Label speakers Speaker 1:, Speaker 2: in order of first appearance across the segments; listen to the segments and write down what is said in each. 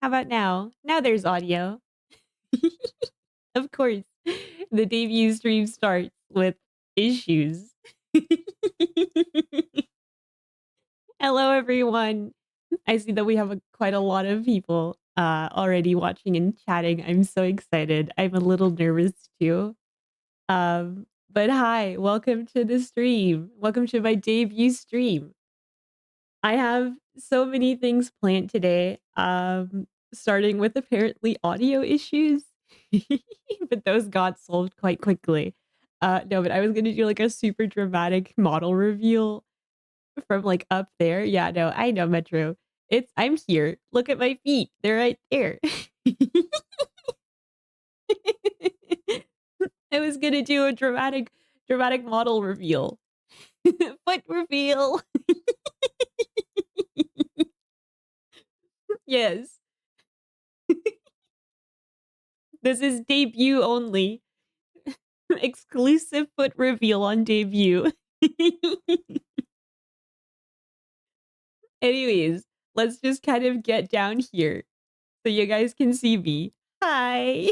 Speaker 1: How about now? Now there's audio. Of course. The debut stream starts with issues. Hello, everyone. I see that we have quite a lot of people already watching and chatting. I'm so excited. I'm a little nervous too. But hi, welcome to the stream. Welcome to my debut stream. I have so many things planned today, starting with apparently audio issues, but those got solved quite quickly. No, but I was gonna do like a super dramatic model reveal from like up there. Yeah, no, I know Metro. I'm here. Look at my feet. They're right there. I was gonna do a dramatic model reveal. Foot reveal. Yes. This is debut only. Exclusive foot reveal on debut. Anyways, let's just kind of get down here so you guys can see me. Hi.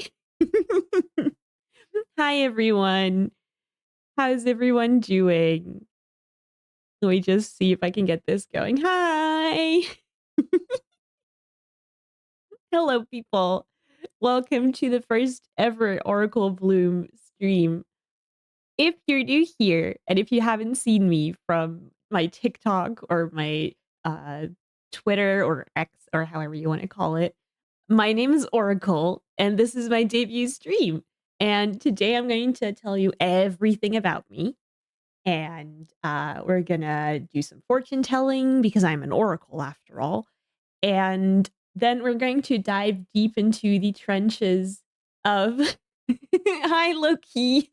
Speaker 1: Hi, everyone. How's everyone doing? Let me just see if I can get this going. Hi. Hello, people. Welcome to the first ever Oracle Bloom stream. If you're new here, and if you haven't seen me from my TikTok or my uh, Twitter or X or however you want to call it, my name is Oracle, and this is my debut stream. And today I'm going to tell you everything about me. And we're going to do some fortune telling because I'm an Oracle after all. And then we're going to dive deep into the trenches of. Hi, Loki.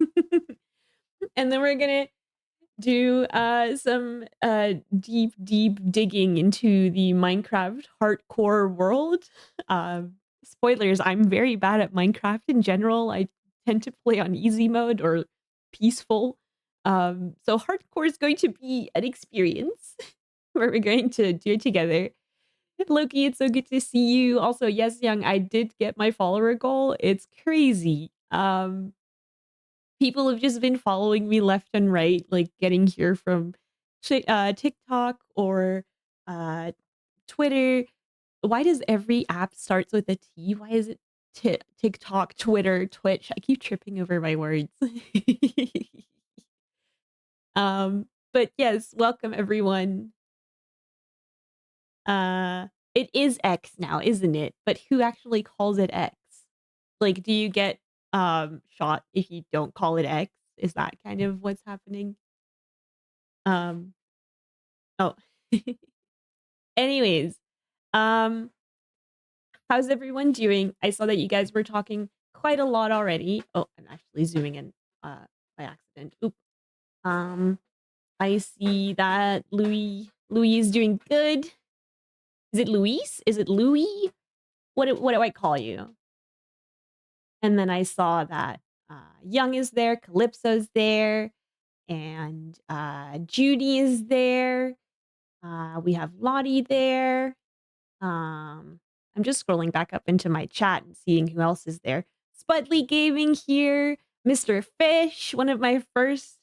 Speaker 1: And then we're gonna do some deep digging into the Minecraft hardcore world. Spoilers, I'm very bad at Minecraft in general. I tend to play on easy mode or peaceful. So hardcore is going to be an experience where we're going to do it together. Loki, it's so good to see you. Also, yes, Young, I did get my follower goal. It's crazy. People have just been following me left and right, like getting here from TikTok or Twitter. Why does every app starts with a T? Why is it TikTok, Twitter, Twitch? I keep tripping over my words. But yes, welcome everyone. It is X now, isn't it? But who actually calls it X? Like, do you get shot if you don't call it X? Is that kind of what's happening? Um, oh. Anyways, um, how's everyone doing? I saw that you guys were talking quite a lot already. Oh, I'm actually zooming in by accident. Oop. Um, I see that Louis is doing good. Is it Luis? Is it Louis? What do I call you? And then I saw that Young is there, Calypso's there, and Judy is there. We have Lottie there. I'm just scrolling back up into my chat and seeing who else is there. Spudley Gaming here, Mr. Fish, one of my first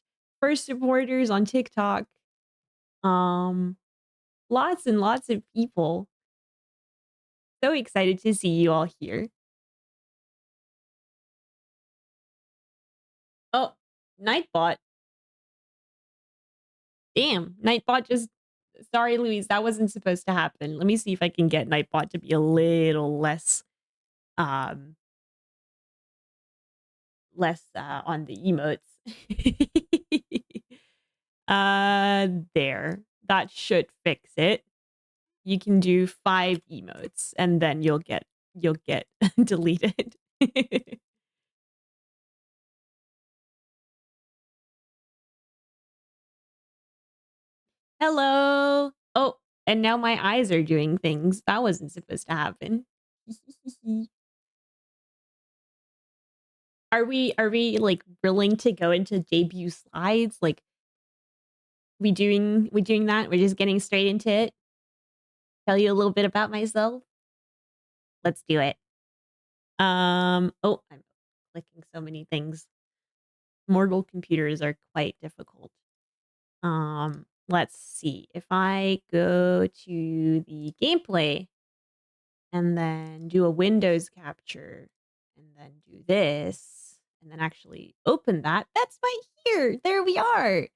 Speaker 1: supporters on TikTok. Lots and lots of people. So excited to see you all here. Oh, Nightbot. Damn, Nightbot just. Sorry, Louise, that wasn't supposed to happen. Let me see if I can get Nightbot to be a little less um on the emotes. There. That should fix it. You can do 5 emotes and then you'll get deleted. Hello. Oh, and now my eyes are doing things. That wasn't supposed to happen. Are we like willing to go into debut slides? Like we doing that? We're just getting straight into it. Tell you a little bit about myself. let's do it. Oh, I'm clicking so many things. Mortal computers are quite difficult. Let's see. If I go to the gameplay and then do a Windows capture and then do this and then actually open that, that's right here. There we are.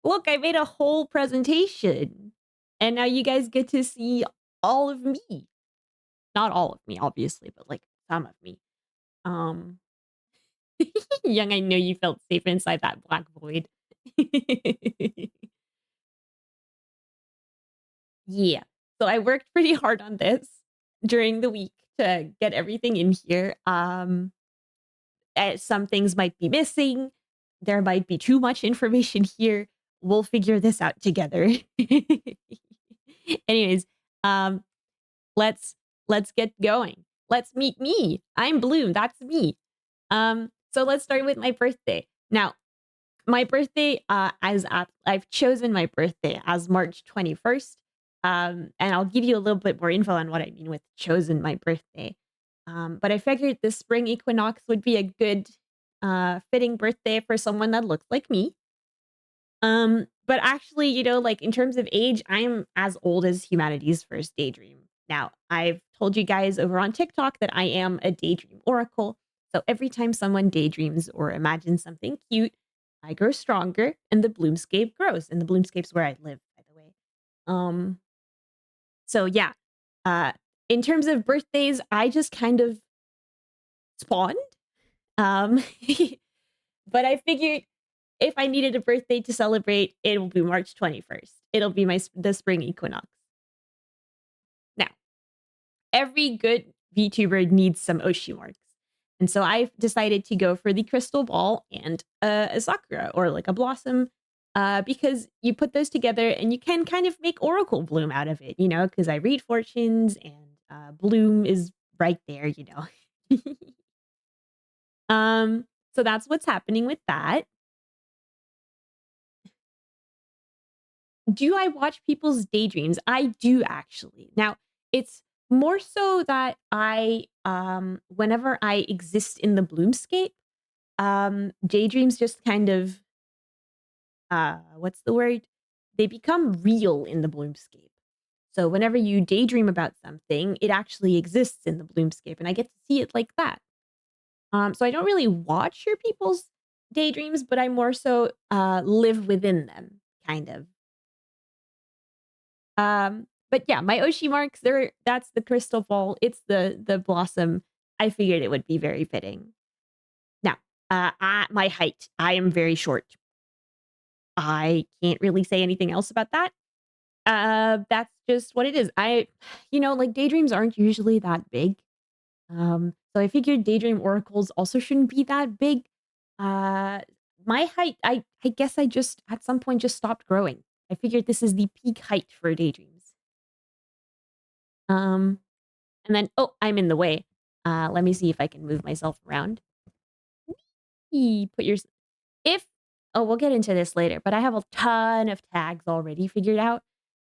Speaker 1: Look, I made a whole presentation. And now you guys get to see all of me. Not all of me, obviously, but like some of me. Um Young, I know you felt safe inside that black void. Yeah. So I worked pretty hard on this during the week to get everything in here. Some things might be missing. There might be too much information here. We'll figure this out together. Anyways, um, let's let's get going. Let's meet me. I'm Bloom. That's me. So let's start with my birthday. Now, my birthday, I've chosen my birthday as March 21st. And I'll give you a little bit more info on what I mean with chosen my birthday. But I figured the spring equinox would be a good, fitting birthday for someone that looks like me. But actually, like in terms of age, I'm as old as humanity's first daydream. Now, I've told you guys over on TikTok that I am a daydream oracle. So every time someone daydreams or imagines something cute, I grow stronger and the bloomscape grows. And the bloomscape's where I live, by the way. Um, so yeah. Uh in terms of birthdays, I just kind of spawned. Um but I figured if I needed a birthday to celebrate, it will be March 21st. It'll be the spring equinox. Now, every good VTuber needs some Oshi marks. And so I've decided to go for the crystal ball and a sakura or like a blossom because you put those together and you can kind of make Oracle Bloom out of it, because I read fortunes and Bloom is right there, so that's what's happening with that. Do I watch people's daydreams? I do actually. Now, it's more so that whenever I exist in the bloomscape, daydreams just kind of what's the word? They become real in the bloomscape. So whenever you daydream about something, it actually exists in the bloomscape and I get to see it like that. So I don't really watch your people's daydreams, but I more so live within them, kind of. But yeah, my Oshi marks, that's the crystal ball. It's the blossom. I figured it would be very fitting. Now, my height, I am very short. I can't really say anything else about that. That's just what it is. Like daydreams aren't usually that big. So I figured daydream oracles also shouldn't be that big. Uh, my height, I guess I just at some point just stopped growing. I figured this is the peak height for daydreams. Um, and then, oh, I'm in the way. Let me see if I can move myself around. Put your if oh, we'll get into this later, but I have a ton of tags already figured out.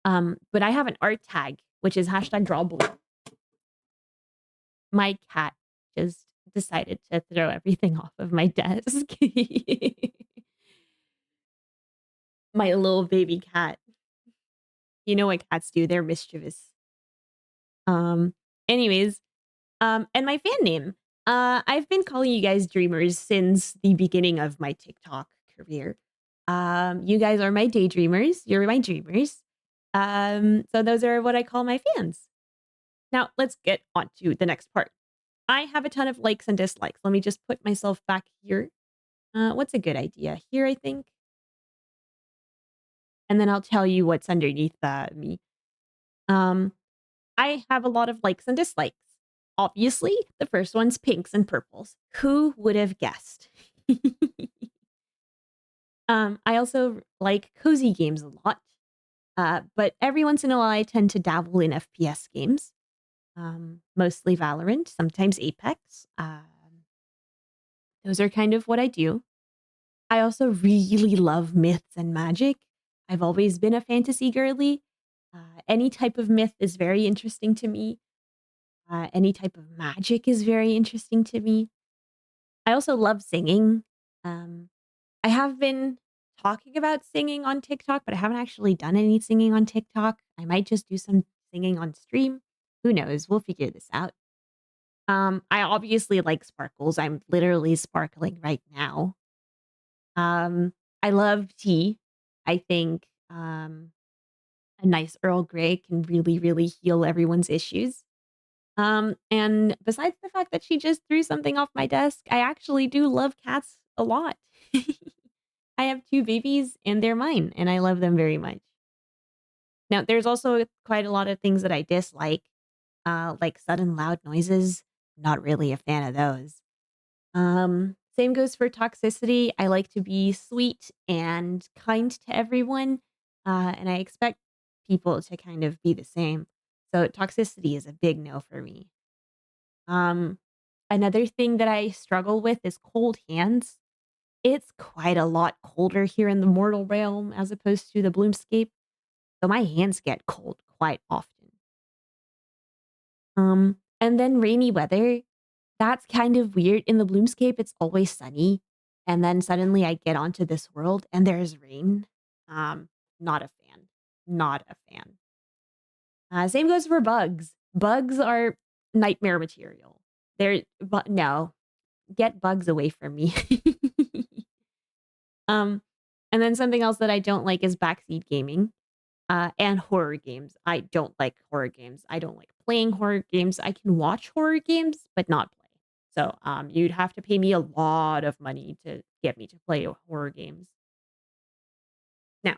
Speaker 1: But I have an art tag, which is hashtag draw blue. My cat just decided to throw everything off of my desk. My little baby cat. You know what cats do? They're mischievous. Um, anyways, and my fan name. I've been calling you guys dreamers since the beginning of my TikTok career. You guys are my daydreamers. You're my dreamers. So those are what I call my fans. Now let's get on to the next part. I have a ton of likes and dislikes. Let me just put myself back here. What's a good idea? Here, I think. And then I'll tell you what's underneath me. Um, I have a lot of likes and dislikes. Obviously, the first one's pinks and purples. Who would have guessed? I also like cozy games a lot. But every once in a while, I tend to dabble in FPS games. Mostly Valorant, sometimes Apex. Those are kind of what I do. I also really love myths and magic. I've always been a fantasy girly. Any type of myth is very interesting to me. Any type of magic is very interesting to me. I also love singing. Um, I have been talking about singing on TikTok, but I haven't actually done any singing on TikTok. I might just do some singing on stream. Who knows? We'll figure this out. I obviously like sparkles. I'm literally sparkling right now. Um, I love tea. I think a nice Earl Grey can really, really heal everyone's issues. And besides the fact that she just threw something off my desk, I actually do love cats a lot. I have 2 babies and they're mine, and I love them very much. Now, there's also quite a lot of things that I dislike, like sudden loud noises. Not really a fan of those. Same goes for toxicity. I like to be sweet and kind to everyone, and I expect people to kind of be the same. So toxicity is a big no for me. Um, Another thing that I struggle with is cold hands. It's quite a lot colder here in the mortal realm as opposed to the Bloomscape, so my hands get cold quite often. And then rainy weather, that's kind of weird. In the Bloomscape, it's always sunny, and then suddenly I get onto this world and there's rain. Um, Not a fan. Not a fan. Same goes for bugs. Bugs are nightmare material. But no, get bugs away from me. um, and then something else that I don't like is backseat gaming. And horror games. I don't like horror games. I don't like playing horror games. I can watch horror games, but not play. So, you'd have to pay me a lot of money to get me to play horror games. Now,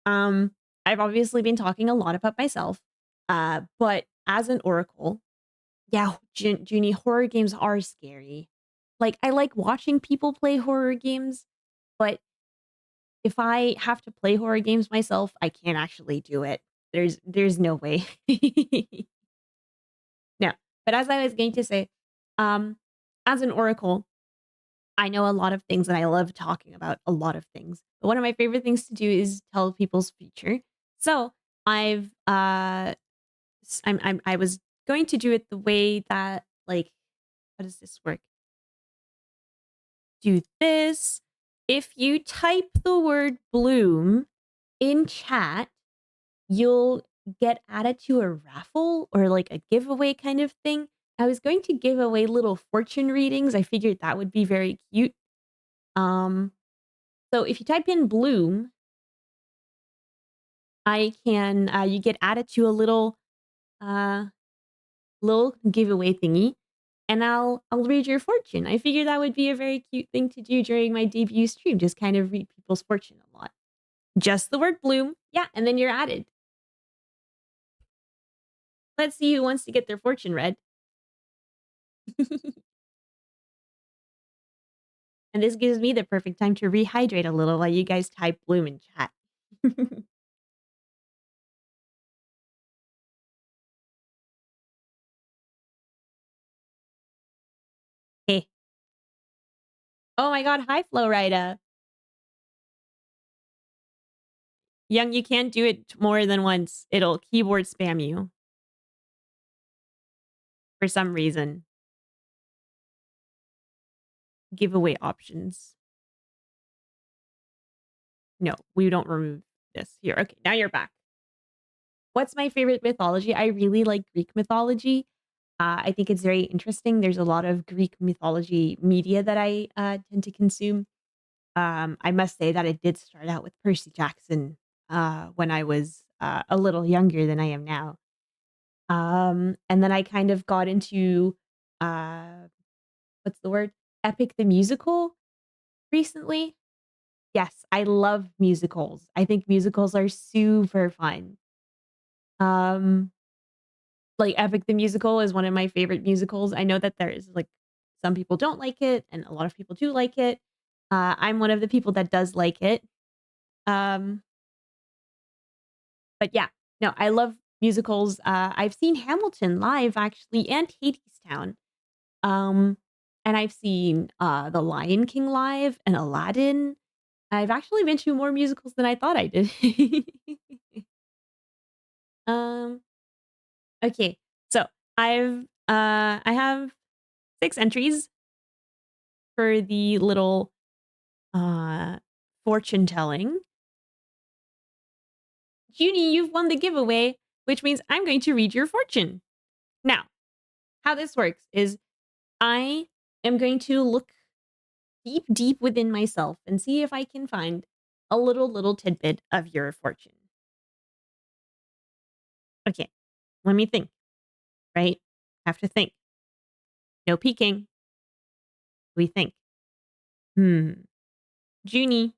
Speaker 1: um, I've obviously been talking a lot about myself, but as an oracle, yeah, Junie, horror games are scary. Like, I like watching people play horror games, but if I have to play horror games myself, I can't actually do it. There's no way. No. But as I was going to say, um, as an oracle, I know a lot of things and I love talking about a lot of things. But one of my favorite things to do is tell people's future. So I've I was going to do it the way that, like, how does this work? Do this. If you type the word bloom in chat, you'll get added to a raffle or like a giveaway kind of thing. I was going to give away little fortune readings. I figured that would be very cute. Um, so if you type in bloom, I can you get added to a uh little giveaway thingy, and I'll read your fortune. I figured that would be a very cute thing to do during my debut stream, just kind of read people's fortune a lot. Just the word bloom. Yeah, and then you're added. Let's see who wants to get their fortune read. And this gives me the perfect time to rehydrate a little while you guys type bloom in chat. Hey. Oh my god, hi Flowrida. Young, you can't do it more than once. It'll keyboard spam you for some reason. Giveaway options. No, we don't remove this. Here, okay, now you're back. What's my favorite mythology? I really like Greek mythology. I think it's very interesting. There's a lot of Greek mythology media that I tend to consume. I must say that it did start out with Percy Jackson when I was a little younger than I am now. And then I kind of got into uh, what's the word? Epic the musical recently. Yes, I love musicals. I think musicals are super fun. Um, like Epic the Musical is one of my favorite musicals. I know that there is like some people don't like it and a lot of people do like it. I'm one of the people that does like it. Um, but yeah, no, I love musicals. I've seen Hamilton live actually and Hadestown. Um, and I've seen The Lion King live and Aladdin. I've actually been to more musicals than I thought I did. um, okay, so I've I have 6 entries for the little uh fortune telling. Junie, you've won the giveaway, which means I'm going to read your fortune. Now, how this works is I am going to look deep, deep within myself and see if I can find a little tidbit of your fortune. Okay, let me think, right? Have to think. No peeking. We think. Hmm. Junie,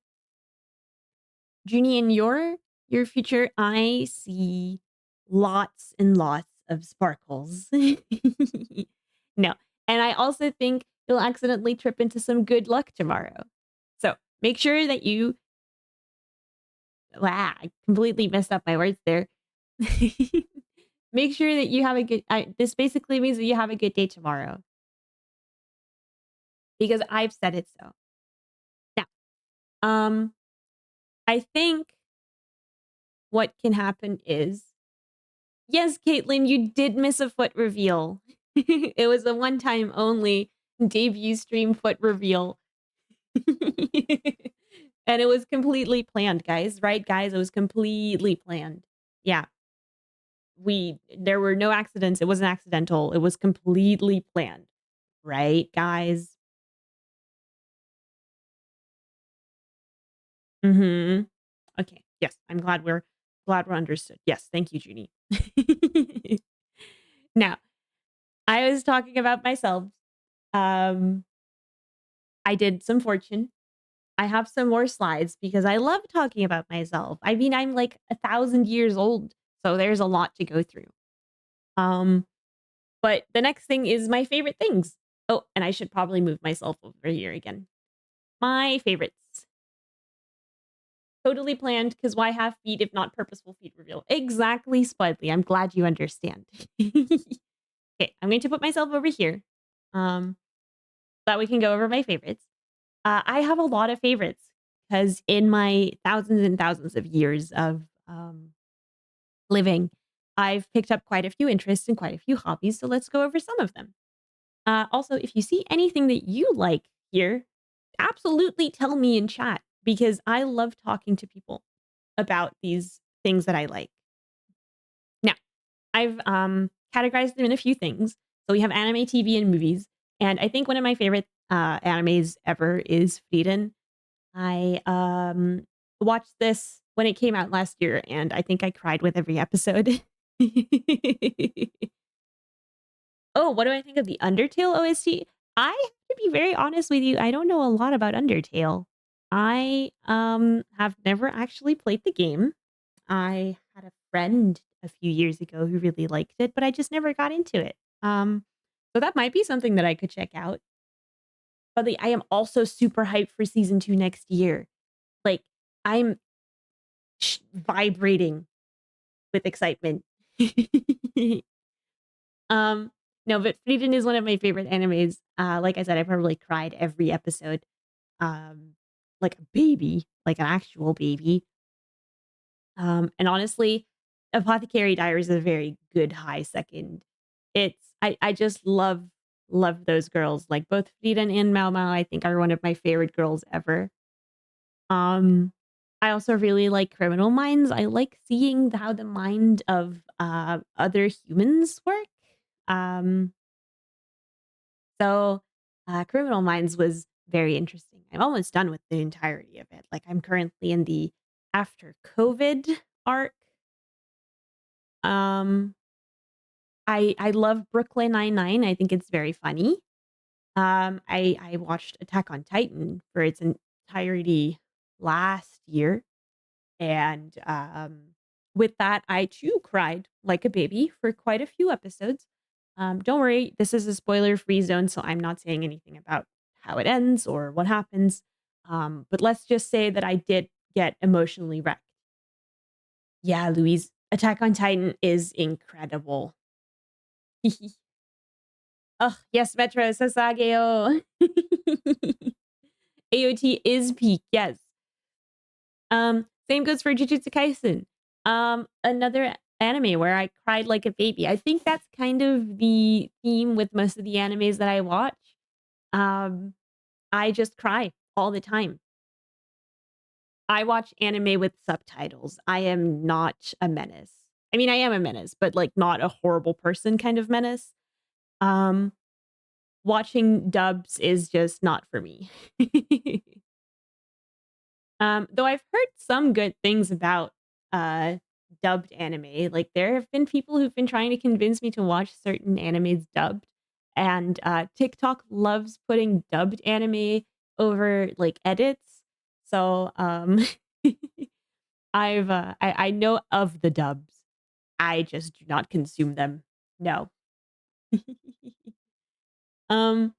Speaker 1: Junie, in your future, I see lots and lots of sparkles. No. And I also think you'll accidentally trip into some good luck tomorrow. So make sure that you wow, I completely messed up my words there. Make sure that you have a good this basically means that you have a good day tomorrow because I've said it so. Now, um, I think what can happen is yes, Caitlin, you did miss a foot reveal. It was a one-time only debut stream foot reveal. And it was completely planned, guys, right, guys? It was completely planned. Yeah. There were no accidents. It wasn't accidental. It was completely planned, right, guys? Mhm. Okay. Yes, I'm glad we're understood. Yes, thank you, Junie. Now, I was talking about myself. Um, I did some fortune. I have some more slides because I love talking about myself. I mean, I'm like 1,000 years old, so there's a lot to go through. Um, but the next thing is my favorite things. Oh, and I should probably move myself over here again. My favorites. Totally planned because why have feet if not purposeful feet reveal? Exactly, Spudley. I'm glad you understand. Okay, I'm going to put myself over here. So that we can go over my favorites. I have a lot of favorites because in my thousands and thousands of years of living, I've picked up quite a few interests and quite a few hobbies. So let's go over some of them. Also, if you see anything that you like here, absolutely tell me in chat because I love talking to people about these things that I like. Now, I've categorized them in a few things. So we have anime, TV, and movies. And I think one of my favorite animes ever is Frieren. I watched this when it came out last year, and I think I cried with every episode. Oh, what do I think of the Undertale OST? I have to be very honest with you. I don't know a lot about Undertale. I have never actually played the game. I had a friend a few years ago who really liked it, but I just never got into it. So that might be something that I could check out. But I am also super hyped for season 2 next year. Like I'm vibrating with excitement. um, no, but Frieren is one of my favorite animes. Like I said, I probably cried every episode. Like a baby, like an actual baby. And honestly, Apothecary Diaries is a very good high second. I just love those girls. Like both Frieren and Mao Mao, I think are one of my favorite girls ever. Um, I also really like Criminal Minds. I like seeing how the mind of other humans work. Um, Criminal Minds was very interesting. I'm almost done with the entirety of it. Like I'm currently in the after COVID arc. Um, I love Brooklyn Nine-Nine. I think it's very funny. I watched Attack on Titan for its entirety last year. And, with that, I too cried like a baby for quite a few episodes. Don't worry, this is a spoiler-free zone, so I'm not saying anything about how it ends or what happens. But let's just say that I did get emotionally wrecked. Yeah, Louise, Attack on Titan is incredible. Oh, yes, Metro Sasageo. AOT is peak, yes. Same goes for Jujutsu Kaisen. Another anime where I cried like a baby. I think that's kind of the theme with most of the animes that I watch. Um, I just cry all the time. I watch anime with subtitles. I am not a menace. I mean, I am a menace, but like not a horrible person kind of menace. Um, Watching dubs is just not for me. Though I've heard some good things about uh dubbed anime. Like there have been people who've been trying to convince me to watch certain animes dubbed. And TikTok loves putting dubbed anime over like edits. So I know of the dubs. I just do not consume them. No. um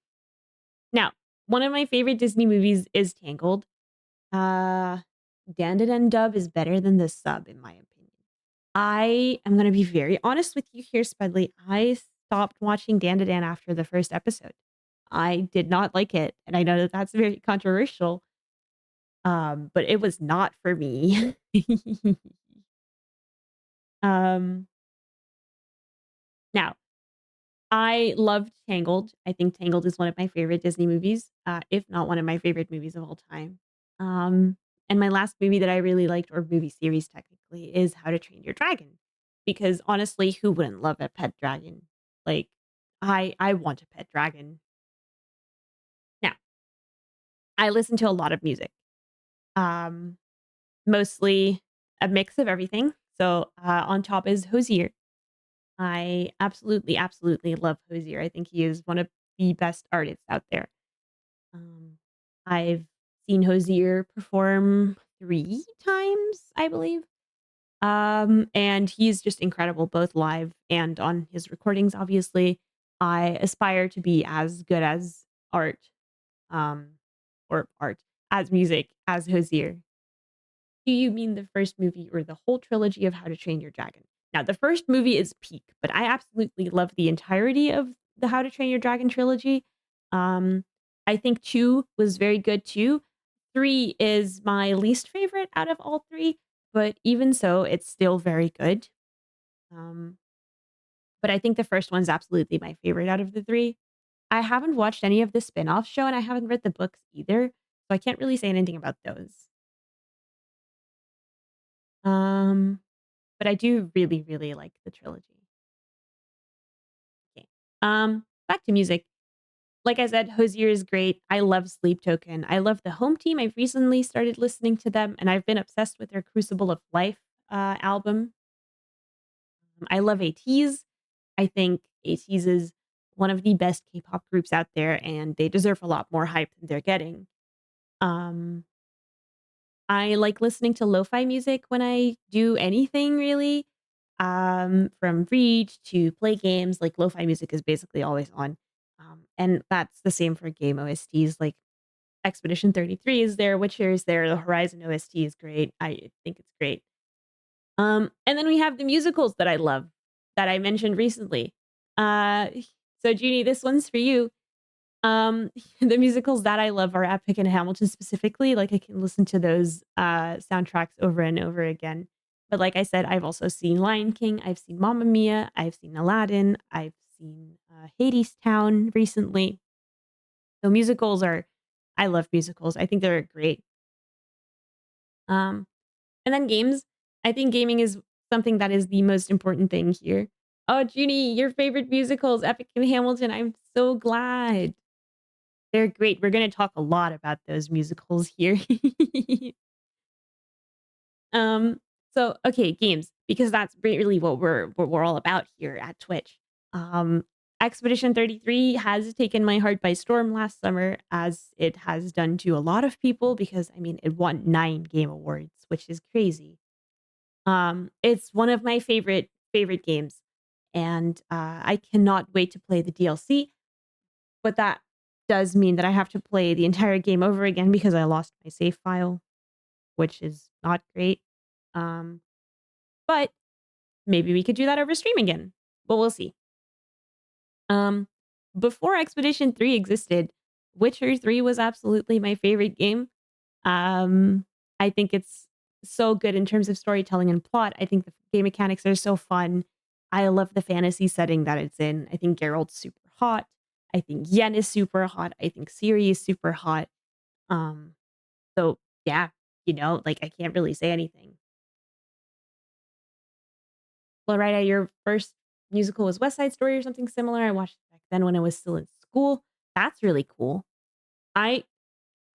Speaker 1: Now, one of my favorite Disney movies is Tangled. Uh, Dandadan dub is better than the sub, in my opinion. I am gonna be very honest with you here, Spudley. I stopped watching Dandadan after the first episode. I did not like it, and I know that that's very controversial, but it was not for me. um, Now, I loved Tangled. I think Tangled is one of my favorite Disney movies, if not one of my favorite movies of all time. Um, and my last movie that I really liked, or movie series technically, is How to Train Your Dragon. Because honestly, who wouldn't love a pet dragon? Like, I want a pet dragon. Now, I listen to a lot of music. Um, Mostly a mix of everything. So on top is Hosier. I absolutely, absolutely love Hosier. I think he is one of the best artists out there. Um, I've seen Hosier perform 3 times, I believe. And he's just incredible, both live and on his recordings, obviously. I aspire to be as good as art, um, or art, as music as Hosier. Do you mean the first movie or the whole trilogy of How to Train Your Dragon? Now, the first movie is peak, but I absolutely love the entirety of the How to Train Your Dragon trilogy. Um, I think 2 was very good too. 3 is my least favorite out of all 3, but even so, it's still very good. Um, but I think the first one's absolutely my favorite out of the 3. I haven't watched any of the spin-off show and I haven't read the books either, so I can't really say anything about those. Um, but I do really, really like the trilogy. Okay. Back to music. Like I said, Hozier is great. I love Sleep Token. I love the Home Team. I've recently started listening to them, and I've been obsessed with their Crucible of Life album. I love ATEEZ. I think ATEEZ is one of the best K-pop groups out there, and they deserve a lot more hype than they're getting. Um, I like listening to lo-fi music when I do anything really. From read to play games, like lo-fi music is basically always on. And that's the same for game OSTs. Like Expedition 33 is there, Witcher is there, the Horizon OST is great. I think it's great. And then we have the musicals that I love that I mentioned recently. Uh, so Junie, this one's for you. The musicals that I love are Epic and Hamilton specifically. Like I can listen to those soundtracks over and over again. But like I said, I've also seen Lion King, I've seen Mamma Mia, I've seen Aladdin, I've seen Hades Town recently. So musicals are, I love musicals. I think they're great. Um, and then games. I think gaming is something that is the most important thing here. Oh, Junie, your favorite musicals, Epic and Hamilton. I'm so glad. They're great. We're gonna talk a lot about those musicals here. Um, so okay, games, because that's really what we're all about here at Twitch. Um, Expedition 33 has taken my heart by storm last summer, as it has done to a lot of people, because I mean it won 9 game awards, which is crazy. It's one of my favorite games, and I cannot wait to play the DLC. But that does mean that I have to play the entire game over again because I lost my save file, which is not great. Um, but maybe we could do that over stream again. But we'll see. Um, Before Expedition 3 existed, Witcher 3 was absolutely my favorite game. Um, I think it's so good in terms of storytelling and plot. I think the game mechanics are so fun. I love the fantasy setting that it's in. I think Geralt's super hot. I think Yen is super hot. I think Ciri is super hot. Um, so yeah, like I can't really say anything. Well, right, your first musical was West Side Story or something similar. I watched it back then when I was still in school. That's really cool. I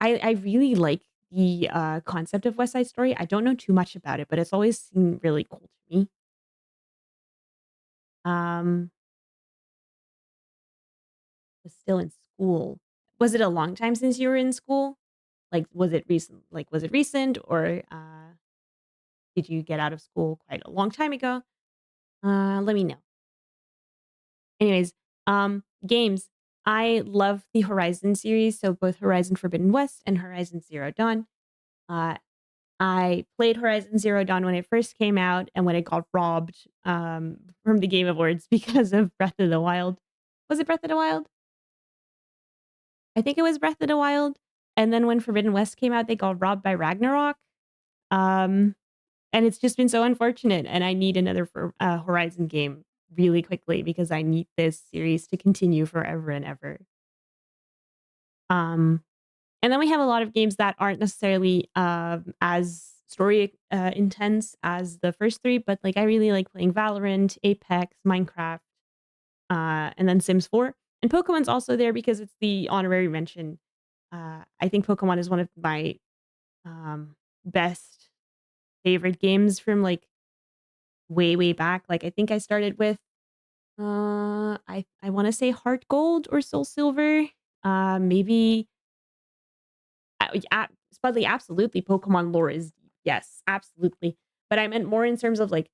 Speaker 1: I really like the concept of West Side Story. I don't know too much about it, but it's always seemed really cool to me. Um, was still in school. Was it a long time since you were in school? Like, was it recent? Like, was it recent, or did you get out of school quite a long time ago? Let me know. Anyways, games. I love the Horizon series, so both Horizon Forbidden West and Horizon Zero Dawn. Uh, I played Horizon Zero Dawn when it first came out and when it got robbed from the Game Awards because of Breath of the Wild. Was it Breath of the Wild? I think it was Breath of the Wild. And then when Forbidden West came out, they got robbed by Ragnarok. Um, and it's just been so unfortunate. And I need another Horizon game really quickly because I need this series to continue forever and ever. Um, and then we have a lot of games that aren't necessarily as story intense as the first three, but like I really like playing Valorant, Apex, Minecraft, and then Sims 4. And Pokemon's also there because it's the honorary mention. I think Pokemon is one of my best favorite games from like way, way back. Like I think I started with I want to say Heart Gold or Soul Silver. Maybe Spudley, absolutely. Pokemon lore is deep. Yes, absolutely. But I meant more in terms of like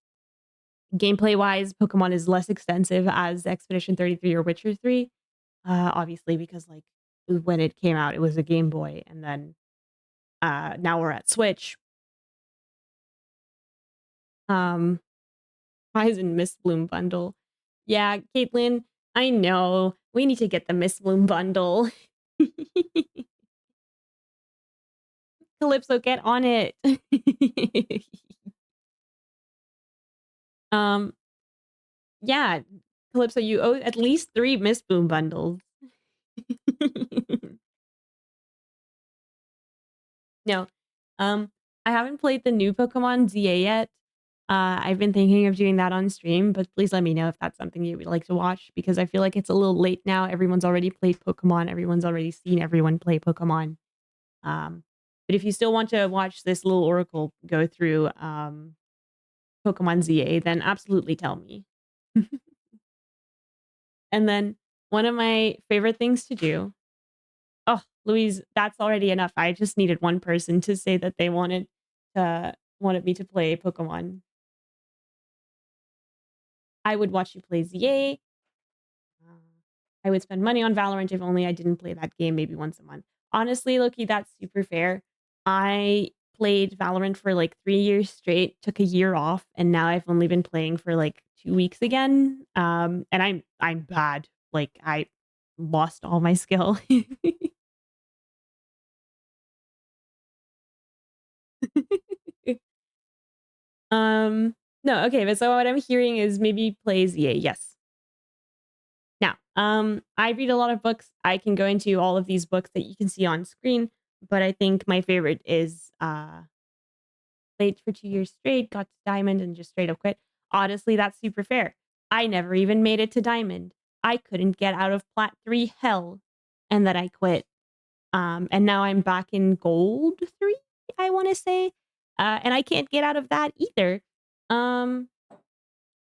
Speaker 1: gameplay wise, Pokemon is less extensive as Expedition 33 or Witcher 3. Obviously, because like when it came out, it was a Game Boy, and then now we're at Switch. Um, Horizon Mist Bloom bundle. Yeah, Caitlin, I know. We need to get the Mist Bloom bundle. Calypso, get on it. um, yeah, Calypso, you owe at least 3 Mist Bloom bundles. No. I haven't played the new Pokemon ZA yet. I've been thinking of doing that on stream, but please let me know if that's something you would like to watch because I feel like it's a little late now. Everyone's already played Pokemon. Everyone's already seen everyone play Pokemon. But if you still want to watch this little Oracle go through Pokemon ZA, then absolutely tell me. And then one of my favorite things to do. Oh, Louise, that's already enough. I just needed one person to say that they wanted me to play Pokemon. I would watch you play ZA. Uh, I would spend money on Valorant if only I didn't play that game maybe once a month. Honestly, Loki, that's super fair. I played Valorant for like 3 years straight, took a year off, and now I've only been playing for like 2 weeks again. And I'm bad. Like I lost all my skill. um no, okay, but so what I'm hearing is maybe play ZA. Yes. Now, I read a lot of books. I can go into all of these books that you can see on screen, but I think my favorite is played for 2 years straight, got to diamond, and just straight up quit. Honestly, that's super fair. I never even made it to diamond. I couldn't get out of plat 3 hell, and then I quit. And now I'm back in gold 3, I want to say. And I can't get out of that either. Um,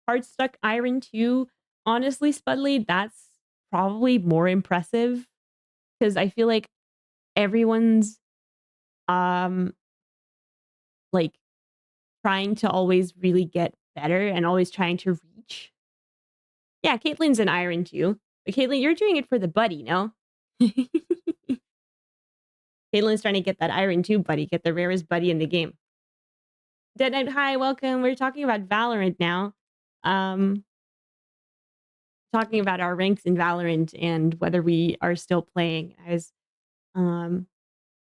Speaker 1: Hard stuck iron 2. Honestly, Spudley, that's probably more impressive because I feel like everyone's um like trying to always really get better and always trying to reach. Yeah, Caitlin's an iron too. But Caitlin, you're doing it for the buddy, no? Caitlin's trying to get that iron too, buddy. Get the rarest buddy in the game. Dead Knight, hi, welcome. We're talking about Valorant now. Um, Talking about our ranks in Valorant and whether we are still playing. I was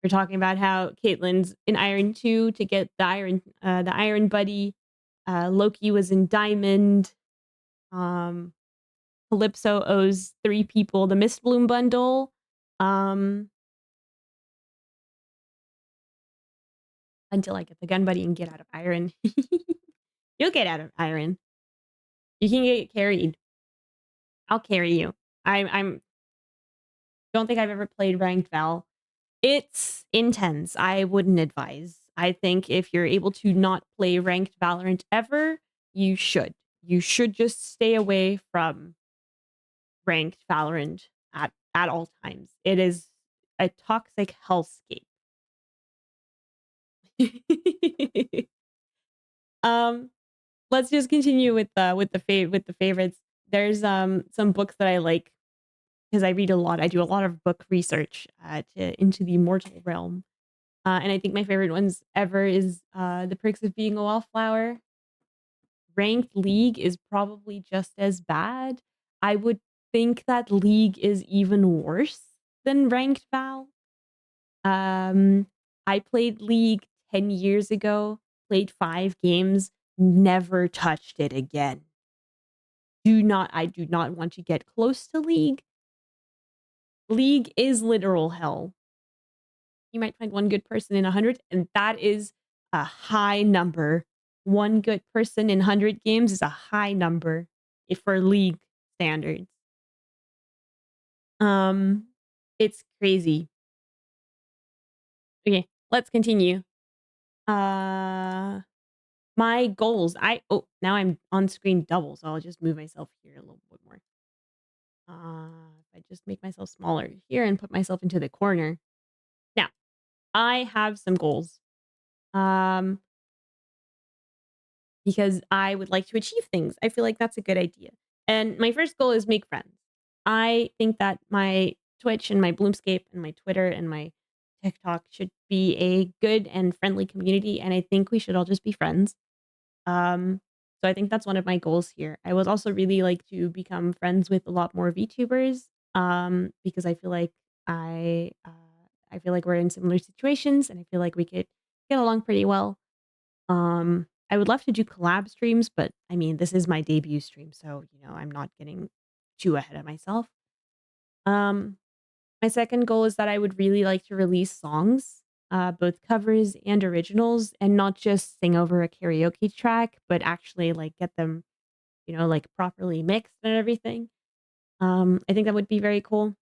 Speaker 1: We're talking about how Caitlyn's in Iron 2 to get the Iron Buddy. Loki was in Diamond. Um, Calypso owes 3 people the Mist Bloom bundle. Um, until I get the Gun Buddy and get out of Iron. You'll get out of Iron. You can get carried. I'll carry you. I'm don't think I've ever played ranked Val. It's intense. I wouldn't advise. I think if you're able to not play ranked Valorant ever, you should. You should just stay away from ranked Valorant at all times. It is a toxic hellscape. um, let's just continue with the favorites. There's some books that I like because I read a lot. I do a lot of book research into the immortal realm. And I think my favorite ones ever is The Perks of Being a Wallflower. Ranked League is probably just as bad. I would think that League is even worse than Ranked Val. I played League 10 years ago, played 5 games, never touched it again. I do not want to get close to League. League is literal hell. You might find one good person in 100, and that is a high number. One good person in 100 games is a high number for League standards. It's crazy. Okay, let's continue. My goals. Now I'm on screen double, so I'll just move myself here a little bit more. If I just make myself smaller here and put myself into the corner. Now, I have some goals. Because I would like to achieve things. I feel like that's a good idea. And my first goal is make friends. I think that my Twitch and my Bloomscape and my Twitter and my TikTok should be a good and friendly community, and I think we should all just be friends. So I think that's one of my goals here. I would also really like to become friends with a lot more VTubers, because I feel like we're in similar situations, and I feel like we could get along pretty well. I would love to do collab streams, but I mean, this is my debut stream, so I'm not getting too ahead of myself. Um, my second goal is that I would really like to release songs, both covers and originals, and not just sing over a karaoke track, but actually like get them, like properly mixed and everything. I think that would be very cool.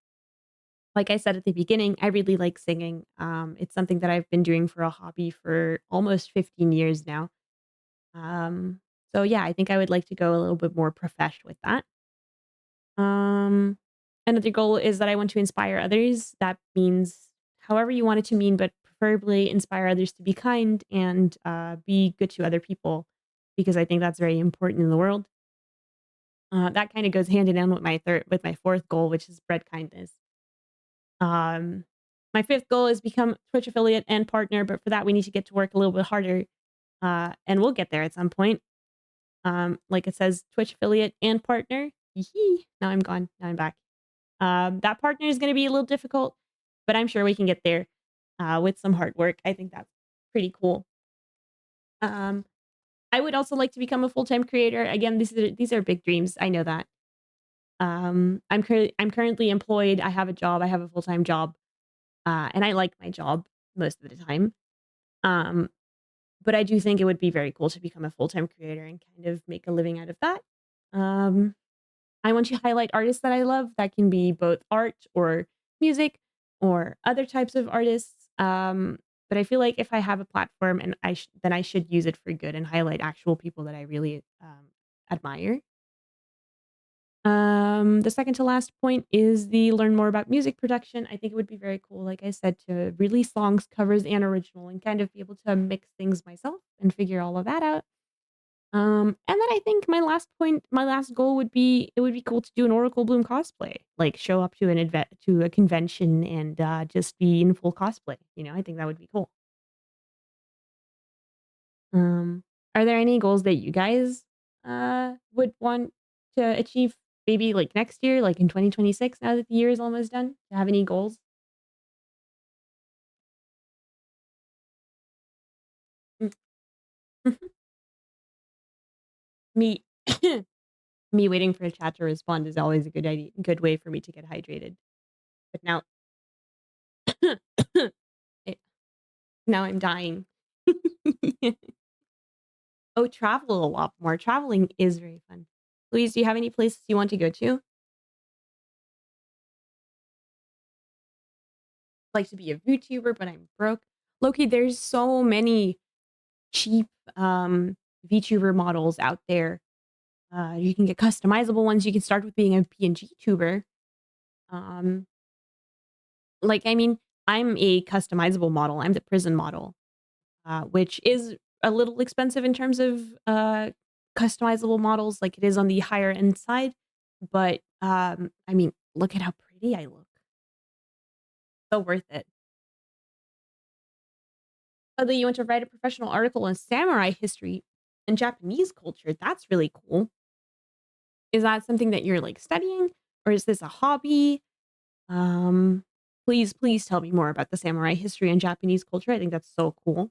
Speaker 1: Like I said at the beginning, I really like singing. It's something that I've been doing for a hobby for almost 15 years now. Um, so yeah, I think I would like to go a little bit more profesh with that. Um, Another goal is that I want to inspire others. That means however you want it to mean, but preferably inspire others to be kind and be good to other people, because I think that's very important in the world. That kind of goes hand in hand with my fourth goal, which is spread kindness. Um, my fifth goal is become Twitch affiliate and partner, but for that we need to get to work a little bit harder, and we'll get there at some point. Like it says, Twitch affiliate and partner. Yee. Now I'm gone. Now I'm back. That partner is going to be a little difficult, but I'm sure we can get there with some hard work. I think that's pretty cool. I would also like to become a full-time creator. Again, these are big dreams. I know that. I'm currently employed. I have a job. I have a full-time job, and I like my job most of the time. Um, but I do think it would be very cool to become a full-time creator and kind of make a living out of that. Um, I want to highlight artists that I love. That can be both art or music or other types of artists. But I feel like if I have a platform and then I should use it for good and highlight actual people that I really admire. The second to last point is the learn more about music production. I think it would be very cool, like I said, to release songs, covers, and original, and kind of be able to mix things myself and figure all of that out. And then I think my last goal would be it would be cool to do an Oracle Bloom cosplay, like show up to to a convention and just be in full cosplay. I think that would be cool. Um, are there any goals that you guys would want to achieve maybe like next year, like in 2026, now that the year is almost done? Do you have any goals? Mm. Me me waiting for a chat to respond is always a good way for me to get hydrated. But now eh, now I'm dying. Oh, travel a lot more. Traveling is very fun. Louise, do you have any places you want to go to? Like to be a VTuber, but I'm broke. Loki, there's so many cheap VTuber models out there. You can get customizable ones. You can start with being a PNG tuber. Um, like I mean, I'm a customizable model. I'm the prison model, which is a little expensive in terms of customizable models, like it is on the higher end side. But I mean, look at how pretty I look. So worth it. Whether you want to write a professional article on samurai history and Japanese culture, that's really cool. Is that something that you're like studying, or is this a hobby? Um, please tell me more about the samurai history and Japanese culture. I think that's so cool.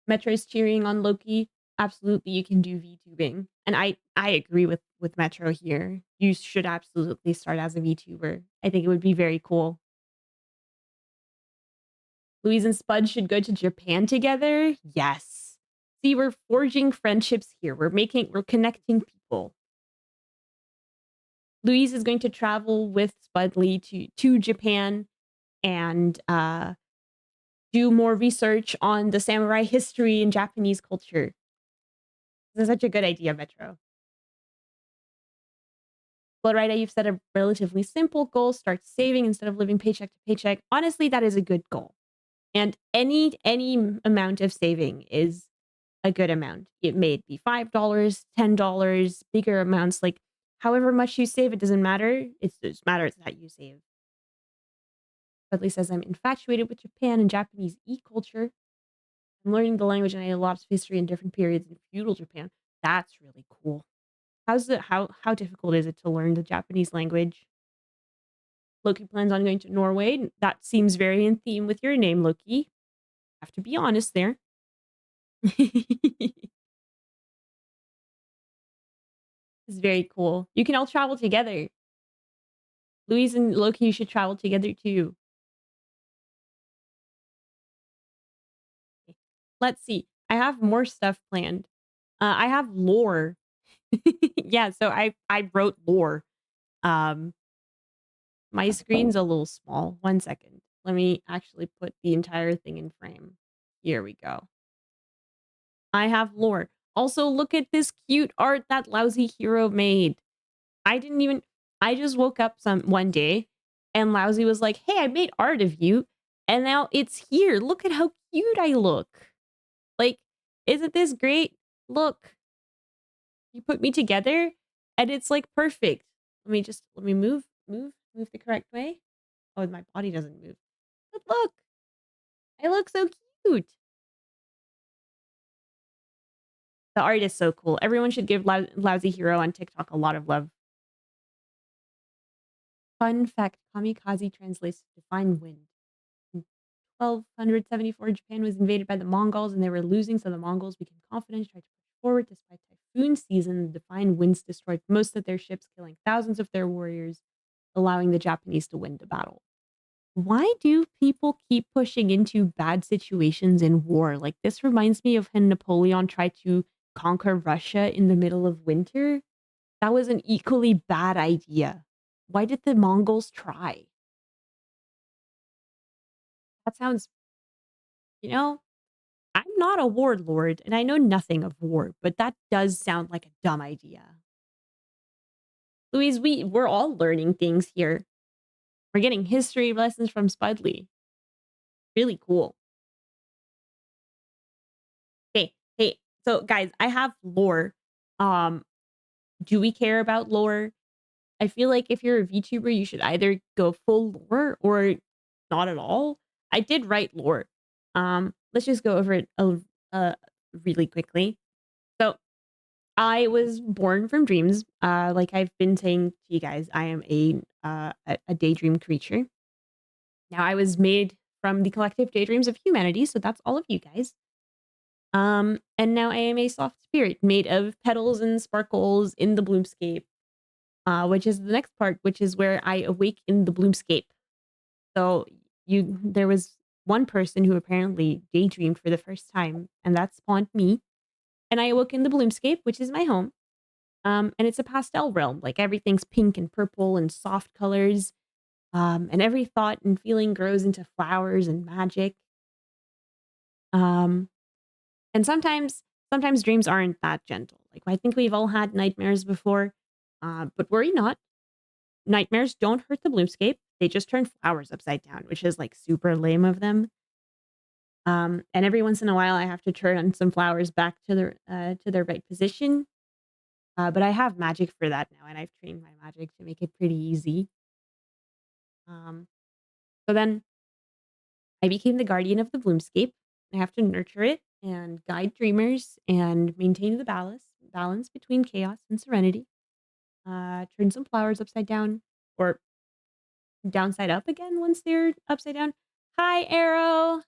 Speaker 1: Metro's cheering on Loki. Absolutely, you can do VTubing, and I agree with Metro here. You should absolutely start as a VTuber. I think it would be very cool. Louise and Spud should go to Japan together. Yes. See, we're forging friendships here. We're connecting people. Louise is going to travel with Spudley to Japan and do more research on the samurai history and Japanese culture. This is such a good idea, Metro. Florida, you've set a relatively simple goal. Start saving instead of living paycheck to paycheck. Honestly, that is a good goal. And any amount of saving is a good amount. It may be $5, $10, bigger amounts, like however much you save, it doesn't matter. It just matters that you save. Dudley says, I'm infatuated with Japan and Japanese e-culture. I'm learning the language and I lots of history in different periods in feudal Japan. That's really cool. How difficult is it to learn the Japanese language? Loki plans on going to Norway. That seems very in theme with your name, Loki. Have to be honest there. It's very cool. You can all travel together. Louise and Loki, you should travel together too. Let's see. I have more stuff planned. I have lore. Yeah, so I wrote lore. Um, my screen's a little small. 1 second. Let me actually put the entire thing in frame. Here we go. I have lore. Also, look at this cute art that lousy hero made. I didn't even I just woke up one day and Lousy was like, "Hey, I made art of you." And now it's here. Look at how cute I look. Like, isn't this great? Look, you put me together and it's like perfect. Let me move the correct way. Oh, my body doesn't move. But look, I look so cute. The art is so cool. Everyone should give Lousy Hero on TikTok a lot of love. Fun fact, kamikaze translates to divine wind. In 1274, Japan was invaded by the Mongols and they were losing, so the Mongols became confident, tried to push forward despite typhoon season. The divine winds destroyed most of their ships, killing thousands of their warriors, allowing the Japanese to win the battle. Why do people keep pushing into bad situations in war? Like, this reminds me of when Napoleon tried to conquer Russia in the middle of winter. That was an equally bad idea. Why did the Mongols try? That sounds, you know, I'm not a warlord and I know nothing of war, but that does sound like a dumb idea. Louise, we're all learning things here. We're getting history lessons from Spudley. Really cool. Hey, so guys, I have lore. Um, do we care about lore? I feel like if you're a VTuber, you should either go full lore or not at all. I did write lore. Let's just go over it really quickly. So I was born from dreams. Like I've been saying to you guys, I am a daydream creature. Now I was made from the collective daydreams of humanity, so that's all of you guys. And now I am a soft spirit made of petals and sparkles in the bloomscape, which is the next part, which is where I awake in the bloomscape. So there was one person who apparently daydreamed for the first time, and that spawned me. And I awoke in the bloomscape, which is my home. And it's a pastel realm, like everything's pink and purple and soft colors. And every thought and feeling grows into flowers and magic. Um, and sometimes dreams aren't that gentle. Like I think we've all had nightmares before, but worry not. Nightmares don't hurt the bloomscape. They just turn flowers upside down, which is like super lame of them. And every once in a while, I have to turn some flowers back to their right position. But I have magic for that now, and I've trained my magic to make it pretty easy. Um, so then I became the guardian of the bloomscape. I have to nurture it and guide dreamers and maintain the balance between chaos and serenity. Turn some flowers upside down or downside up again once they're upside down. Hi, Arrow.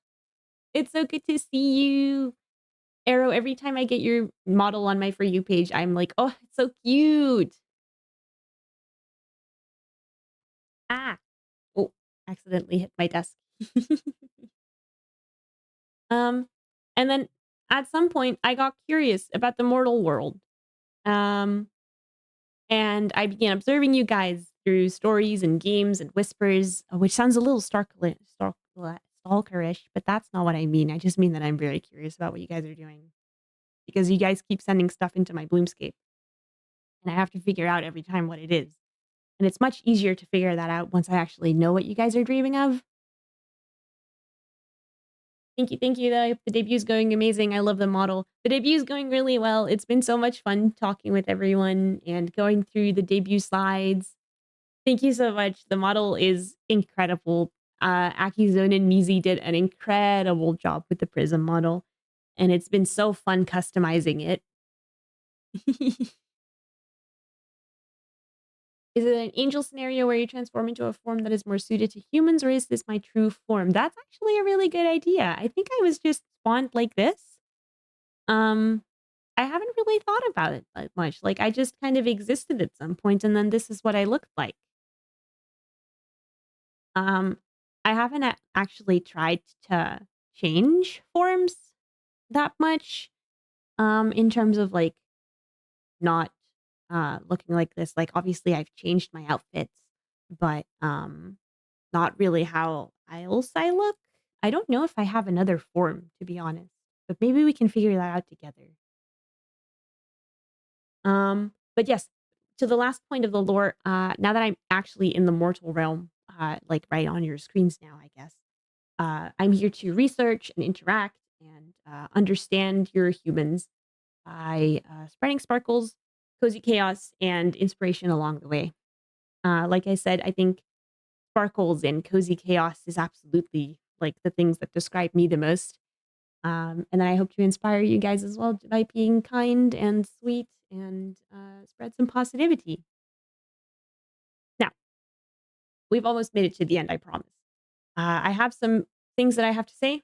Speaker 1: It's so good to see you. Arrow, every time I get your model on my For You page, I'm like, oh, it's so cute. Ah, oh, accidentally hit my desk. um, and then at some point, I got curious about the mortal world. Um, and I began observing you guys through stories and games and whispers, which sounds a little stalkerish, but that's not what I mean. I just mean that I'm very curious about what you guys are doing because you guys keep sending stuff into my Bloomscape, and I have to figure out every time what it is. And it's much easier to figure that out once I actually know what you guys are dreaming of. Thank you, thank you. The debut is going amazing. I love the model. The debut is going really well. It's been so much fun talking with everyone and going through the debut slides. Thank you so much. The model is incredible. Akizone and Mizi did an incredible job with the Prism model, and it's been so fun customizing it. Is it an angel scenario where you transform into a form that is more suited to humans, or is this my true form? That's actually a really good idea. I think I was just spawned like this. Um, I haven't really thought about it that much. Like I just kind of existed at some point, and then this is what I looked like. Um, I haven't actually tried to change forms that much. In terms of like not looking like this. Like obviously I've changed my outfits, but not really how else I look. I don't know if I have another form, to be honest, but maybe we can figure that out together. But yes, to the last point of the lore, now that I'm actually in the mortal realm, like right on your screens now, I guess, I'm here to research and interact and understand your humans by spreading sparkles, cozy chaos, and inspiration along the way. Like I said, I think sparkles and cozy chaos is absolutely like the things that describe me the most. And then I hope to inspire you guys as well by being kind and sweet and spread some positivity. Now, we've almost made it to the end, I promise. I have some things that I have to say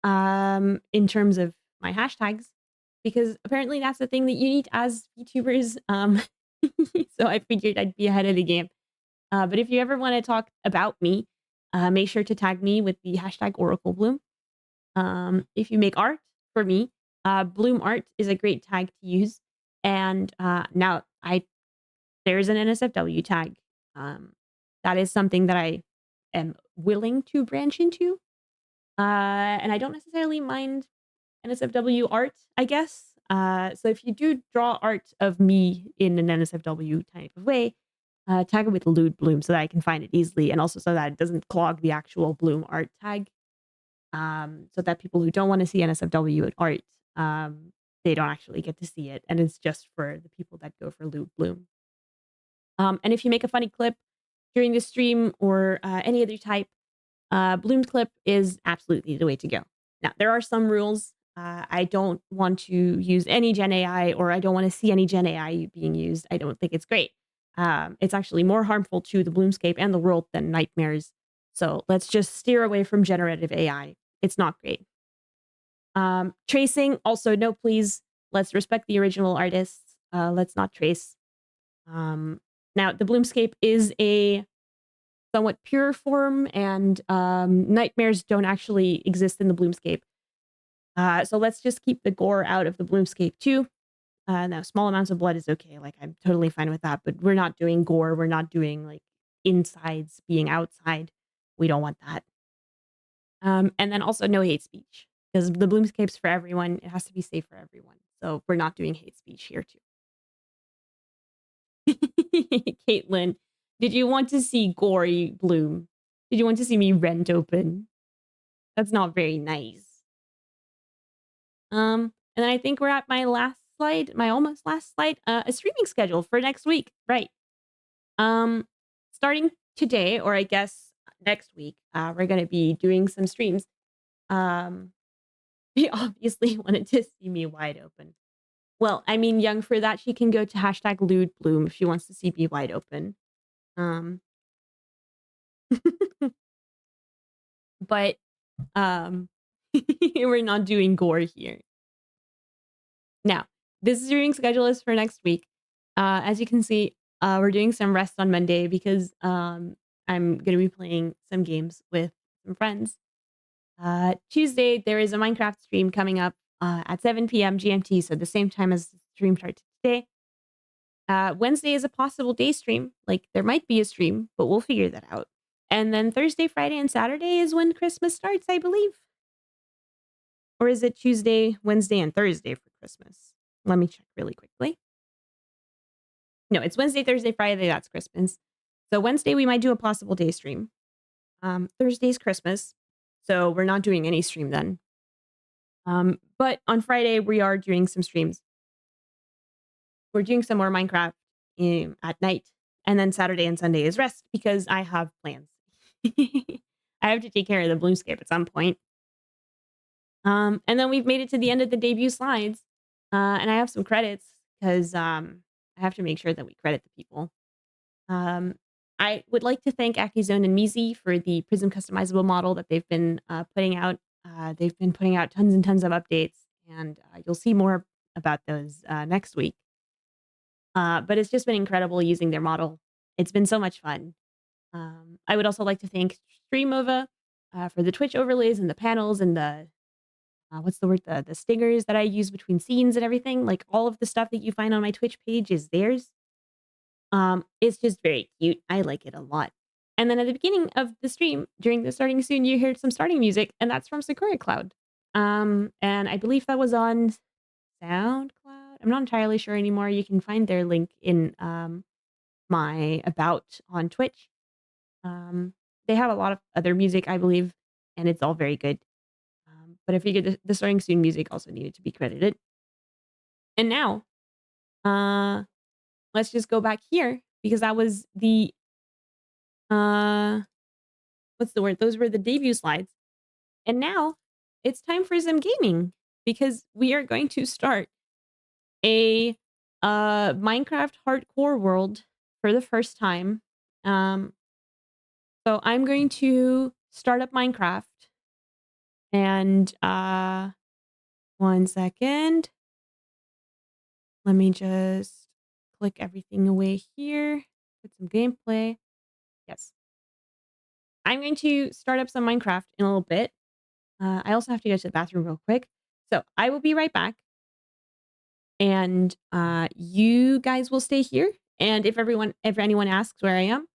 Speaker 1: in terms of my hashtags, because apparently that's the thing that you need as VTubers. So I figured I'd be ahead of the game. But if you ever want to talk about me, make sure to tag me with the hashtag OracleBloom. If you make art for me, Bloom Art is a great tag to use. And now there's an NSFW tag. Um, that is something that I am willing to branch into. And I don't necessarily mind NSFW art, I guess. So if you do draw art of me in an NSFW type of way, tag it with Lewd Bloom so that I can find it easily, and also so that it doesn't clog the actual Bloom art tag. So that people who don't want to see NSFW art, they don't actually get to see it, and it's just for the people that go for Lewd Bloom. And if you make a funny clip during the stream or any other type, Bloom's clip is absolutely the way to go. Now, there are some rules. I don't want to use any Gen AI, or I don't want to see any Gen AI being used. I don't think it's great. It's actually more harmful to the Bloomscape and the world than nightmares. So let's just steer away from generative AI. It's not great. Tracing, also no, please. Let's respect the original artists. Let's not trace. Now, the Bloomscape is a somewhat pure form, and nightmares don't actually exist in the Bloomscape. So let's just keep the gore out of the Bloomscape too. Now, small amounts of blood is okay. Like, I'm totally fine with that, but we're not doing gore. We're not doing like insides being outside. We don't want that. And then also no hate speech, because the Bloomscape's for everyone. It has to be safe for everyone. So we're not doing hate speech here too. Caitlin, did you want to see gory Bloom? Did you want to see me rent open? That's not very nice. And then I think we're at my last slide, my almost last slide. A streaming schedule for next week, right? Starting today, or I guess next week, we're gonna be doing some streams. They obviously wanted to see me wide open. Well, I mean, young for that, she can go to hashtag lewd bloom if she wants to see me wide open. Um, but we're not doing gore here. Now, this streaming schedule is for next week. As you can see, we're doing some rest on Monday because I'm going to be playing some games with some friends. Tuesday, there is a Minecraft stream coming up at 7 p.m. GMT, so the same time as the stream started today. Wednesday is a possible day stream. Like, there might be a stream, but we'll figure that out. And then Thursday, Friday, and Saturday is when Christmas starts, I believe. Or is it Tuesday, Wednesday, and Thursday for Christmas? Let me check really quickly. No, it's Wednesday, Thursday, Friday. That's Christmas. So Wednesday, we might do a possible day stream. Thursday's Christmas, so we're not doing any stream then. But on Friday, we are doing some streams. We're doing some more Minecraft at night. And then Saturday and Sunday is rest because I have plans. I have to take care of the Bloomscape at some point. And then we've made it to the end of the debut slides. And I have some credits because I have to make sure that we credit the people. I would like to thank Akizone and Mizi for the Prism customizable model that they've been putting out. They've been putting out tons and tons of updates, and you'll see more about those next week. But it's just been incredible using their model. It's been so much fun. I would also like to thank Streamova for the Twitch overlays and the panels and the what's the word? The stingers that I use between scenes and everything. Like, all of the stuff that you find on my Twitch page is theirs. It's just very cute. I like it a lot. And then at the beginning of the stream, during the starting soon, you heard some starting music, and that's from Sakura Cloud. And I believe that was on SoundCloud. I'm not entirely sure anymore. You can find their link in my about on Twitch. They have a lot of other music, I believe, and it's all very good. But I figured the starting soon music also needed to be credited. And now, let's just go back here because that was the what's the word? Those were the debut slides. And now it's time for some gaming because we are going to start a Minecraft hardcore world for the first time. So I'm going to start up Minecraft and one second. Let me just click everything away here. Put some gameplay. Yes. I'm going to start up some Minecraft in a little bit. I also have to go to the bathroom real quick. So I will be right back. And you guys will stay here. And if anyone asks where I am,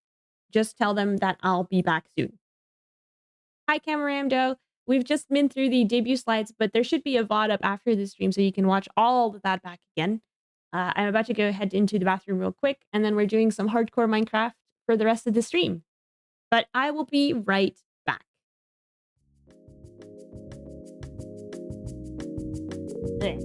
Speaker 1: just tell them that I'll be back soon. Hi, Camaramdo. We've just been through the debut slides, but there should be a VOD up after the stream so you can watch all of that back again. I'm about to go head into the bathroom real quick, and then we're doing some hardcore Minecraft for the rest of the stream. But I will be right back. There.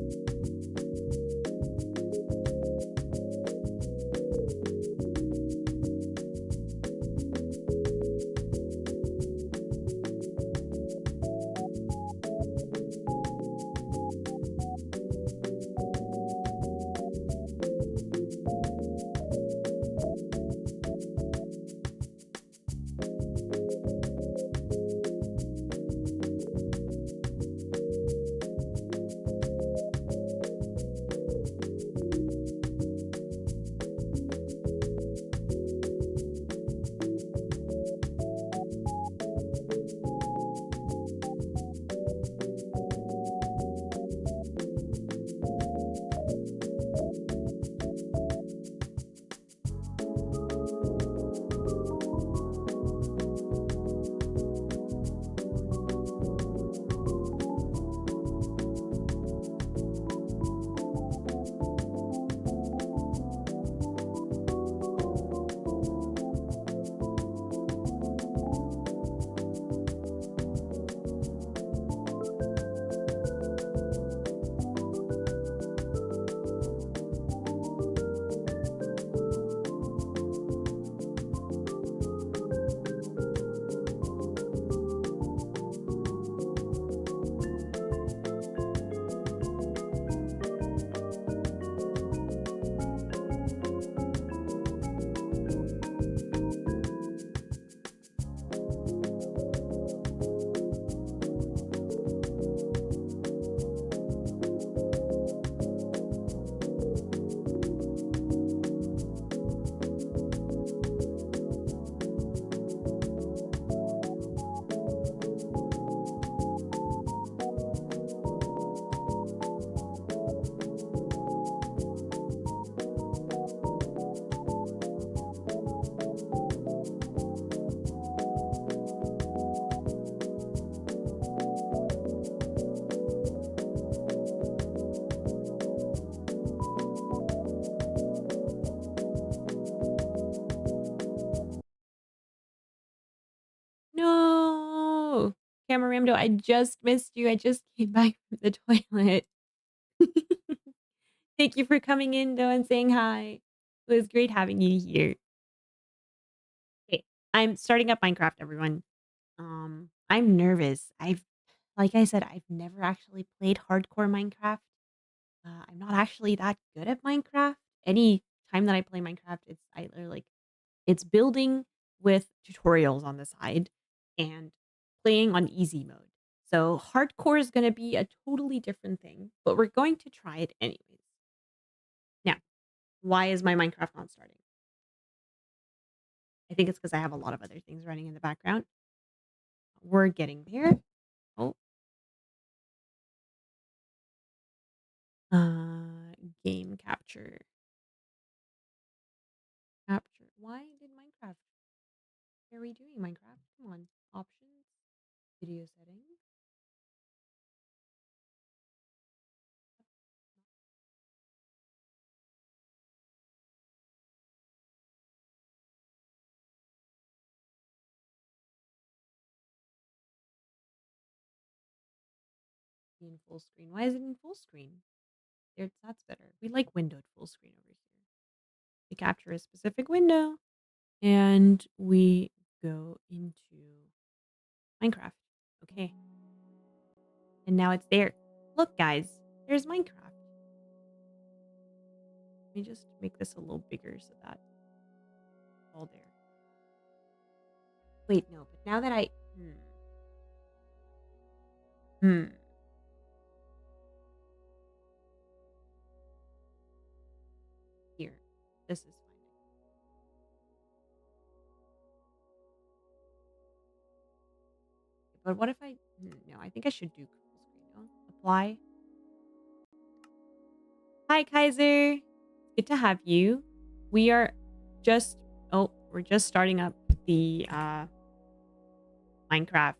Speaker 1: Camaramdo. I just missed you. I just came back from the toilet. Thank you for coming in, though, and saying hi. It was great having you here. Okay, I'm starting up Minecraft, everyone. I'm nervous. Like I said, I've never actually played hardcore Minecraft. I'm not actually that good at Minecraft. Any time that I play Minecraft, it's either like it's building with tutorials on the side and playing on easy mode. So hardcore is going to be a totally different thing, but we're going to try it anyways. Now, why is my Minecraft not starting? I think it's because I have a lot of other things running in the background. We're getting there. Oh, game capture. Capture. Why did Minecraft? What are we doing, Minecraft? Come on. Options. Video settings. In full screen. Why is it in full screen? That's better. We like windowed full screen over here. We capture a specific window and we go into Minecraft. Okay. And now it's there. Look, guys, there's Minecraft. Let me just make this a little bigger so that it's all there. Wait, no, but now that I... Here. This is fine. But what if I... No, I think I should do full screen. No? Apply. Hi, Kaiser. Good to have you. We are just... Oh, we're just starting up the Minecraft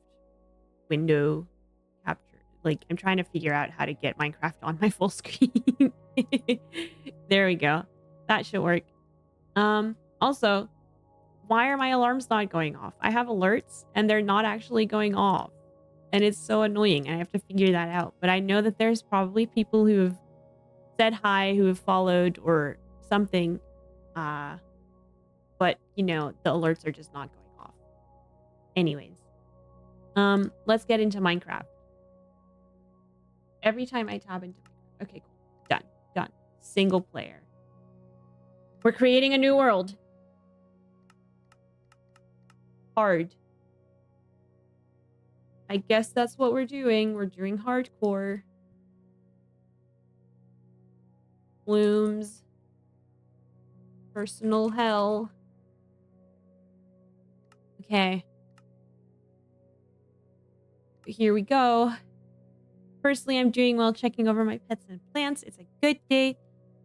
Speaker 1: window capture. Like, I'm trying to figure out how to get Minecraft on my full screen. There we go. That should work. Also, why are my alarms not going off? I have alerts and they're not actually going off. And it's so annoying. I have to figure that out. But I know that there's probably people who have said hi, who have followed or something. But, you know, the alerts are just not going off. Anyways. Let's get into Minecraft. Every time I tab into Minecraft. Okay, cool. Done. Done. Single player. We're creating a new world. Hard. I guess that's what we're doing. We're doing hardcore. Bloom's. Personal hell. Okay. Here we go. Personally, I'm doing well checking over my pets and plants. It's a good day.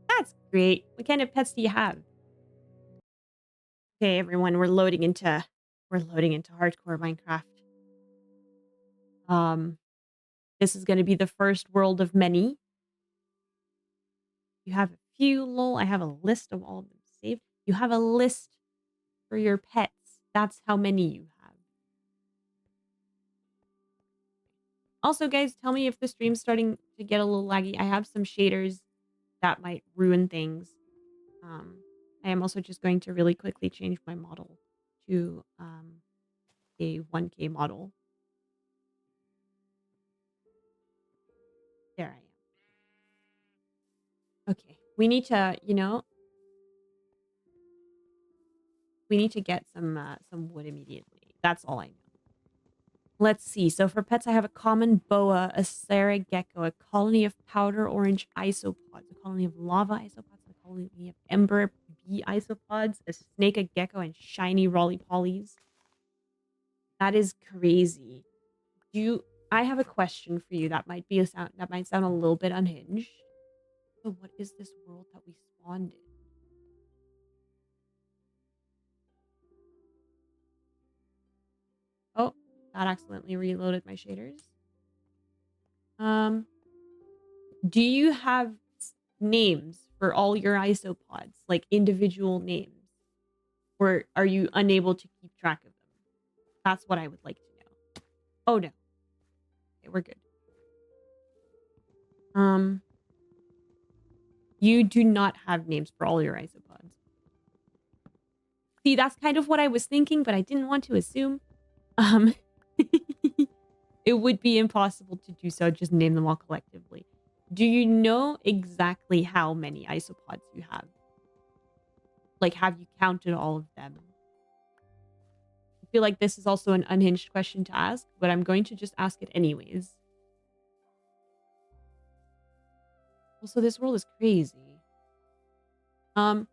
Speaker 1: That's great. What kind of pets do you have? Okay, everyone, we're loading into hardcore Minecraft. This is going to be the first world of many. You have a few, lol. I have a list of all of them saved. You have a list for your pets. That's how many you have. Also, guys, tell me if the stream's starting to get a little laggy. I have some shaders that might ruin things. I am also just going to really quickly change my model to a 1K model. There I am. Okay, we need to, you know, we need to get some wood immediately. That's all I know. Let's see. So for pets, I have a common boa, a Sarah gecko, a colony of powder orange isopods, a colony of lava isopods, a colony of ember bee isopods, a snake, a gecko, and shiny rolly-pollies. That is crazy. I have a question for you that might sound a little bit unhinged. So what is this world that we spawned in? Oh, that accidentally reloaded my shaders. Do you have names for all your isopods, like individual names? Or are you unable to keep track of them? That's what I would like to know. Oh no. we're good. You do not have names for all your isopods. See, that's kind of what I was thinking, but I didn't want to assume. It would be impossible to do so, just name them all collectively. Do you know exactly how many isopods you have? Like, have you counted all of them? I feel like this is also an unhinged question to ask, but I'm going to just ask it anyways. Also, this world is crazy. For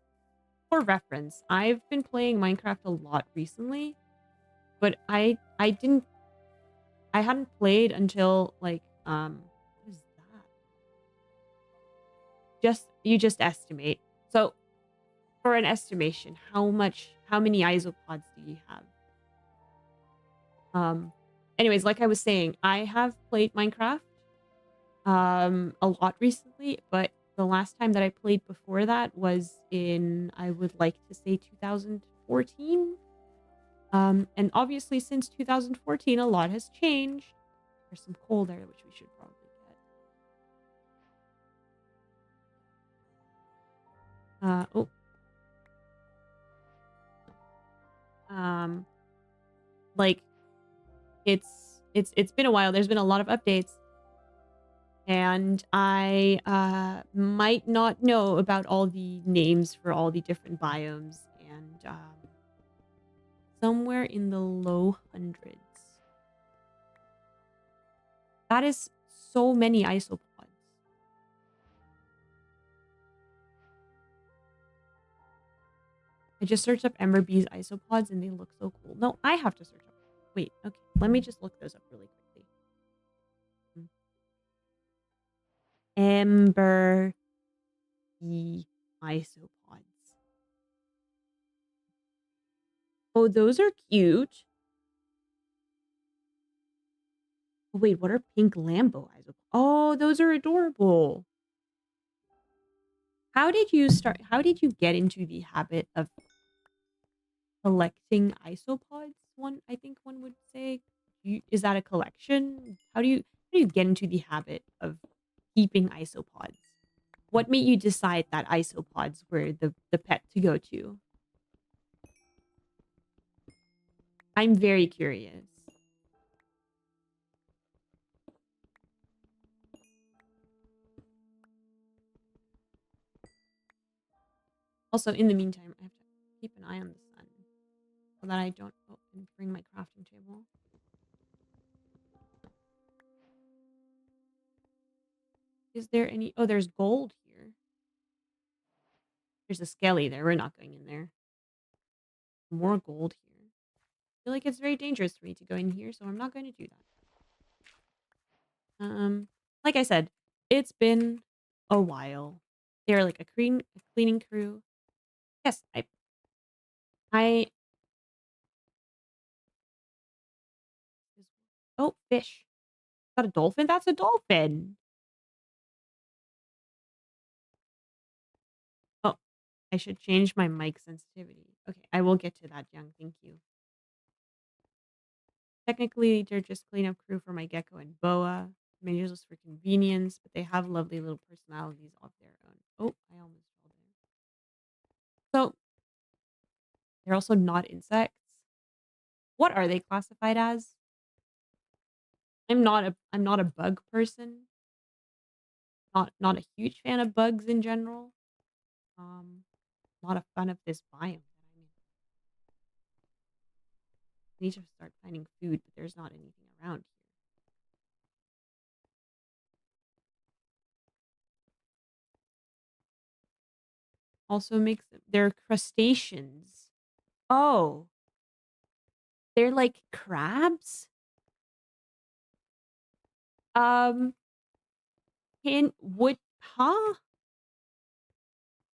Speaker 1: reference, I've been playing Minecraft a lot recently, but I hadn't played until like what is that? You just estimate. So for an estimation, how many isopods do you have? Anyways, like I was saying, I have played Minecraft a lot recently, but the last time that I played before that was in, I would like to say, 2014. And obviously since 2014 a lot has changed. There's some coal there which we should probably get. Like it's been a while. There's been a lot of updates, and I might not know about all the names for all the different biomes, and somewhere in the low hundreds. That is so many isopods. I just searched up Ember Bee's isopods and they look so cool. No, I have to search up. Wait, okay. Let me just look those up really quickly. Ember Bee isopods. Oh, those are cute. Oh, wait, what are pink Lambo isopods? Oh, those are adorable. How did you get into the habit of collecting isopods? I think one would say. Is that a collection? How do you get into the habit of keeping isopods? What made you decide that isopods were the pet to go to? I'm very curious. Also, in the meantime, I have to keep an eye on the sun so that I don't bring my crafting table. Is there any... Oh, there's gold here. There's a skelly there. We're not going in there. More gold here. I feel like it's very dangerous for me to go in here, so I'm not going to do that. Like I said, it's been a while. They're like a cleaning crew. Yes, I... Oh, fish. Is that a dolphin? That's a dolphin. Oh, I should change my mic sensitivity. Okay, I will get to that, Young. Thank you. Technically, they're just cleanup crew for my gecko and boa. Maybe just for convenience, but they have lovely little personalities of their own. Oh, I almost fell there. So, they're also not insects. What are they classified as? I'm not a bug person. Not a huge fan of bugs in general. Um, not a fan of this biome. I need to start finding food, but there's not anything around here. Also makes them... They're crustaceans. Oh, they're like crabs? Um, huh?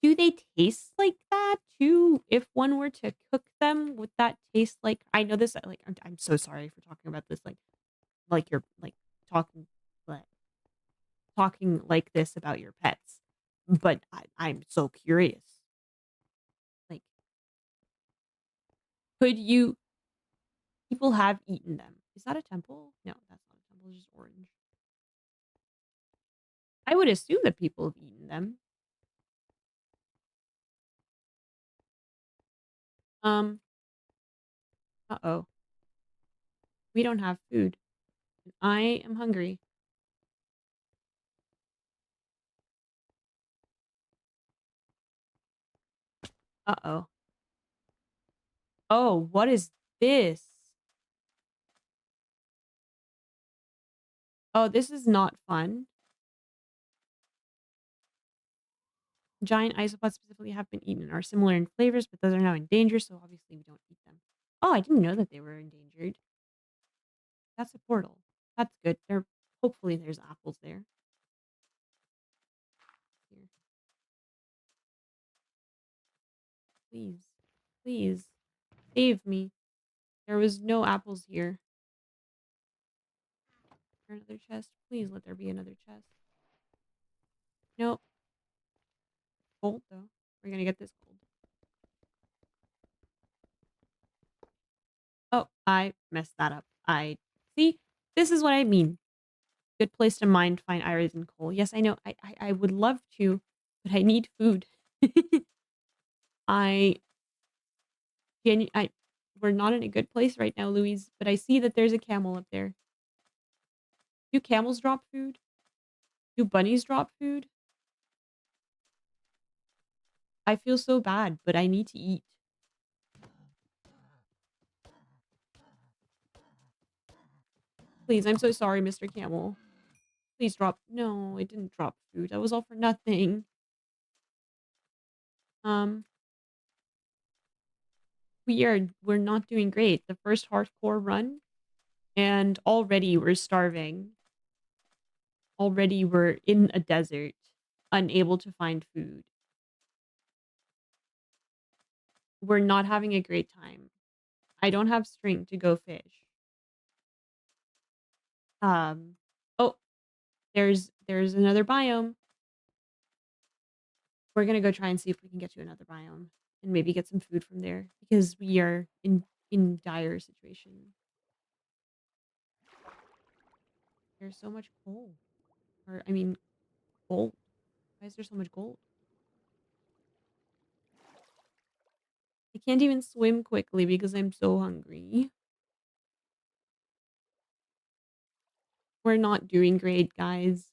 Speaker 1: Do they taste like that too? If one were to cook them, would that taste like... I know this, like, I'm so sorry for talking about this, like you're like talking, like talking like this about your pets, but I'm so curious. Like, could you... People have eaten them. Is that a temple? No, that's not a temple. It's just orange. I would assume that people have eaten them. Um, uh-oh. We don't have food. I am hungry. Uh-oh. Oh, what is this? Oh, this is not fun. Giant isopods specifically have been eaten and are similar in flavors, but those are now in danger, so obviously we don't eat them. Oh, I didn't know that they were endangered. That's a portal. That's good. Hopefully there's apples there. Here. Please. Please. Save me. There was no apples here. Is there another chest? Please let there be another chest. Nope. Gold though. We're gonna get this gold. Oh, I messed that up. I see. This is what I mean. Good place to mine, find iron and coal. Yes, I know. I would love to, but I need food. I I we're not in a good place right now, Louise, but I see that there's a camel up there. Do camels drop food? Do bunnies drop food? I feel so bad, but I need to eat. Please, I'm so sorry, Mr. Camel. Please drop. No, it didn't drop food. That was all for nothing. Um, we're not doing great. The first hardcore run, and already we're starving. Already we're in a desert, unable to find food. We're not having a great time. I don't have string to go fish. Oh, there's another biome. We're gonna go try and see if we can get to another biome and maybe get some food from there because we are in dire situation. There's so much coal, or I mean, gold. Why is there so much gold? I can't even swim quickly because I'm so hungry. We're not doing great, guys.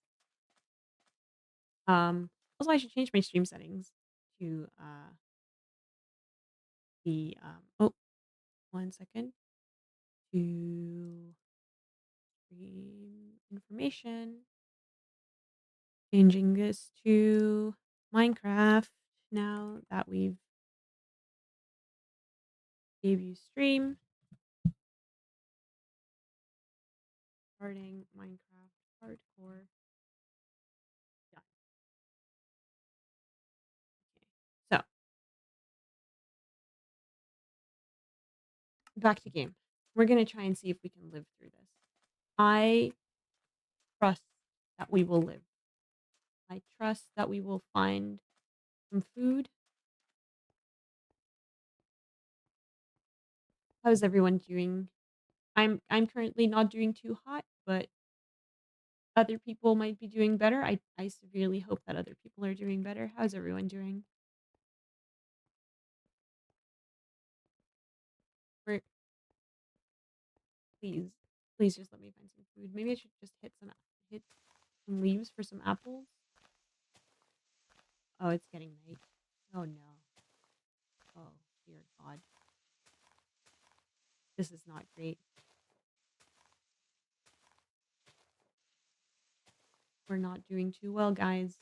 Speaker 1: Also, I should change my stream settings to the oh, 1 second, to stream information. Changing this to Minecraft now that we've gave you stream. Starting Minecraft hardcore. Done. Okay. So back to game. We're gonna try and see if we can live through this. I trust that we will live. I trust that we will find some food. How's everyone doing? I'm currently not doing too hot, but other people might be doing better. I severely hope that other people are doing better. How's everyone doing? We're Please, please just let me find some food. Maybe I should just hit some leaves for some apples. Oh, it's getting night. Oh no. Oh dear God. This is not great. We're not doing too well, guys.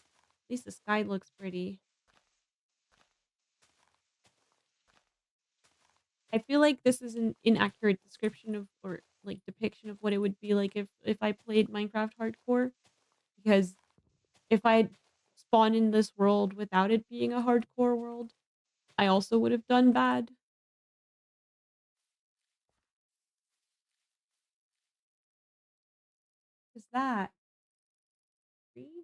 Speaker 1: At least the sky looks pretty. I feel like this is an inaccurate description of, or like depiction of what it would be like if I played Minecraft hardcore, because if I spawned in this world without it being a hardcore world, I also would have done bad. Is that tree?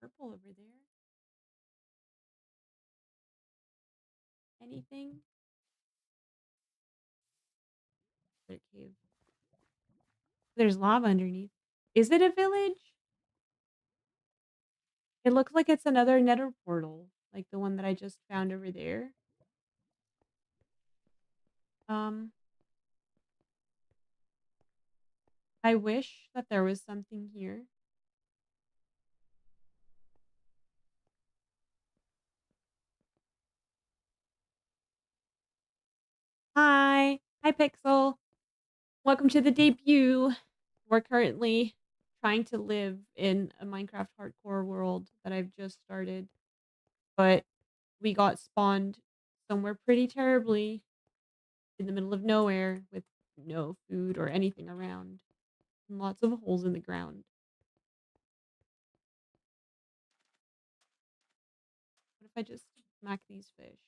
Speaker 1: Purple over there? Anything? Their cave. There's lava underneath. Is it a village? It looks like it's another nether portal, like the one that I just found over there. Um, I wish that there was something here. Hi. Hi, Pixel. Welcome to the debut. We're currently trying to live in a Minecraft hardcore world that I've just started, but we got spawned somewhere pretty terribly in the middle of nowhere with no food or anything around and lots of holes in the ground. What if I just smack these fish?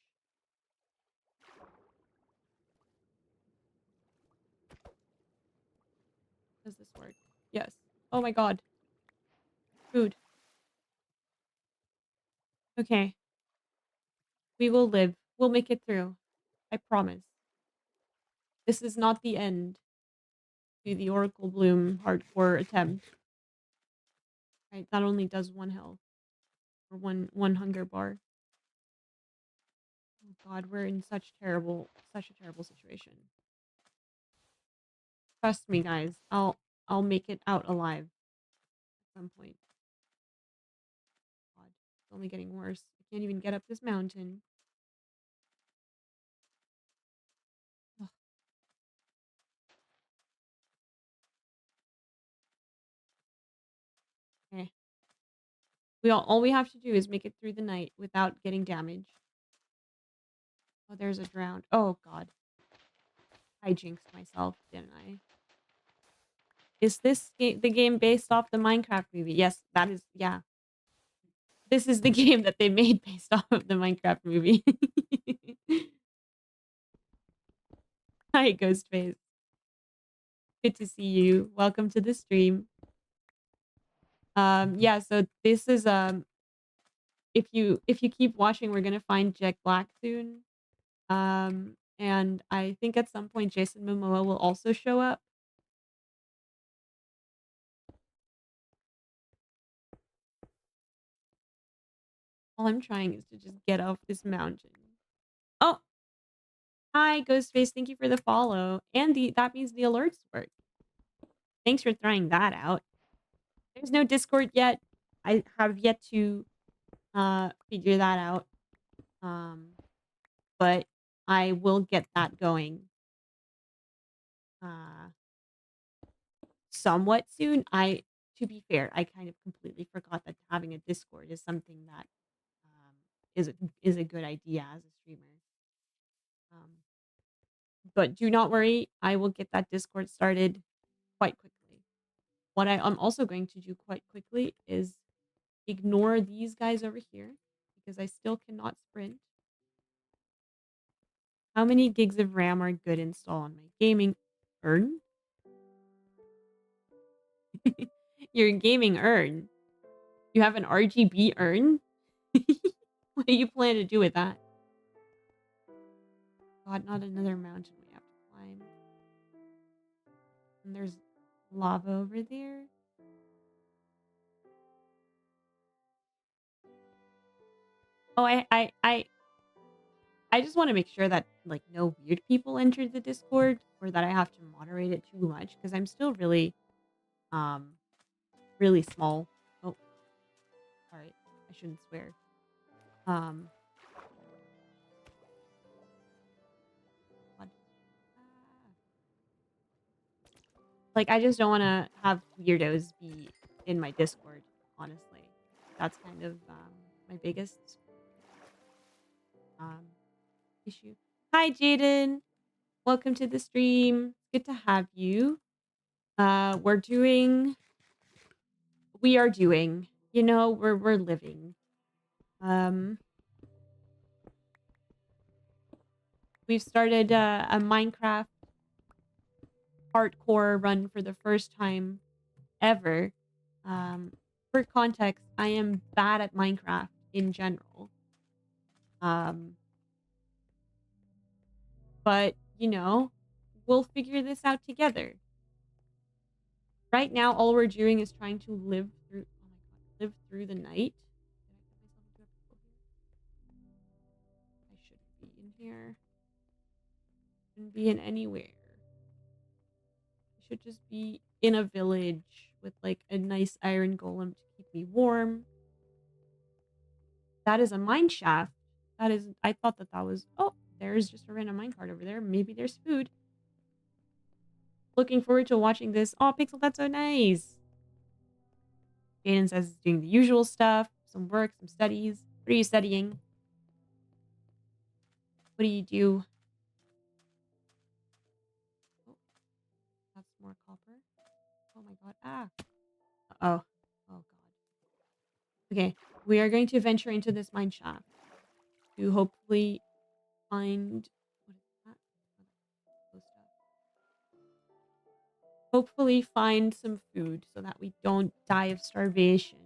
Speaker 1: Does this work? Yes. Oh my god. Food. Okay. We will live. We'll make it through. I promise. This is not the end to the Oracle Bloom hardcore attempt. Right? That only does 1 health. Or one hunger bar. Oh god, we're in such a terrible situation. Trust me, guys. I'll make it out alive at some point. God, it's only getting worse. I can't even get up this mountain. Ugh. Okay. All we have to do is make it through the night without getting damaged. Oh, there's a drowned. Oh god. I jinxed myself, didn't I? Is this the game based off the Minecraft movie? Yes, that is. Yeah. This is the game that they made based off of the Minecraft movie. Hi, Ghostface. Good to see you. Welcome to the stream. Yeah, so this is if you keep watching, we're gonna find Jack Black soon. And I think at some point Jason Momoa will also show up. All I'm trying is to just get off this mountain. Oh, hi, Ghostface. Thank you for the follow. And that means the alerts work. Thanks for trying that out. There's no Discord yet. I have yet to figure that out. But I will get that going uh somewhat soon. To be fair, I kind of completely forgot that having a Discord is something that um is a good idea as a streamer. Um but do not worry, I will get that Discord started quite quickly. What I'm also going to do quite quickly is ignore these guys over here because I still cannot sprint. How many gigs of RAM are good install on my gaming urn? Your gaming urn? You have an RGB urn? What do you plan to do with that? God, not another mountain we have to climb. And there's lava over there. Oh, I just want to make sure that like no weird people enter the Discord or that I have to moderate it too much because I'm still um really small. Oh, sorry. I shouldn't swear. Um God. Like I just don't want to have weirdos be in my Discord, honestly. That's kind of my biggest um issue. Hi Jaden. Welcome to the stream. Good to have you. We're doing we are doing, we're living. Um we've started a Minecraft hardcore run for the first time ever. Um for context, I am bad at Minecraft in general. Um but, we'll figure this out together. Right now, all we're doing is trying to live through. Oh my god, live through the night. Did I get myself into a pickle here? I shouldn't be in here. Shouldn't be in anywhere. I should just be in a village with like a nice iron golem to keep me warm. That is a mine shaft. That is. I thought that that was. Oh, there's just a random minecart over there. Maybe there's food. Looking forward to watching this. Oh, Pixel, that's so nice. Jaden says he's doing the usual stuff. Some work, some studies. What are you studying? What do you do? Oh, that's more copper. Oh my god. Ah. Oh. Oh god. Okay. We are going to venture into this mine shaft to hopefully find. What is that? Oh, stuff. Hopefully find some food so that we don't die of starvation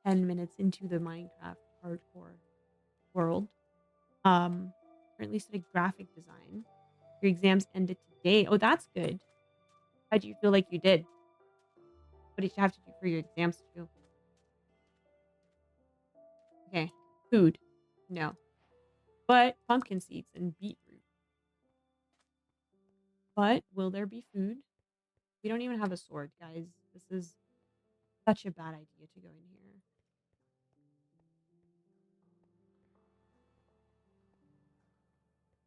Speaker 1: 10 minutes into the Minecraft hardcore world. Currently studying graphic design. Your exams ended today. Oh, that's good. How do you feel like you did? What did you have to do for your exams too? Okay. Food. No. But pumpkin seeds and beetroot. But will there be food? We don't even have a sword, guys. This is such a bad idea to go in here.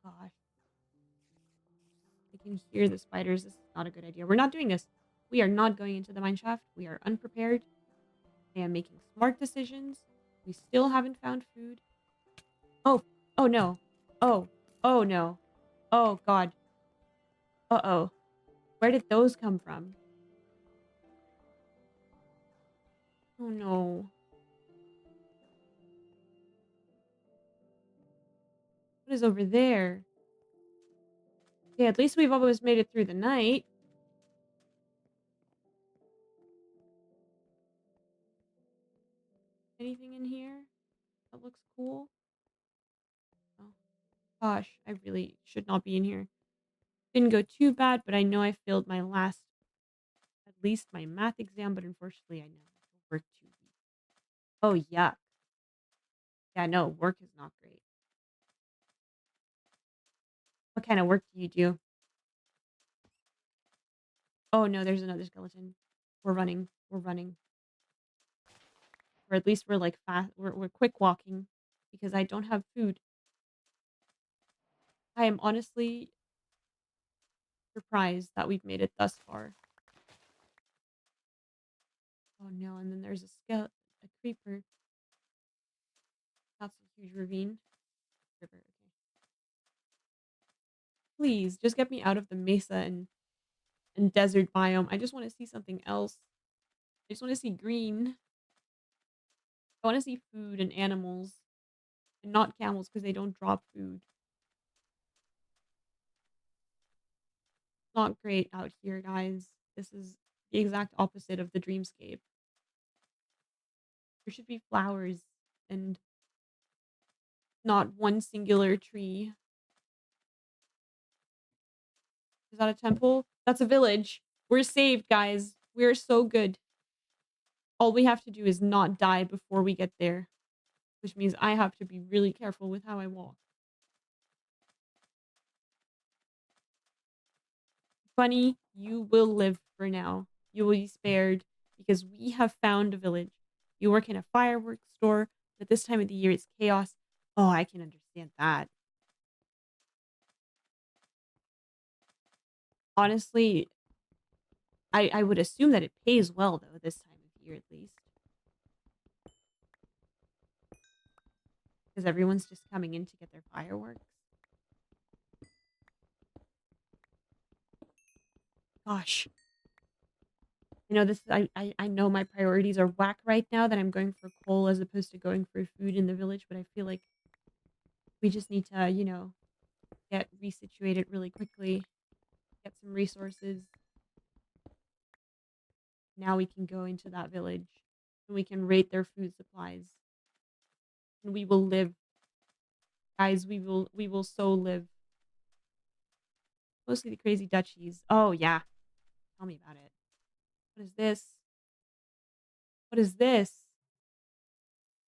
Speaker 1: Gosh. I can hear the spiders. This is not a good idea. We're not doing this. We are not going into the mine shaft. We are unprepared. I am making smart decisions. We still haven't found food. Oh, oh no. Oh, oh no. Oh god. Uh-oh. Where did those come from? Oh no. What is over there? Yeah, at least we've almost made it through the night. Anything in here that looks cool? Oh, gosh, I really should not be in here. Didn't go too bad, but I know I failed my last, at least my math exam, but unfortunately I know work 2 weeks. Oh, yuck. Yeah, no, work is not great. What kind of work do you do? Oh no, there's another skeleton. We're running. We're running. Or at least we're like fast. We're quick walking because I don't have food. I am honestly surprised that we've made it thus far. Oh no, and then there's a creeper. That's a huge ravine. River, okay. Please, just get me out of the mesa and desert biome. I just want to see something else. I just want to see green. I want to see food and animals. And not camels because they don't drop food. Not great out here, guys. This is the exact opposite of the dreamscape. There should be flowers and not one singular tree. Is that a temple? That's a village. We're saved, guys. We're so good. All we have to do is not die before we get there, which means I have to be really careful with how I walk. Bunny, you will live for now. You will be spared because we have found a village. You work in a fireworks store, but this time of the year it's chaos. Oh, I can understand that. Honestly, I would assume that it pays well, though, this time of year at least. Because everyone's just coming in to get their fireworks. Gosh. You know, I know my priorities are whack right now that I'm going for coal as opposed to going for food in the village, but I feel like we just need to, get resituated really quickly, get some resources. Now we can go into that village and we can rate their food supplies. And we will live. Guys, we will so live. Mostly the crazy duchies. Oh yeah. Tell me about it. What is this? What is this?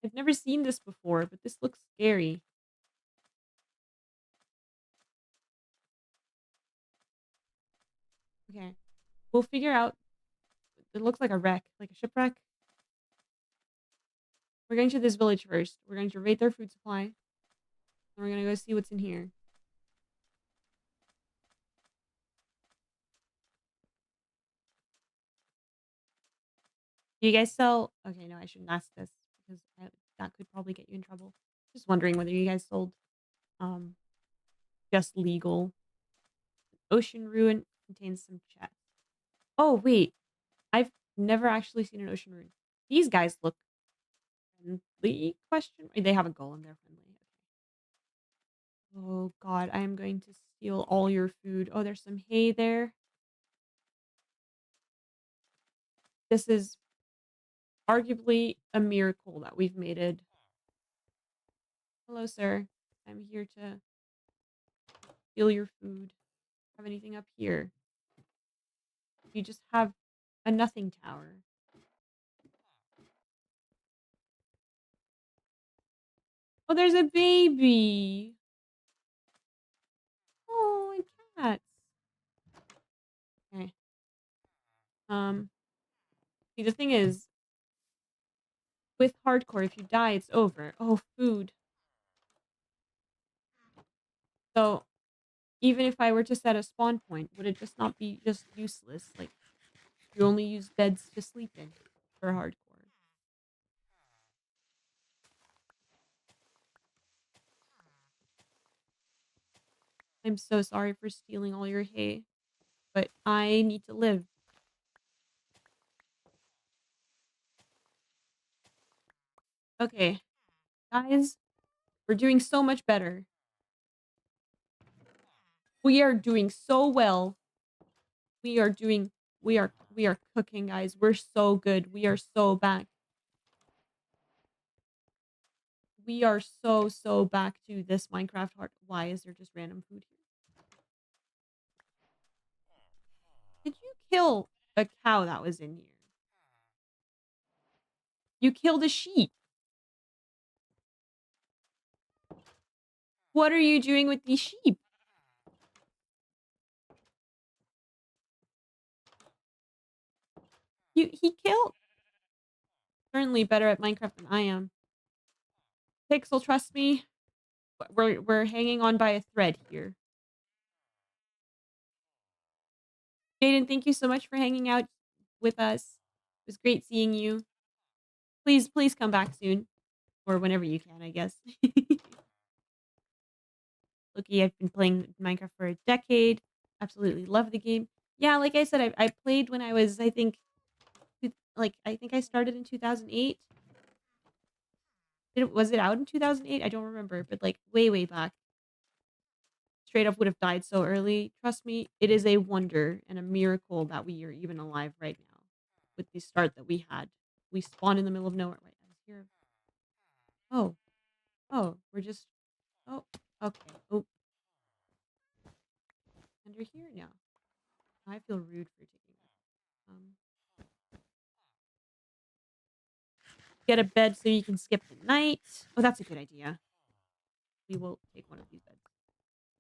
Speaker 1: I've never seen this before, but this looks scary. Okay. We'll figure out. It looks like a wreck, like a shipwreck. We're going to this village first. We're going to rate their food supply. And we're going to go see what's in here. Do you guys sell... Okay, no, I shouldn't ask this because that could probably get you in trouble. Just wondering whether you guys sold um just legal. Ocean ruin contains some chests. Oh, wait. I've never actually seen an ocean ruin. These guys look friendly? Question. They have a golem. They're friendly. Oh god, I am going to steal all your food. Oh, there's some hay there. This is arguably a miracle that we've made it. Hello, sir. I'm here to steal your food. Have anything up here? You just have a nothing tower. Oh, there's a baby. Oh, and cats. Okay. See, the thing is, with hardcore, if you die, it's over. Oh, food. So, even if I were to set a spawn point, would it just not be just useless? Like, you only use beds to sleep in for hardcore. I'm so sorry for stealing all your hay, but I need to live. Okay, guys, we're doing so much better. We are doing so well. We are doing we are cooking, guys. We're so good. We are so back. We are so back to this Minecraft heart. Why is there just random food here? Did you kill a cow that was in here? You killed a sheep. What are you doing with these sheep? He killed. Certainly better at Minecraft than I am. Pixel, trust me. We're hanging on by a thread here. Jaden, thank you so much for hanging out with us. It was great seeing you. Please come back soon. Or whenever you can, I guess. Loki, I've been playing Minecraft for a decade. Absolutely love the game. Yeah, like I said, I played when I was, I think, I think I started in 2008. Was it out in 2008? I don't remember, but like way back. Straight up would have died so early. Trust me, it is a wonder and a miracle that we are even alive right now with the start that we had. We spawned in the middle of nowhere. Wait, I was here. Oh, oh, we're just. Oh, okay. Oh, under here? No. I feel rude for taking that. Get a bed so you can skip the night. Oh, that's a good idea. We will take one of these beds.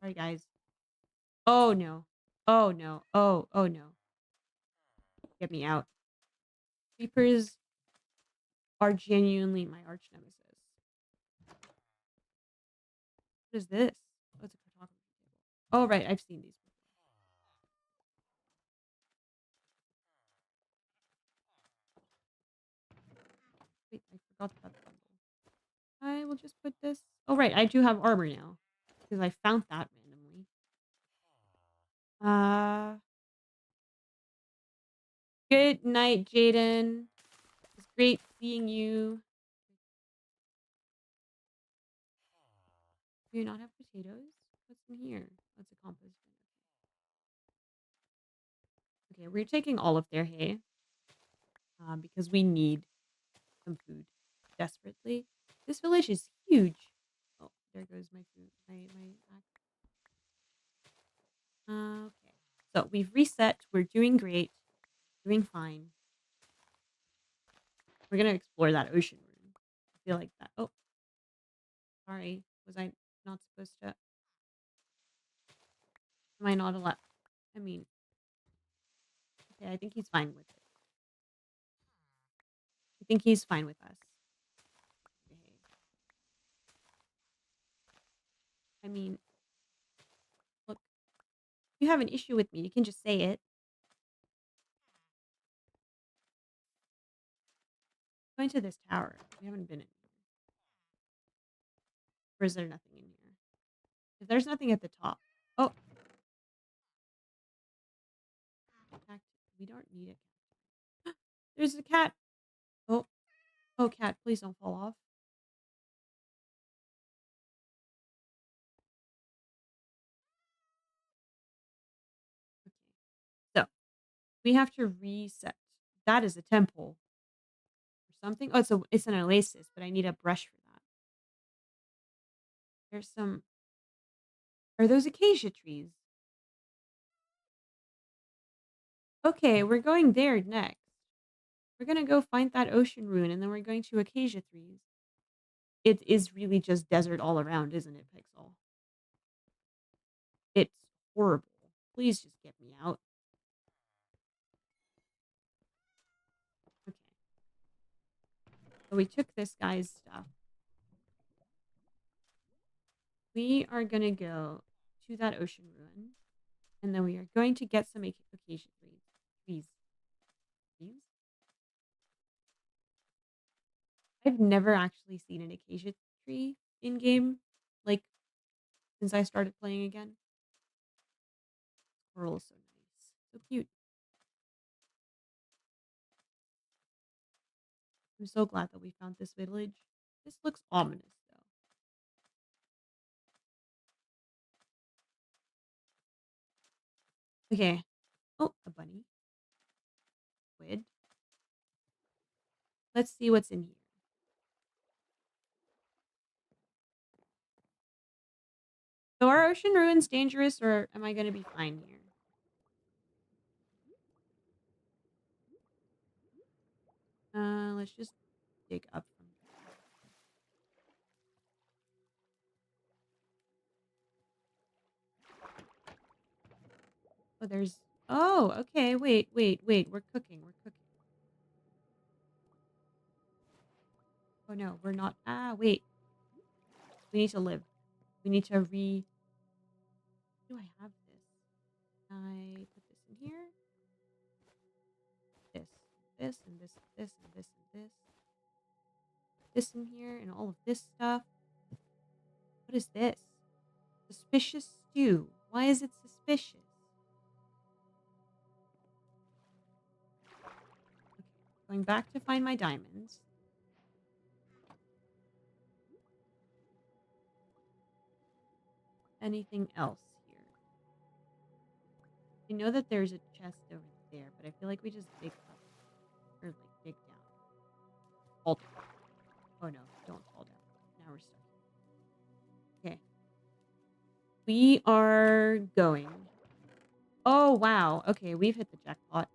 Speaker 1: Sorry, guys. Oh, no. Oh, no. Oh, no. Get me out. Creepers are genuinely my arch nemesis. What is this? Oh, it's a cartography table. Oh, right. I've seen these before. Wait, I forgot about the bundle. I will just put this. Oh, right. I do have armor now because I found that randomly. Good night, Jaden. It's great seeing you. Do you not have potatoes? What's in here? What's a compost bin? Okay, we're taking all of their hay because we need some food desperately. This village is huge. Oh, there goes my food. My axe. Okay, so we've reset. We're doing great. Doing fine. We're gonna explore that ocean room. I feel like that. Oh, sorry. Was I not supposed to? Am I not allowed? I mean, okay, I think he's fine with it. I think he's fine with us. Okay. I mean, look, if you have an issue with me, you can just say it. Going to this tower. We haven't been in here. Or is there nothing in here? If there's nothing at the top. Oh, cactus. We don't need it. There's a cat. Oh, oh, cat, please don't fall off. Okay. So we have to reset. That is a temple or something. Oh, it's an oasis, but I need a brush for that. There's some. Are those acacia trees? Okay, we're going there next. We're gonna go find that ocean ruin, and then we're going to acacia trees. It is really just desert all around, isn't it, Pixel? It's horrible. Please just get me out. Okay. So we took this guy's stuff. We are gonna go to that ocean ruin, and then we are going to get some acacia trees. Trees. Trees? I've never actually seen an acacia tree in game, like since I started playing again. Squirrel is so nice, so cute. I'm so glad that we found this village. This looks ominous, though. Okay. Oh, a bunny. Squid. Let's see what's in here. So are ocean ruins dangerous, or am I going to be fine here? Let's just dig up from here. Oh, there's... Oh, okay. Wait. We're cooking. We're cooking. Oh, no. We're not... Ah, wait. We need to live. We need to Do I have this? I put this in here. This, and this, and this, and this, and this. This in here, and all of this stuff. What is this? Suspicious stew. Why is it suspicious? Okay, going back to find my diamonds. Anything else here? I know that there's a chest over there, but I feel like we just dig up. Or, like, dig down. Fall down. Oh, no. Don't fall down. Now we're stuck. Okay. We are going. Oh, wow. Okay, we've hit the jackpot.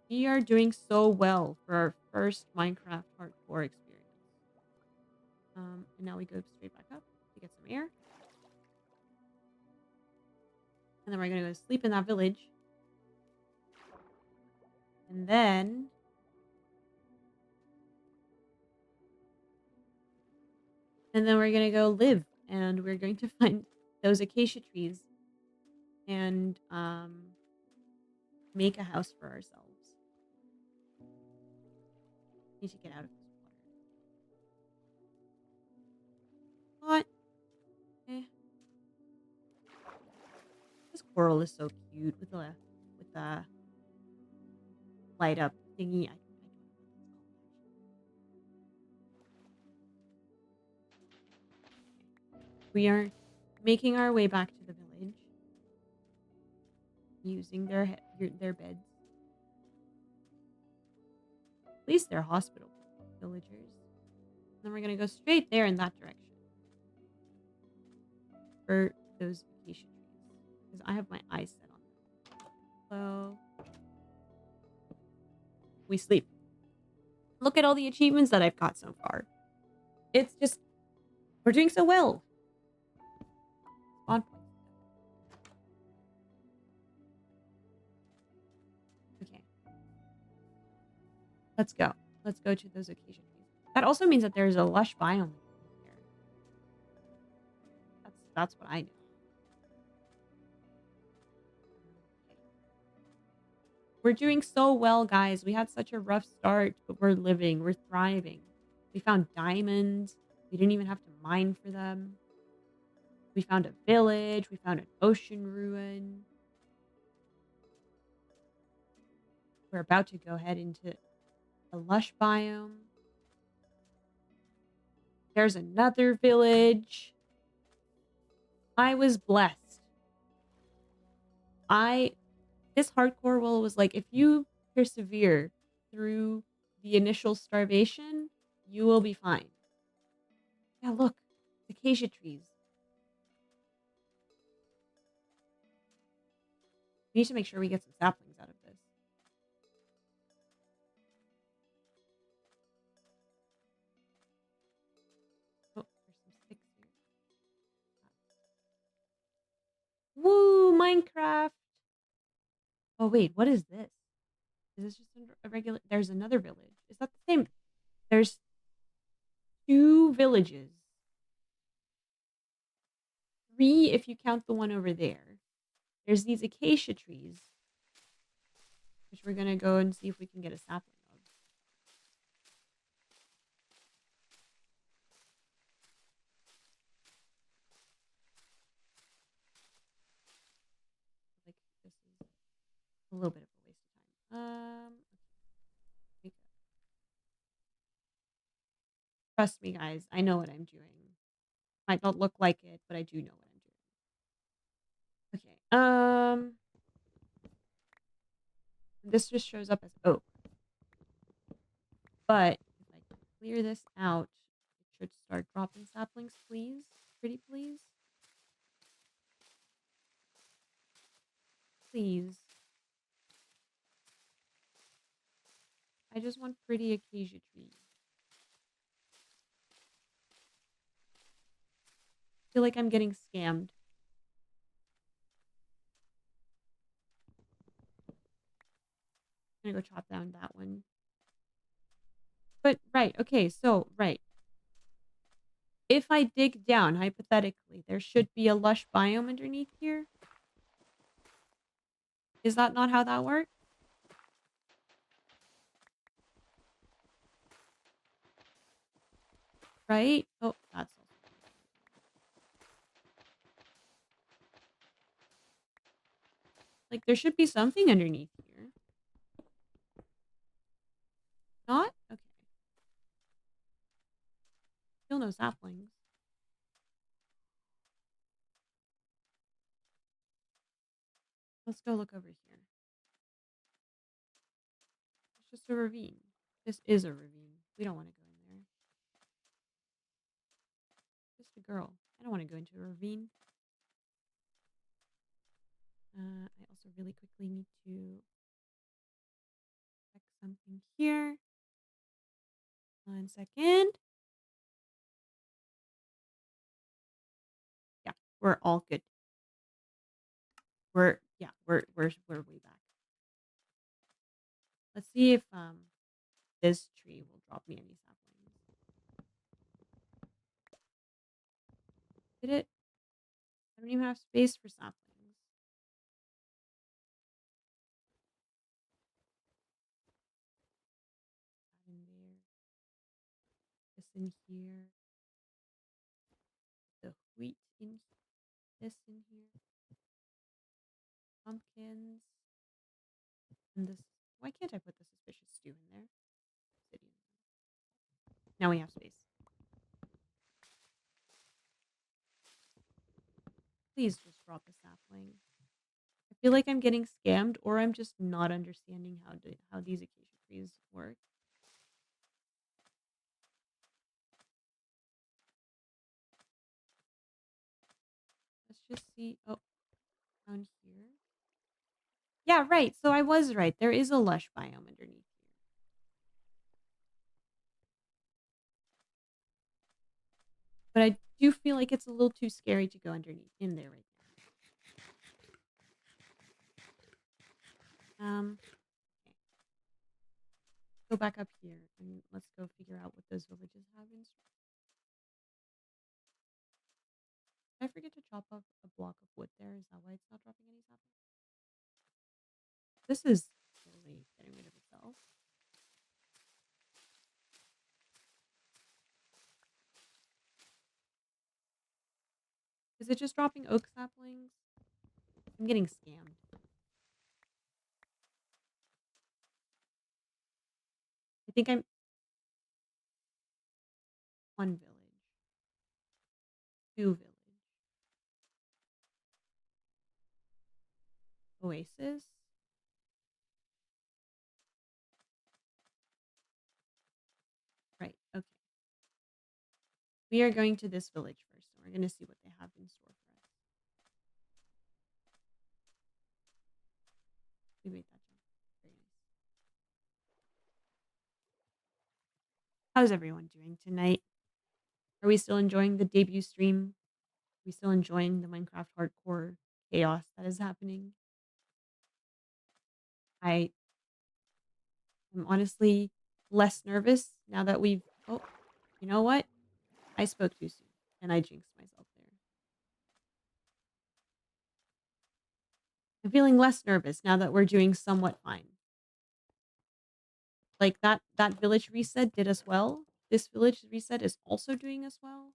Speaker 1: We are doing so well for our first Minecraft hardcore experience. And now we go straight back up to get some air. And then we're going to go sleep in that village. And then... we're going to go live. And we're going to find those acacia trees. And make a house for ourselves. Need to get out of this water. What? Eh. This squirrel is so cute with the light up thingy. We are making our way back to the village using their beds. At least they're hospital villagers. And then we're gonna go straight there in that direction for those acacia trees because I have my eyes set on them. So we sleep. Look at all the achievements that I've got so far. It's just, we're doing so well. Spawn points. Okay. Let's go. Let's go to those acacia trees. That also means that there's a lush biome here. That's what I know. Okay. We're doing so well, guys. We had such a rough start, but we're living. We're thriving. We found diamonds. We didn't even have to mine for them. We found a village. We found an ocean ruin. We're about to go ahead into a lush biome. There's another village. I was blessed. This hardcore role was like, if you persevere through the initial starvation, you will be fine. Yeah, look, acacia trees. We need to make sure we get some saplings out of this. Oh, there's some sticks here. Woo, Minecraft. Oh, wait, what is this? Is this just a regular? There's another village. Is that the same? There's 2 villages. 3 if you count the one over there. There's these acacia trees, which we're going to go and see if we can get a sapling of. Like, this is a little bit of a waste of time. Okay. Trust me, guys. I know what I'm doing. Might not look like it, but I do know what I'm doing. Okay. This just shows up as oak. But if I can clear this out, it should start dropping saplings, please. Pretty please. Please. I just want pretty acacia trees. I feel like I'm getting scammed. I'm gonna go chop down that one. But, right, okay, so, right. If I dig down, hypothetically, there should be a lush biome underneath here. Is that not how that works? Right? Oh, that's also... Like, there should be something underneath here. Not? Okay. Still no saplings. Let's go look over here. It's just a ravine. This is a ravine. We don't want to go in there. Just a girl. I don't want to go into a ravine. I also really quickly need to check something here. 1 second. Yeah, we're all good. We're way back. Let's see if this tree will drop me any saplings. Did it? I don't even have space for saplings. In there. This in here. The wheat in this in here. Pumpkins. And this. Why can't I put the suspicious stew in there? Obsidian. Now we have space. Please just drop a sapling. I feel like I'm getting scammed, or I'm just not understanding how these acacia trees work. Let's just see. Oh, down here. Yeah, right. So I was right. There is a lush biome underneath here. But I do feel like it's a little too scary to go underneath in there right now. Okay. Go back up here and let's go figure out what those villages have in store. Did I forget to chop off a block of wood there? Is that why it's not dropping any saplings? This is slowly getting rid of itself. Is it just dropping oak saplings? I'm getting scammed. I think I'm one village, two village, oasis. Right. Okay. We are going to this village first, and we're going to see what they have in store for us. We made that jump. Very nice. How's everyone doing tonight? Are we still enjoying the debut stream? Are we still enjoying the Minecraft hardcore chaos that is happening? I am honestly less nervous now that we've... Oh, you know what? I spoke too soon, and I jinxed myself there. I'm feeling less nervous now that we're doing somewhat fine. Like, that village reset did us well. This village reset is also doing us well.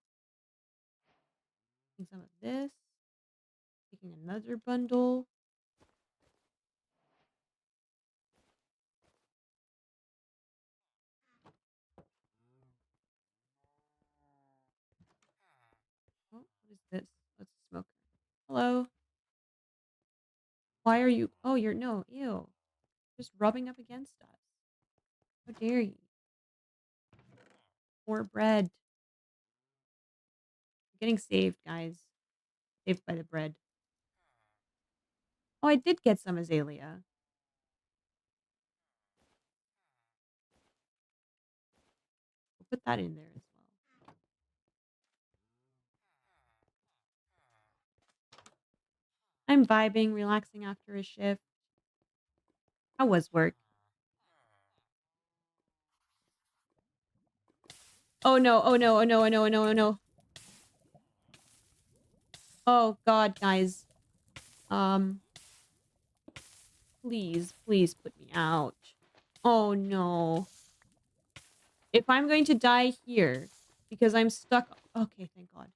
Speaker 1: Taking some of this. Taking another bundle. Oh, what is this? Let's smoke. Hello. Why are you... Oh, you're... No, ew. Just rubbing up against us. How dare you? More bread. I'm getting saved, guys. Saved by the bread. Oh, I did get some azalea. We'll put that in there as well. I'm vibing, relaxing after a shift. How was work? Oh no, oh no, oh no, oh no, oh no, oh no. Oh god, guys. Please, please put me out. Oh no. If I'm going to die here because I'm stuck... Okay, thank god.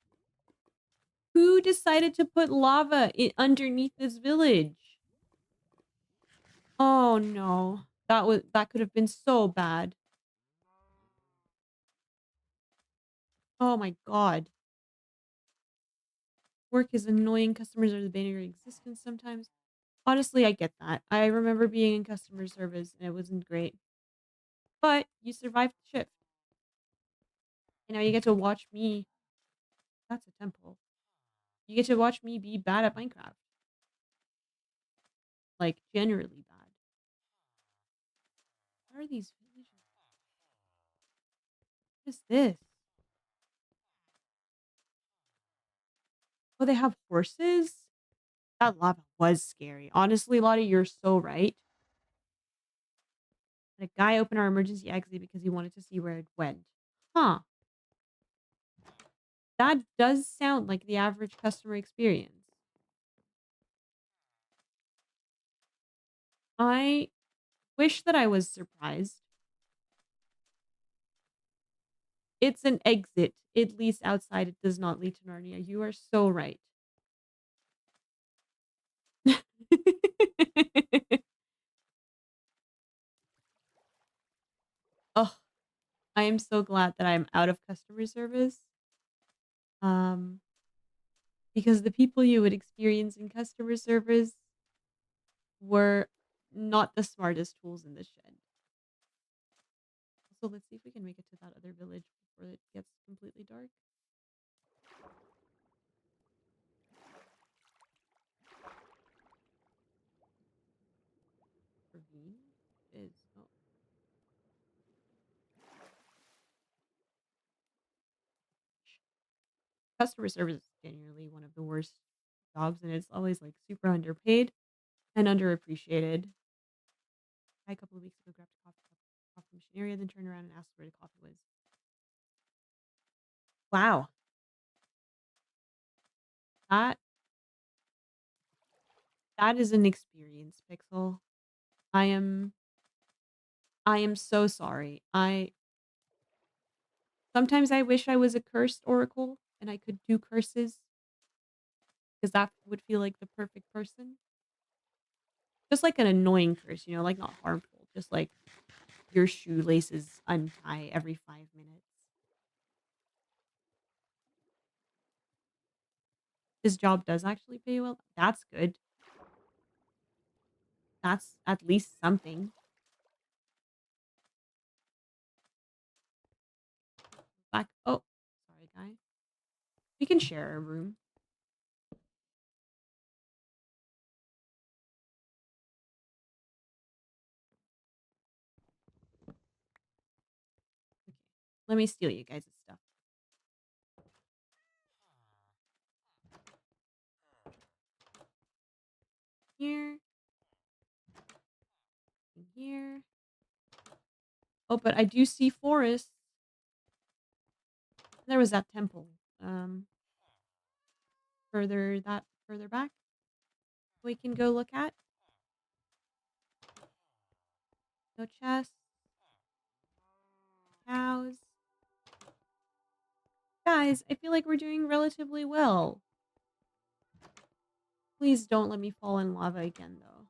Speaker 1: Who decided to put lava underneath this village? Oh no. That could have been so bad. Oh my god. Work is annoying. Customers are the bane of your existence sometimes. Honestly, I get that. I remember being in customer service and it wasn't great. But you survived the shift. And now you get to watch me... That's a temple. You get to watch me be bad at Minecraft. Like, generally bad. What are these villages? What is this? Oh, they have horses? That lava was scary. Honestly, Lottie, you're so right. And a guy opened our emergency exit because he wanted to see where it went. Huh. That does sound like the average customer experience. I wish that I was surprised. It's an exit. It leads outside. It does not lead to Narnia. You are so right. Oh, I am so glad that I'm out of customer service. Because the people you would experience in customer service were not the smartest tools in the shed. So let's see if we can make it to that other village before it gets completely dark. Ravine is... Oh. Customer service is genuinely one of the worst jobs, and it's always, like, super underpaid and underappreciated. I a couple of weeks ago grabbed a coffee machine area, then turned around and asked where the coffee was. Wow. That that is an experience, Pixel. I am I am so sorry. I sometimes I wish I was a cursed oracle and I could do curses because that would feel like the perfect person. Just like an annoying curse, like not harmful, just like your shoelaces untie every 5 minutes. This job does actually pay well. That's good. That's at least something. Back. Oh, sorry, guy. We can share a room. Okay. Let me steal you guys' stuff. Here. And here. Oh, but I do see forests. There was that temple. Um, further back. We can go look at. No chests. Cows. Guys, I feel like we're doing relatively well. Please don't let me fall in lava again, though.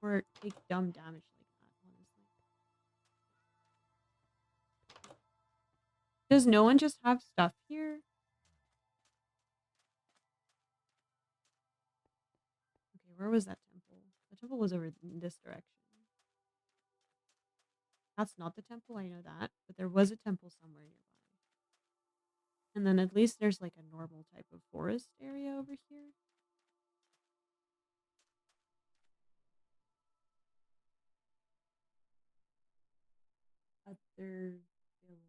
Speaker 1: Or take dumb damage like that, honestly. Does no one just have stuff here? Okay, where was that temple? The temple was over in this direction. That's not the temple, I know that. But there was a temple somewhere nearby. And then at least there's like a normal type of forest area over here. Other village.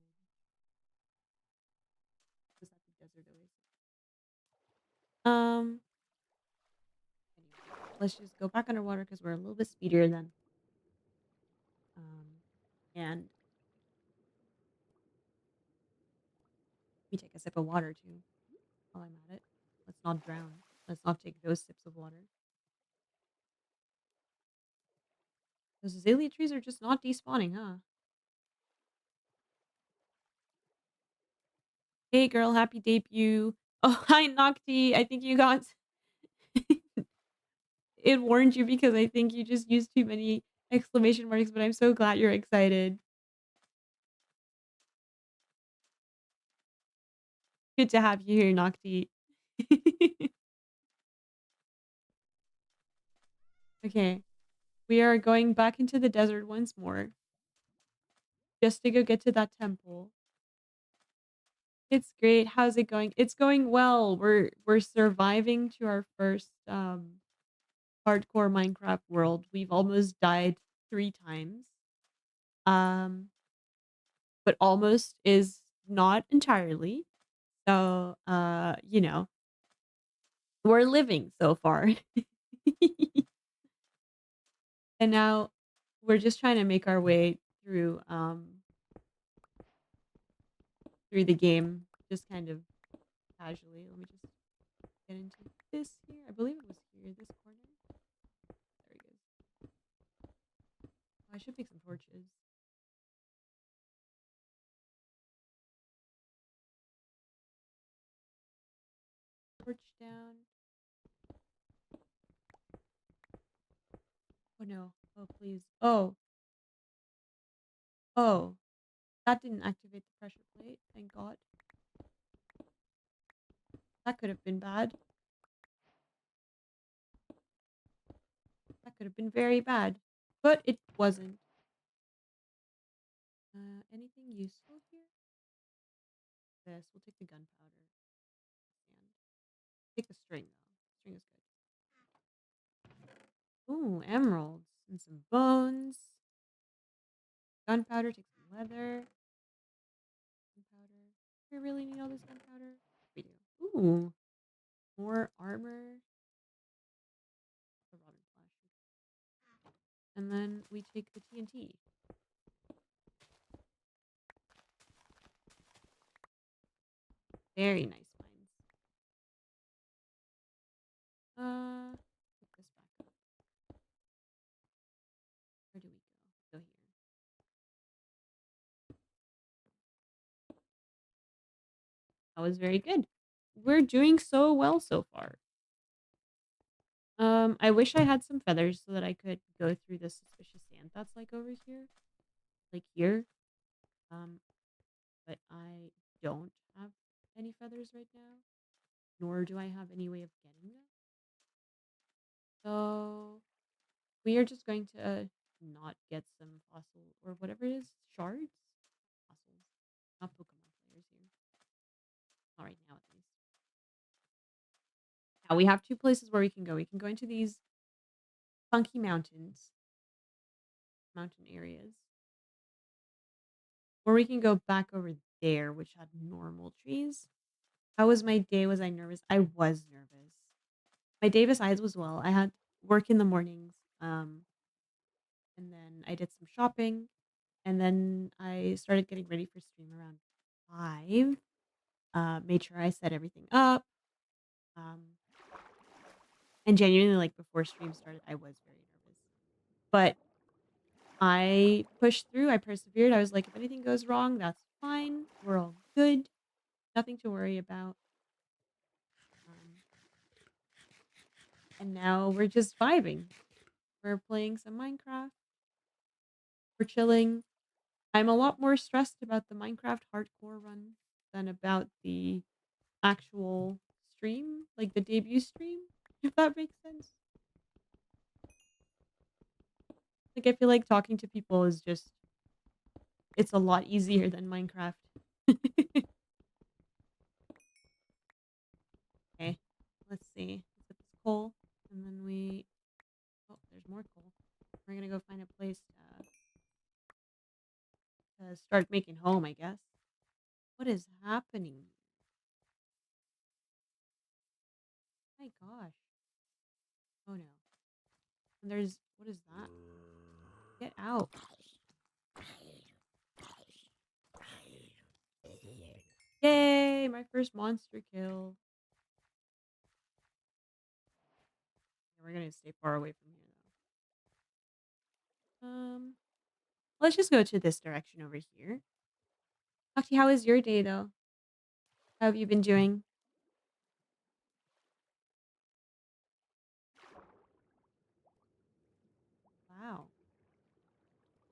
Speaker 1: Was that the desert oasis? Anyway, let's just go back underwater because we're a little bit speedier than. And we take a sip of water too while I'm at it. Let's not drown. Let's not take those sips of water. Those azalea trees are just not despawning, huh? Hey girl, happy debut. Oh, hi Nocti. I think you got it warned you because I think you just used too many exclamation marks, but I'm so glad you're excited. Good to have you here, Nocti. Okay. We are going back into the desert once more. Just to go get to that temple. It's great. How's it going? It's going well. We're surviving to our first hardcore Minecraft world. We've almost died 3 times. Um but almost is not entirely. So, we're living so far. And now we're just trying to make our way through the game just kind of casually. Let me just get into this here. I believe it was here, this corner. There it goes. Oh, I should pick some torches. Torch down. Oh no. Oh please. Oh. Oh. That didn't activate the pressure plate. Thank God. That could have been bad. That could have been very bad. But it wasn't. Anything useful here? This. We'll take the gunpowder. And take the string though. String is good. Ooh, emeralds and some bones. Gunpowder. Take some leather. Gunpowder. I really need all this gunpowder? We do. Ooh, more armor. The robin flash. And then we take the TNT. Very nice mines. Put this back up. Where do we go? Go here. That was very good. We're doing so well so far. I wish I had some feathers so that I could go through the suspicious sand that's like over here. Like here. Um, but I don't have any feathers right now. Nor do I have any way of getting them. So we are just going to not get some fossil or whatever it is. Shards? Fossils. Not Pokemon players here. Not right now, at least. Now we have two places where we can go. We can go into these funky mountain areas. Or we can go back over there, which had normal trees. How was my day? Was I nervous? I was nervous. My day besides was well. I had work in the mornings. And then I did some shopping. And then I started getting ready for stream around 5. Made sure I set everything up. Um, and genuinely, like before stream started, I was very nervous. But I pushed through. I persevered. I was like, if anything goes wrong, that's fine. We're all good. Nothing to worry about. Um, and now we're just vibing. We're playing some Minecraft. We're chilling. I'm a lot more stressed about the Minecraft hardcore run than about the actual stream, like the debut stream, if that makes sense. Like, I feel like talking to people is just, it's a lot easier than Minecraft. Okay, let's see. Let's get this coal, and then oh, there's more coal. We're gonna go find a place to start making home, I guess. What is happening? My gosh. Oh no. And what is that? Get out. Yay, my first monster kill. Yeah, we're gonna stay far away from here though. Let's just go to this direction over here. Akti, how is your day though? How have you been doing? Wow.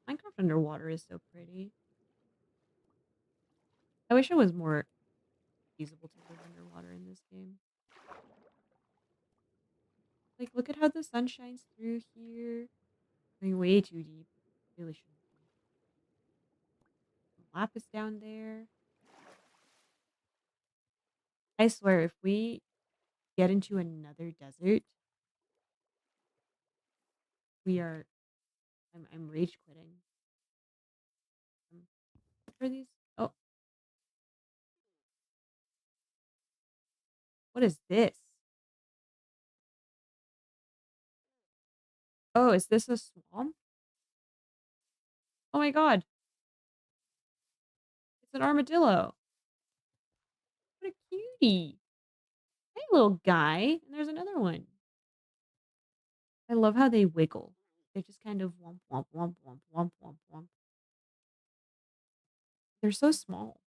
Speaker 1: Minecraft underwater is so pretty. I wish it was more feasible to live underwater in this game. Like, look at how the sun shines through here. Going way too deep. Really shouldn't be. Some lapis down there. I swear, if we get into another desert, we are. I'm rage quitting. What are these? Oh, what is this? Oh, is this a swamp? Oh my god, it's an armadillo. What a cutie. Hey, little guy. And there's another one. I love how they wiggle. They just kind of womp, womp, womp, womp, womp, womp, womp. They're so small.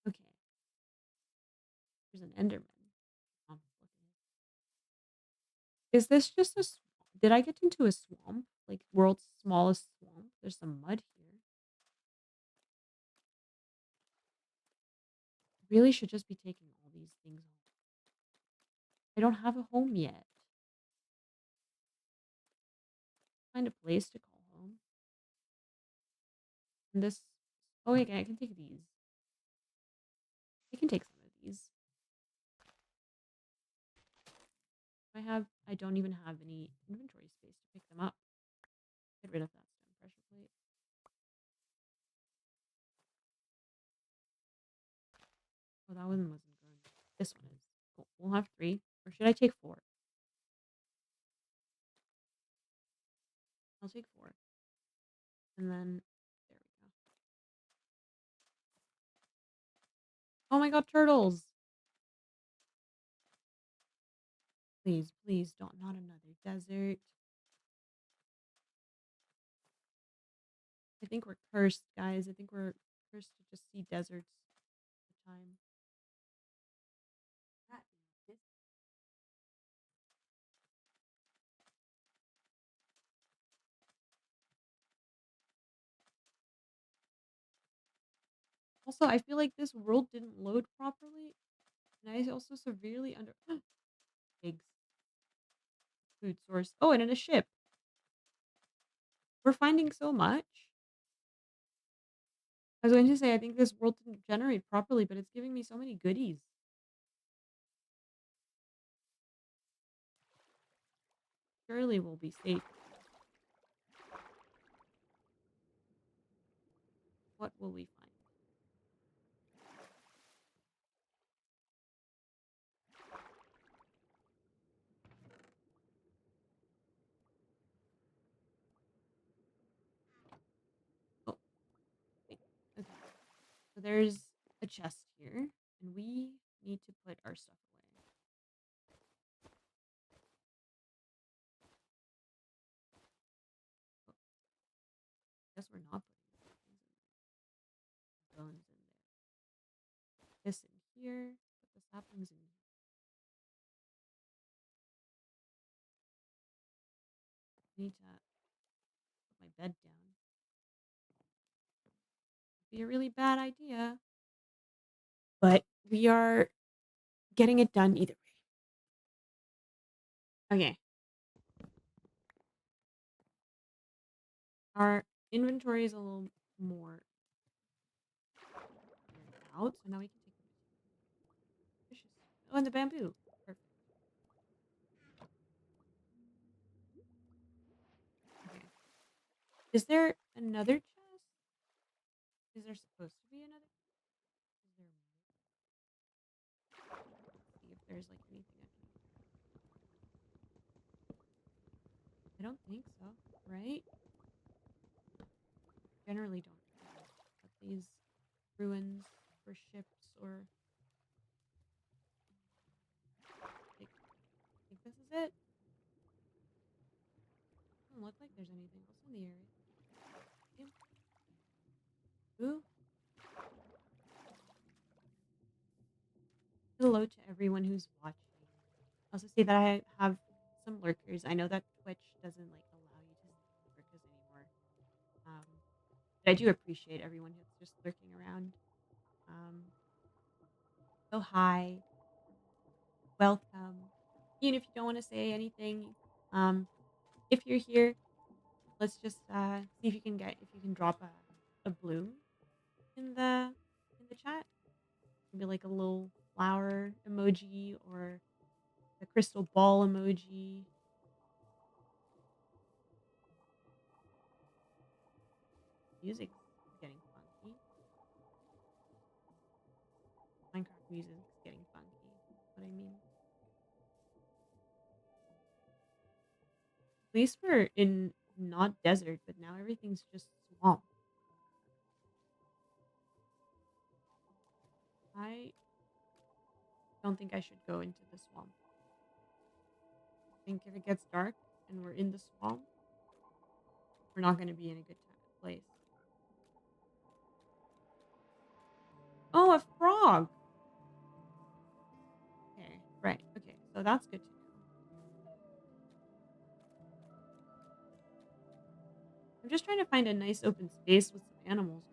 Speaker 1: Okay. There's an Enderman. Um, Is this just a swamp? Did I get into a swamp? Like world's smallest swamp? There's some mud here. I really should just be taking all these things home. I don't have a home yet. Find a place to call home. And this. Oh, wait, I can take these. I can take some of these. I don't even have any inventory space to pick them up. Get rid of that stone pressure plate. Oh, that one wasn't going. This one is. Cool. We'll have 3. Or should I take 4? I'll take 4. And then there we go. Oh my god, turtles! Please, please don't not another desert. I think we're cursed, guys. I think we're cursed to just see deserts all the time. That is- Also, I feel like this world didn't load properly, and I also severely under pigs, food source. Oh, and in a ship. We're finding so much. I was going to say I think this world didn't generate properly, but it's giving me so many goodies. Surely we'll be safe. What will we find? Oh, wait. Okay. So there's a chest here, and we need to put our stuff away. Oh, guess we're not putting the things in there. Bones in there. This in here. Put the saplings in here. I need to put my bed down. Be a really bad idea. But we are getting it done either way. Okay. Our inventory is a little more cleared out, so now we can take the fishes. Oh, and the bamboo. Perfect. Okay. Is there another chest? Is there supposed to be another? Is there? Let's see if there's like anything I can. I don't think so. Right? Generally don't try to cut these ruins for ships or like. I think this is it. Doesn't look like there's anything else in the area. Yeah. Ooh. Hello to everyone who's watching. I also say that I have some lurkers. I know that Twitch doesn't like allow you to see lurkers anymore. Um, but I do appreciate everyone who's just lurking around. Um, so hi, welcome. Even if you don't want to say anything, um, if you're here, let's just see if you can get if you can drop a bloom in the chat. Maybe like a little flower emoji or a crystal ball emoji. Music's getting funky. Minecraft music's getting funky. What I mean. At least we're in not desert, but now everything's just swamp. I don't think I should go into the swamp. I think if it gets dark and we're in the swamp, we're not going to be in a good place. Oh, a frog. Okay, right. Okay, so that's good to know. I'm just trying to find a nice open space with some animals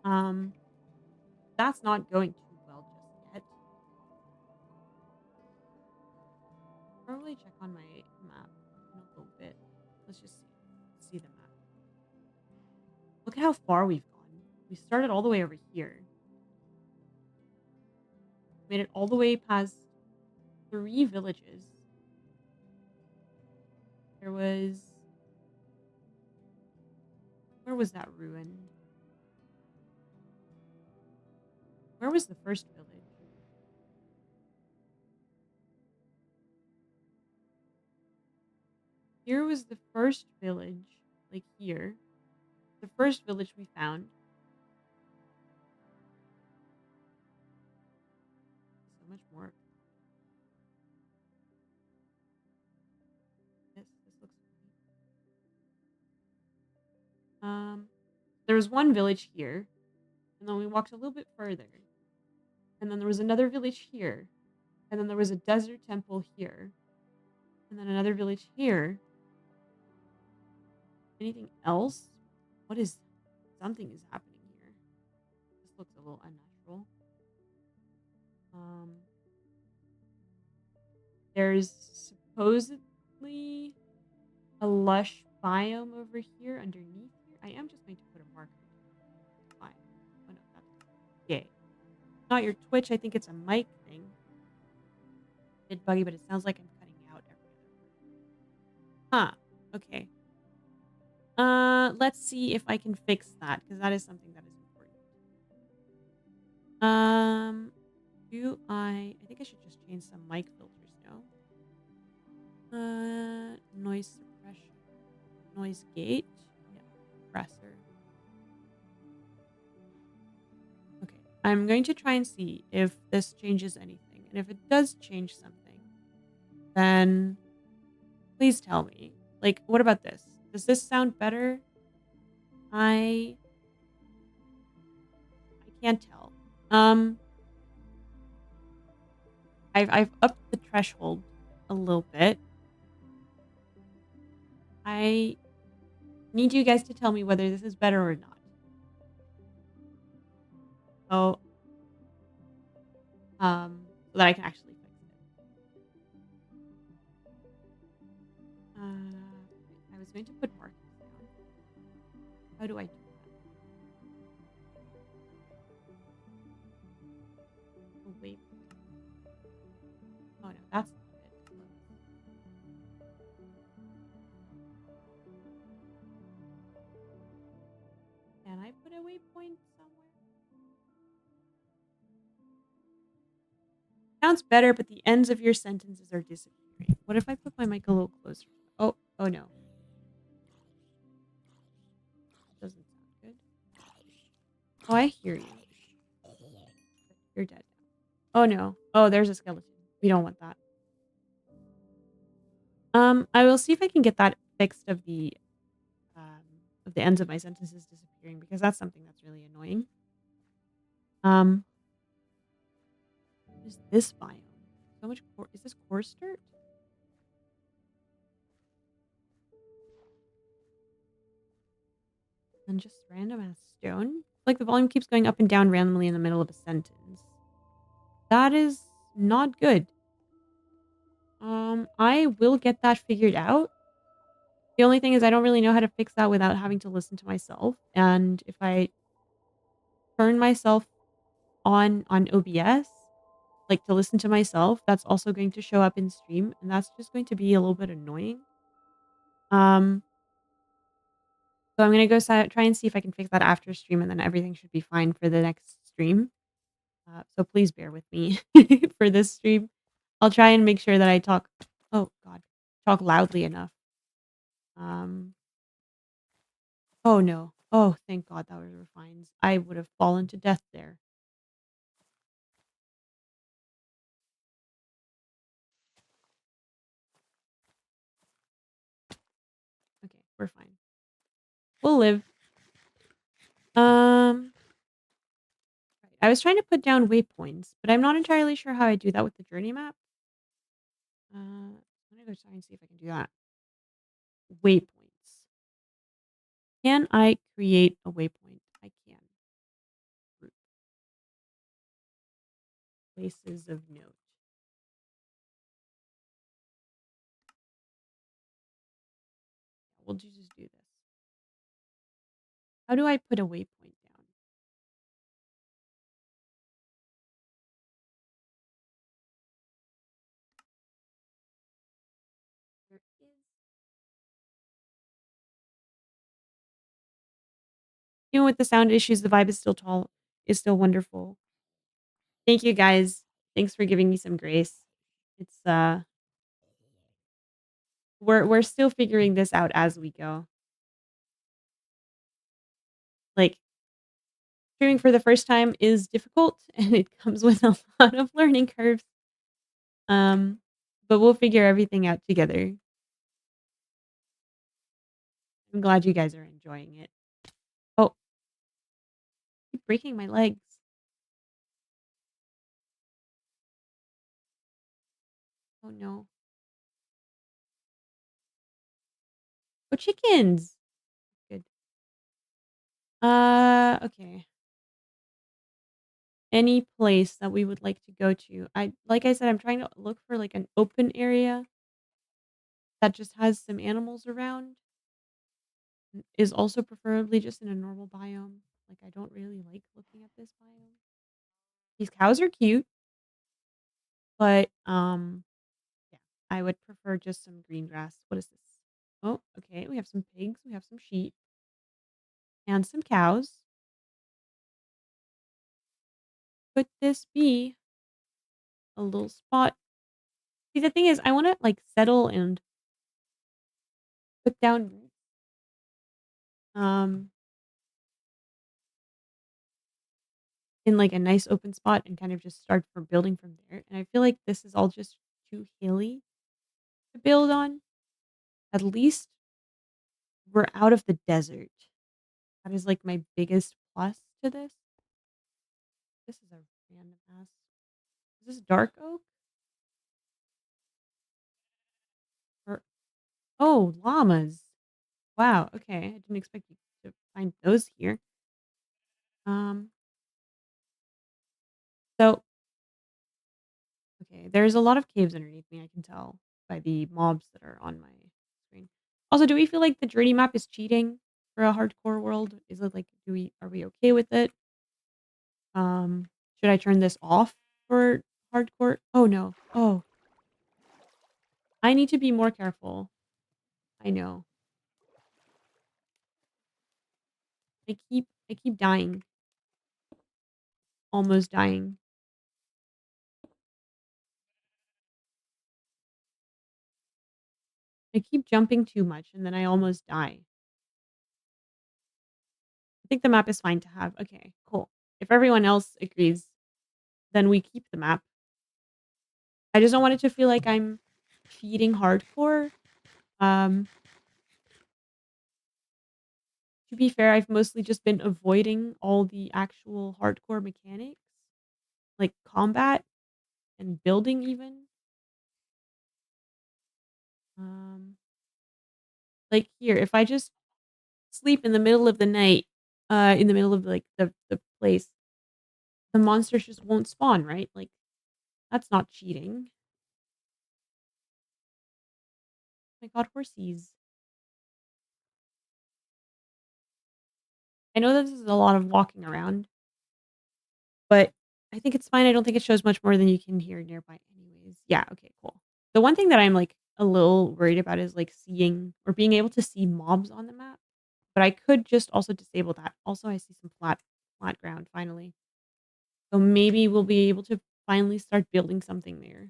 Speaker 1: around. That's not going too well just yet. Probably check on my map in a little bit. Let's just see. Let's see the map. Look at how far we've gone. We started all the way over here. Made it all the way past 3 villages. There was where was that ruin? Where was the first village? Here was the first village, like here. The first village we found. So much more. This looks there was one village here, and then we walked a little bit further. And then there was another village here. And then there was a desert temple here. And then another village here. Anything else? What is something is happening here. This looks a little unnatural. Um there's supposedly a lush biome over here underneath here. I am just going to put a marker. Fine. Oh no, that's yay. Not your Twitch, I think it's a mic thing. Bit buggy, but it sounds like I'm cutting out every other word. Huh. Okay. Let's see if I can fix that, because that is something that is important. I think I should just change some mic filters now. Noise suppression. Noise gate. Yeah. Compressor. Okay. I'm going to try and see if this changes anything. And if it does change something, then please tell me. Like, what about this? Does this sound better? I can't tell. I've upped the threshold a little bit. I need you guys to tell me whether this is better or not. So, so that I can actually fix it. I was going to put markers down. How do I do that? Oh, wait. Oh no, that's not it. Can I put a waypoint somewhere? Sounds better, but the ends of your sentences are disappearing. What if I put my mic a little closer? Oh no. Doesn't sound good. Oh, I hear you. You're dead now. Oh no. Oh, there's a skeleton. We don't want that. I will see if I can get that fixed of the ends of my sentences disappearing, because that's something that's really annoying. What is this biome? So much is this coarse dirt? And just random ass stone? Like the volume keeps going up and down randomly in the middle of a sentence. That is not good. I will get that figured out. The only thing is I don't really know how to fix that without having to listen to myself. And if I turn myself on OBS, like to listen to myself, that's also going to show up in stream, and that's just going to be a little bit annoying. Um, so I'm gonna go try and see if I can fix that after stream, and then everything should be fine for the next stream. So please bear with me for this stream. I'll try and make sure that I talk. Oh God, talk loudly enough. Um. Oh no. Oh, thank God that was refines. I would have fallen to death there. Okay, we're fine. We'll live. Um. I was trying to put down waypoints, but I'm not entirely sure how I do that with the journey map. I'm gonna go try and see if I can do that. Waypoints. Can I create a waypoint? I can. Group. Places of note. We'll just do this. How do I put a waypoint down? There is. Even with the sound issues, the vibe is still tall. Is still wonderful. Thank you guys. Thanks for giving me some grace. It's we're still figuring this out as we go. Like streaming for the first time is difficult and it comes with a lot of learning curves. Um, but we'll figure everything out together. I'm glad you guys are enjoying it. Oh, keep breaking my legs. Oh no. Oh, chickens. Good. Okay. Any place that we would like to go to. Like I said, I'm trying to look for like an open area that just has some animals around. Is also preferably just in a normal biome. Like I don't really like looking at this biome. These cows are cute, but yeah, I would prefer just some green grass. What is this? Oh, okay. We have some pigs, we have some sheep, and some cows. Could this be a little spot? See, the thing is, I want to like settle and put down roots. Um, in like a nice open spot and kind of just start for building from there. And I feel like this is all just too hilly to build on. At least we're out of the desert. That is like my biggest plus to this. This is a random ass. Is this dark oak? Or oh, llamas. Wow. Okay, I didn't expect you to find those here. Um. So okay, there's a lot of caves underneath me. I can tell by the mobs that are on my screen. Also, do we feel like the journey map is cheating for a hardcore world? Is it like do we are we okay with it? Um, should I turn this off for hardcore? Oh no. Oh, I need to be more careful. I know. I keep dying. Almost dying. I keep jumping too much and then I almost die. I think the map is fine to have. Okay, cool. If everyone else agrees, then we keep the map. I just don't want it to feel like I'm cheating hardcore. Um, to be fair, I've mostly just been avoiding all the actual hardcore mechanics, like combat and building even. Um, like here, if I just sleep in the middle of the night, in the middle of like the place, the monsters just won't spawn, right? Like that's not cheating. My god, horsies. I know that this is a lot of walking around, but I think it's fine. I don't think it shows much more than you can hear nearby anyways. Yeah, okay, cool. The one thing that I'm like a little worried about is like seeing or being able to see mobs on the map, but I could just also disable that. Also, I see some flat ground finally. So maybe we'll be able to finally start building something there.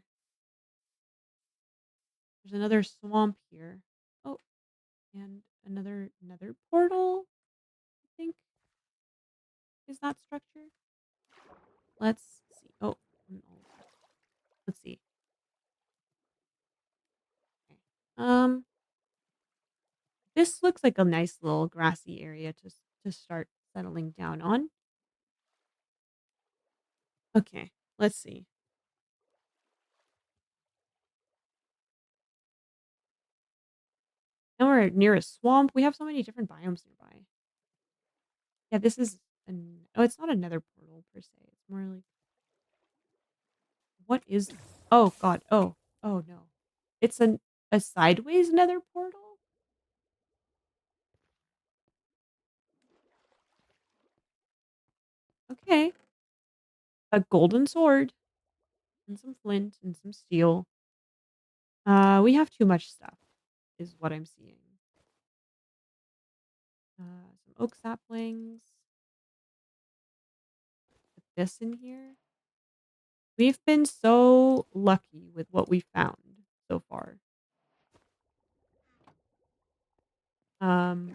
Speaker 1: There's another swamp here. Oh, and another portal, I think is that structure. Let's see. Oh, no. Let's see. Okay. This looks like a nice little grassy area to start settling down on. Okay, let's see. Now we're near a swamp. We have so many different biomes nearby. Yeah, this is an oh, it's not another portal per se. It's more like what is oh god. Oh. Oh no. It's a sideways nether portal? Okay. A golden sword and some flint and some steel. We have too much stuff, is what I'm seeing. Some oak saplings. Put this in here. We've been so lucky with what we found so far. Um,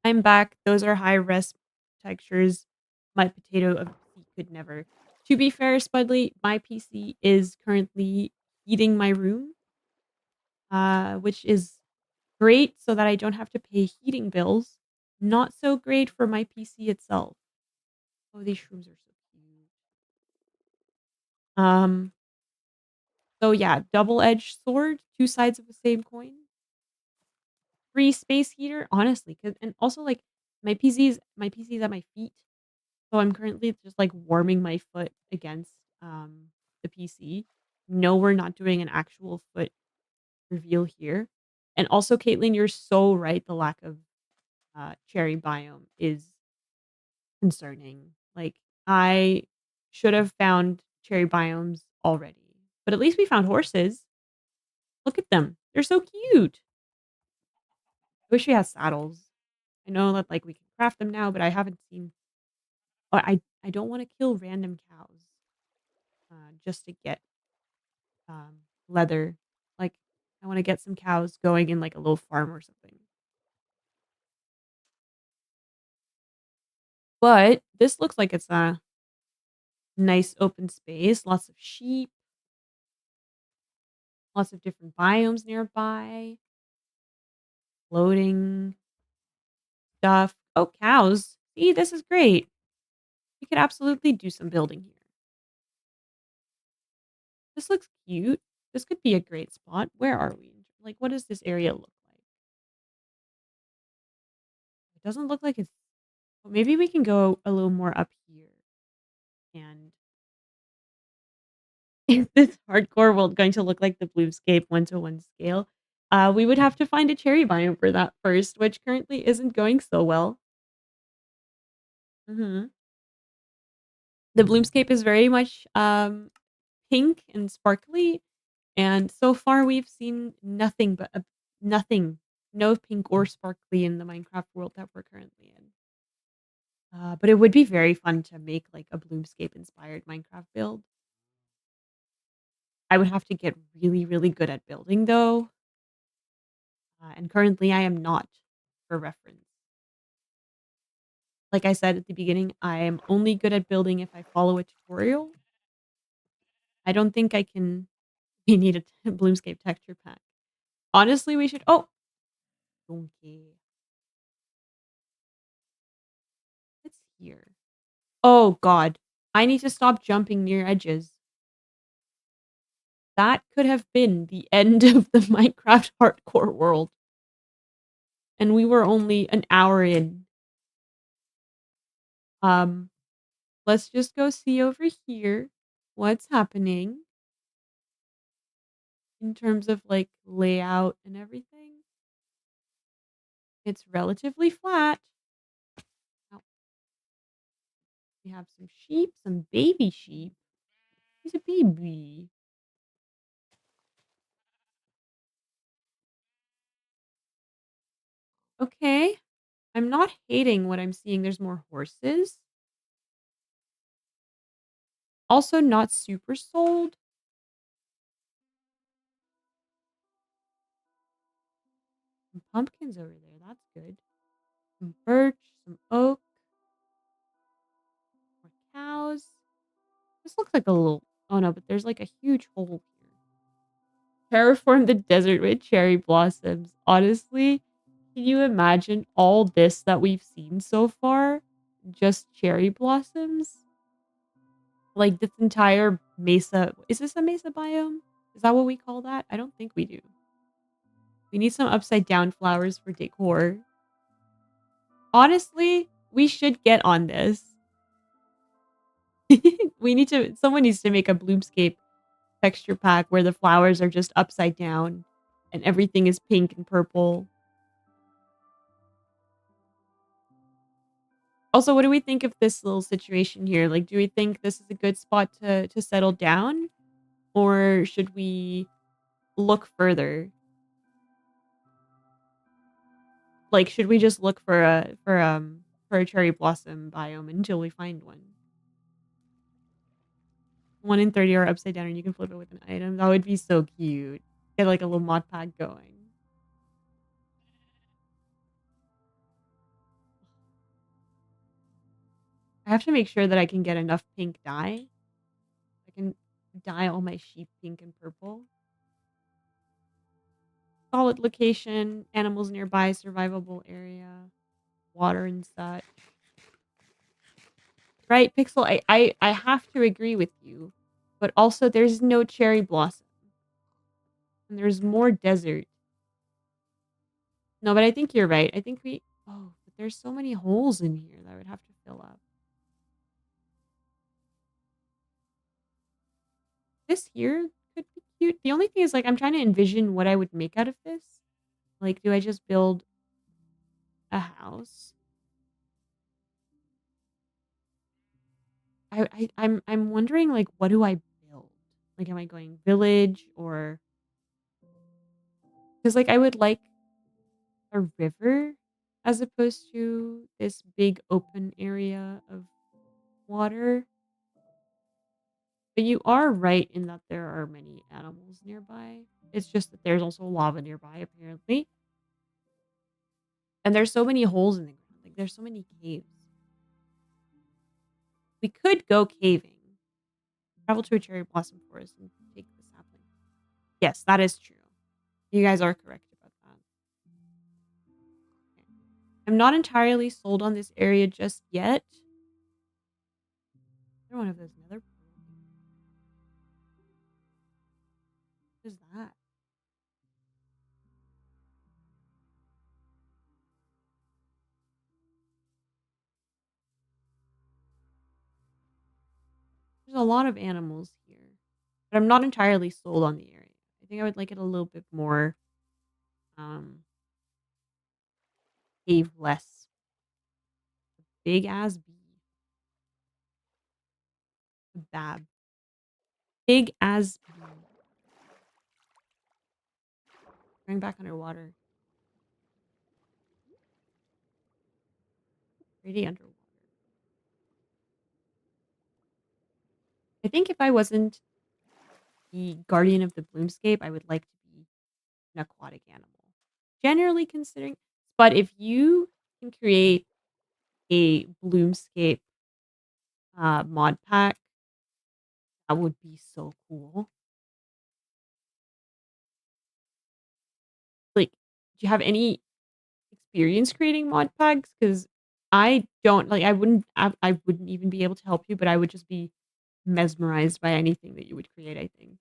Speaker 1: I'm back. Those are high res textures. My potato of PC could never. To be fair, Spudley, my PC is currently heating my room, which is great so that I don't have to pay heating bills. Not so great for my PC itself. Oh, these shrooms are so cute. Um, so yeah, double-edged sword, two sides of the same coin. Free space heater, honestly, 'cause and also, like, my PC's at my feet, so I'm currently just, like, warming my foot against, the PC. No, we're not doing an actual foot reveal here. And also, Caitlin, you're so right, the lack of, cherry biome is concerning. Like, I should have found cherry biomes already, but at least we found horses. Look at them. They're so cute. I wish we had saddles. I know that, like, we can craft them now, but I haven't seen I don't wanna kill random cows, just to get, leather. Like, I wanna get some cows going in, like, a little farm or something. But this looks like it's a nice open space, lots of sheep, lots of different biomes nearby, loading stuff. Oh, cows. See, this is great. We could absolutely do some building here. This looks cute. This could be a great spot. Where are we? Like, what does this area look like? It doesn't look like it's well, maybe we can go a little more up here. And is this hardcore world going to look like the Bluescape 1-to-1 scale? We would have to find a cherry biome for that first, which currently isn't going so well. Mhm. The Bloomscape is very much, pink and sparkly, and so far we've seen nothing but nothing, no pink or sparkly in the Minecraft world that we're currently in. But it would be very fun to make, like, a Bloomscape-inspired Minecraft build. I would have to get really, really good at building, though, and currently I am not, for reference. Like I said at the beginning, I am only good at building if I follow a tutorial. I don't think I can we need a Bloomscape texture pack. Honestly, we should oh, donkey. It's here. Oh god. I need to stop jumping near edges. That could have been the end of the Minecraft hardcore world, and we were only an hour in. Um, let's just go see over here what's happening in terms of, like, layout and everything. It's relatively flat. Oh, we have some sheep, some baby sheep. He's a baby. Okay. I'm not hating what I'm seeing. There's more horses. Also not super sold. Some pumpkins over there. That's good. Some birch, some oak, more cows. This looks like a little oh no, but there's like a huge hole here. Terraform the desert with cherry blossoms. Honestly, can you imagine all this that we've seen so far? Just cherry blossoms? Like this entire mesa. Is this a mesa biome? Is that what we call that? I don't think we do. We need some upside down flowers for decor. Honestly, we should get on this. Someone needs to make a Bloomscape texture pack where the flowers are just upside down and everything is pink and purple. Also, what do we think of this little situation here? Like, do we think this is a good spot to settle down? Or should we look further? Like, should we just look for a cherry blossom biome until we find one? 1 in 30 are upside down and you can flip it with an item. That would be so cute. Get, like, a little mod pack going. I have to make sure that I can get enough pink dye. I can dye all my sheep pink and purple. Solid location, animals nearby, survivable area, water and such. Right, Pixel, I have to agree with you, but also there's no cherry blossom, and there's more desert. No, but I think you're right. I think we oh, but there's so many holes in here that I would have to fill up. This here could be cute. The only thing is, like, I'm trying to envision what I would make out of this. Like, do I just build a house? I'm wondering, like, what do I build? Like, am I going village or because like, I would like a river as opposed to this big open area of water. But you are right in that there are many animals nearby. It's just that there's also lava nearby, apparently. And there's so many holes in the ground. Like, there's so many caves. We could go caving. Travel to a cherry blossom forest and take the sapling. Yes, that is true. You guys are correct about that. Okay. I'm not entirely sold on this area just yet. Another one of those nether. What is that? There's a lot of animals here, but I'm not entirely sold on the area. I think I would like it a little bit more, um, cave-less. Big ass bee. Bab. Big as bee. Going back underwater. Pretty underwater. I think if I wasn't the guardian of the bloomscape, I would like to be an aquatic animal. Generally considering, but if you can create a bloomscape mod pack, that would be so cool. Like, do you have any experience creating mod packs? Because I don't like. I wouldn't even be able to help you, but I would just be mesmerized by anything that you would create. I think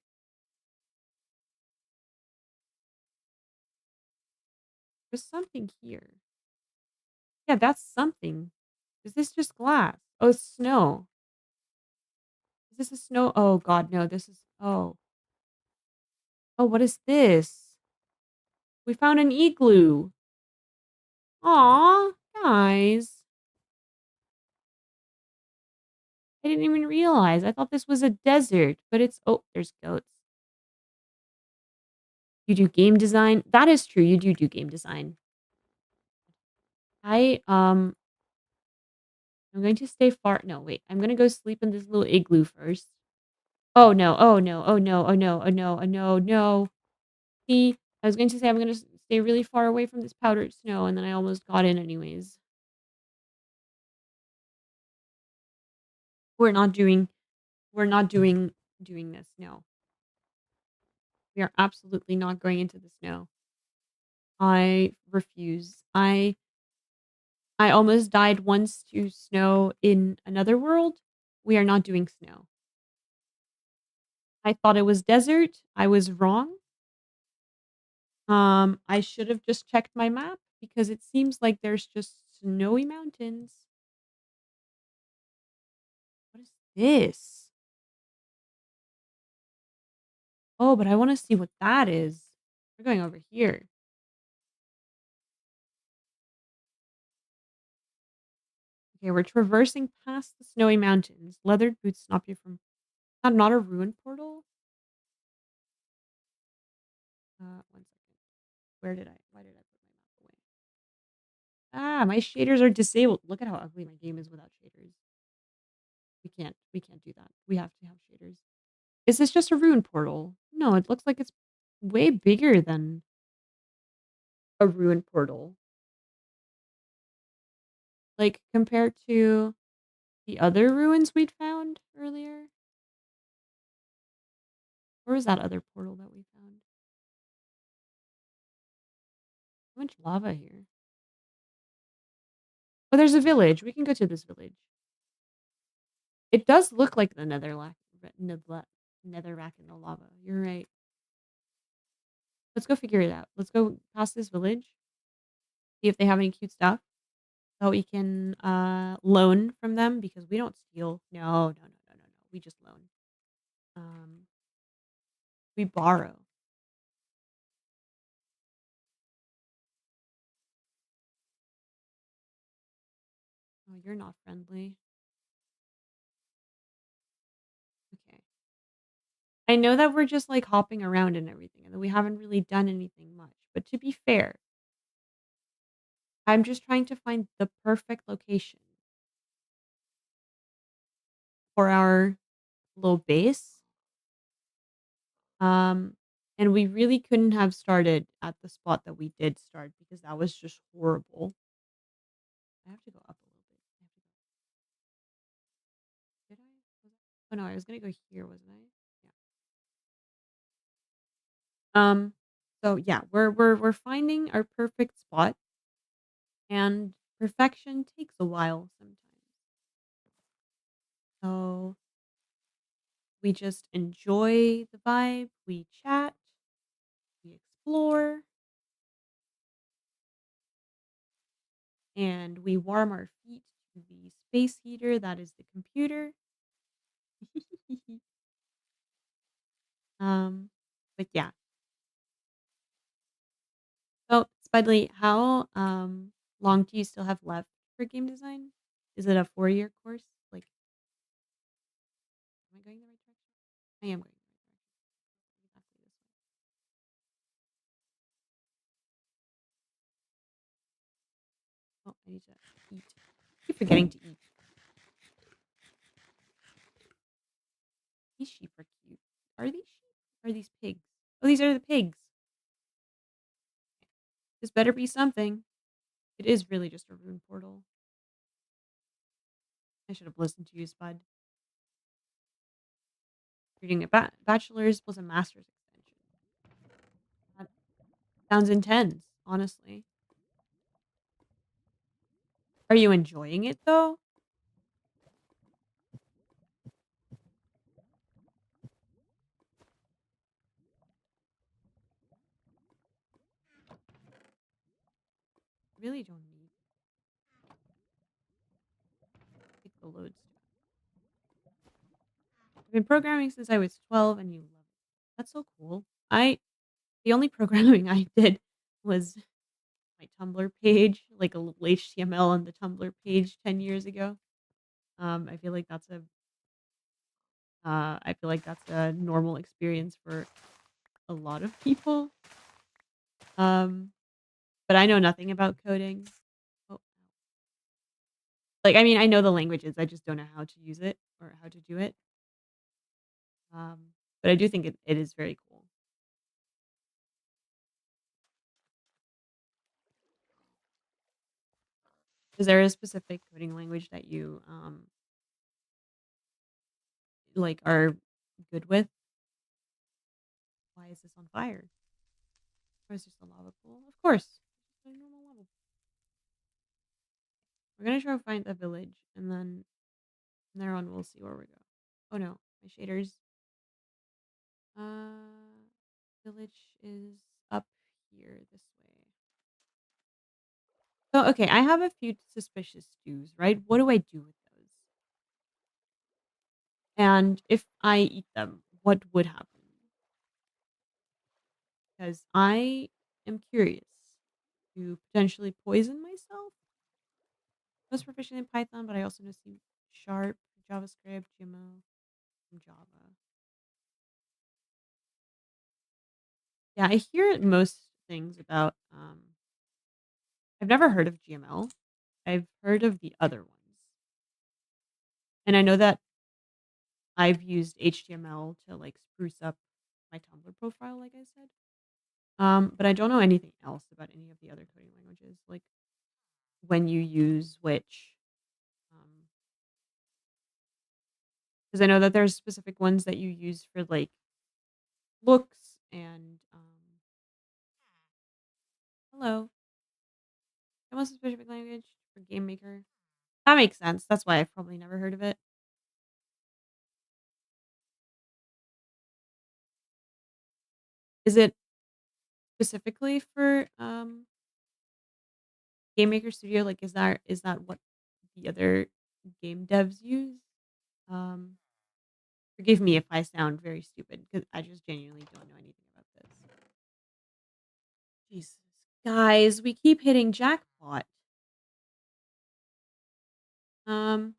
Speaker 1: there's something here. Yeah, that's something. Is this just glass? Oh, it's snow. Is this a snow? Oh God, no. This is. Oh, oh. What is this? We found an igloo. Aw, guys. I didn't even realize. I thought this was a desert, but it's oh, there's goats. You do game design? That is true, you do game design. I'm going to stay far no, wait, I'm gonna go sleep in this little igloo first. Oh, no, oh, no, oh, no, oh, no, oh, no, oh, no, no. See, I was going to say I'm gonna stay really far away from this powdered snow, and then I almost got in anyways. We're not doing we're not doing this, no. We are absolutely not going into the snow. I refuse. I almost died once to snow in another world. We are not doing snow. I thought it was desert. I was wrong. I should have just checked my map because it seems like there's just snowy mountains. What is this? Oh, but I want to see what that is. We're going over here. Okay, we're traversing past the snowy mountains. Leathered boots stop you from not a ruin portal. One second. Why did I put my map away? Ah, my shaders are disabled. Look at how ugly my game is without shaders. We can't do that. We have to have shaders. Is this just a ruin portal? No, it looks like it's way bigger than a ruin portal. Like, compared to the other ruins we'd found earlier? Where was that other portal that we found? So much lava here. Oh, there's a village. We can go to this village. It does look like the netherrack in the lava. You're right. Let's go figure it out. Let's go past this village, see if they have any cute stuff that we can loan from them because we don't steal. No, no, no, no, no, no. We just loan. Um, we borrow. Oh, you're not friendly. Okay. I know that we're just like hopping around and everything, and that we haven't really done anything much. But to be fair, I'm just trying to find the perfect location for our little base. Um, and we really couldn't have started at the spot that we did start because that was just horrible. I have to go up a little bit. Did I? Oh no, I was gonna go here, wasn't I? Yeah. So yeah, we're finding our perfect spot, and perfection takes a while sometimes. So we just enjoy the vibe, we chat, we explore, and we warm our feet to the space heater that is the computer. um, but yeah. So, Spudley, how long do you still have left for game design? Is it a 4-year course? Like, am I going the right direction? I am going the right direction. Exactly this way. Oh, I need to eat. I keep forgetting to eat. These sheep are cute. Are these sheep? Or are these pigs? Oh, these are the pigs. This better be something. It is really just a rune portal. I should have listened to you, Spud. You're doing a bachelor's plus a master's extension. That sounds intense, honestly. Are you enjoying it though? Really don't need to pick the loads. I've been programming since I was 12 and you love it. That's so cool. The only programming I did was my Tumblr page, like a little HTML on the Tumblr page 10 years ago. I feel like that's a normal experience for a lot of people. Um, but I know nothing about coding. Oh, like, I mean, I know the languages, I just don't know how to use it or how to do it. But I do think it is very cool. Is there a specific coding language that you like are good with? Why is this on fire? Or is this a lava pool? Of course. It's a normal lava pool. We're gonna try to find a village, and then from there on we'll see where we go. Oh no, my shaders. Uh, village is up here this way. So okay, I have a few suspicious stews, right? What do I do with those? And if I eat them, what would happen? Because I am curious to potentially poison myself. Most proficient in Python, but I also know C Sharp, JavaScript, GMO, and Java. Yeah, I hear most things about. I've never heard of GML. I've heard of the other ones, and I know that I've used HTML to, like, spruce up my Tumblr profile, like I said. But I don't know anything else about any of the other coding languages, like, when you use which, um, because I know that there's specific ones that you use for, like, looks and, hello. And what's a specific language for game maker? That makes sense. That's why I've probably never heard of it. Is it specifically for, Game Maker Studio? Like, is that what the other game devs use? Um, Forgive me if I sound very stupid because I just genuinely don't know anything about this. Jesus. Guys, we keep hitting jackpot. Um,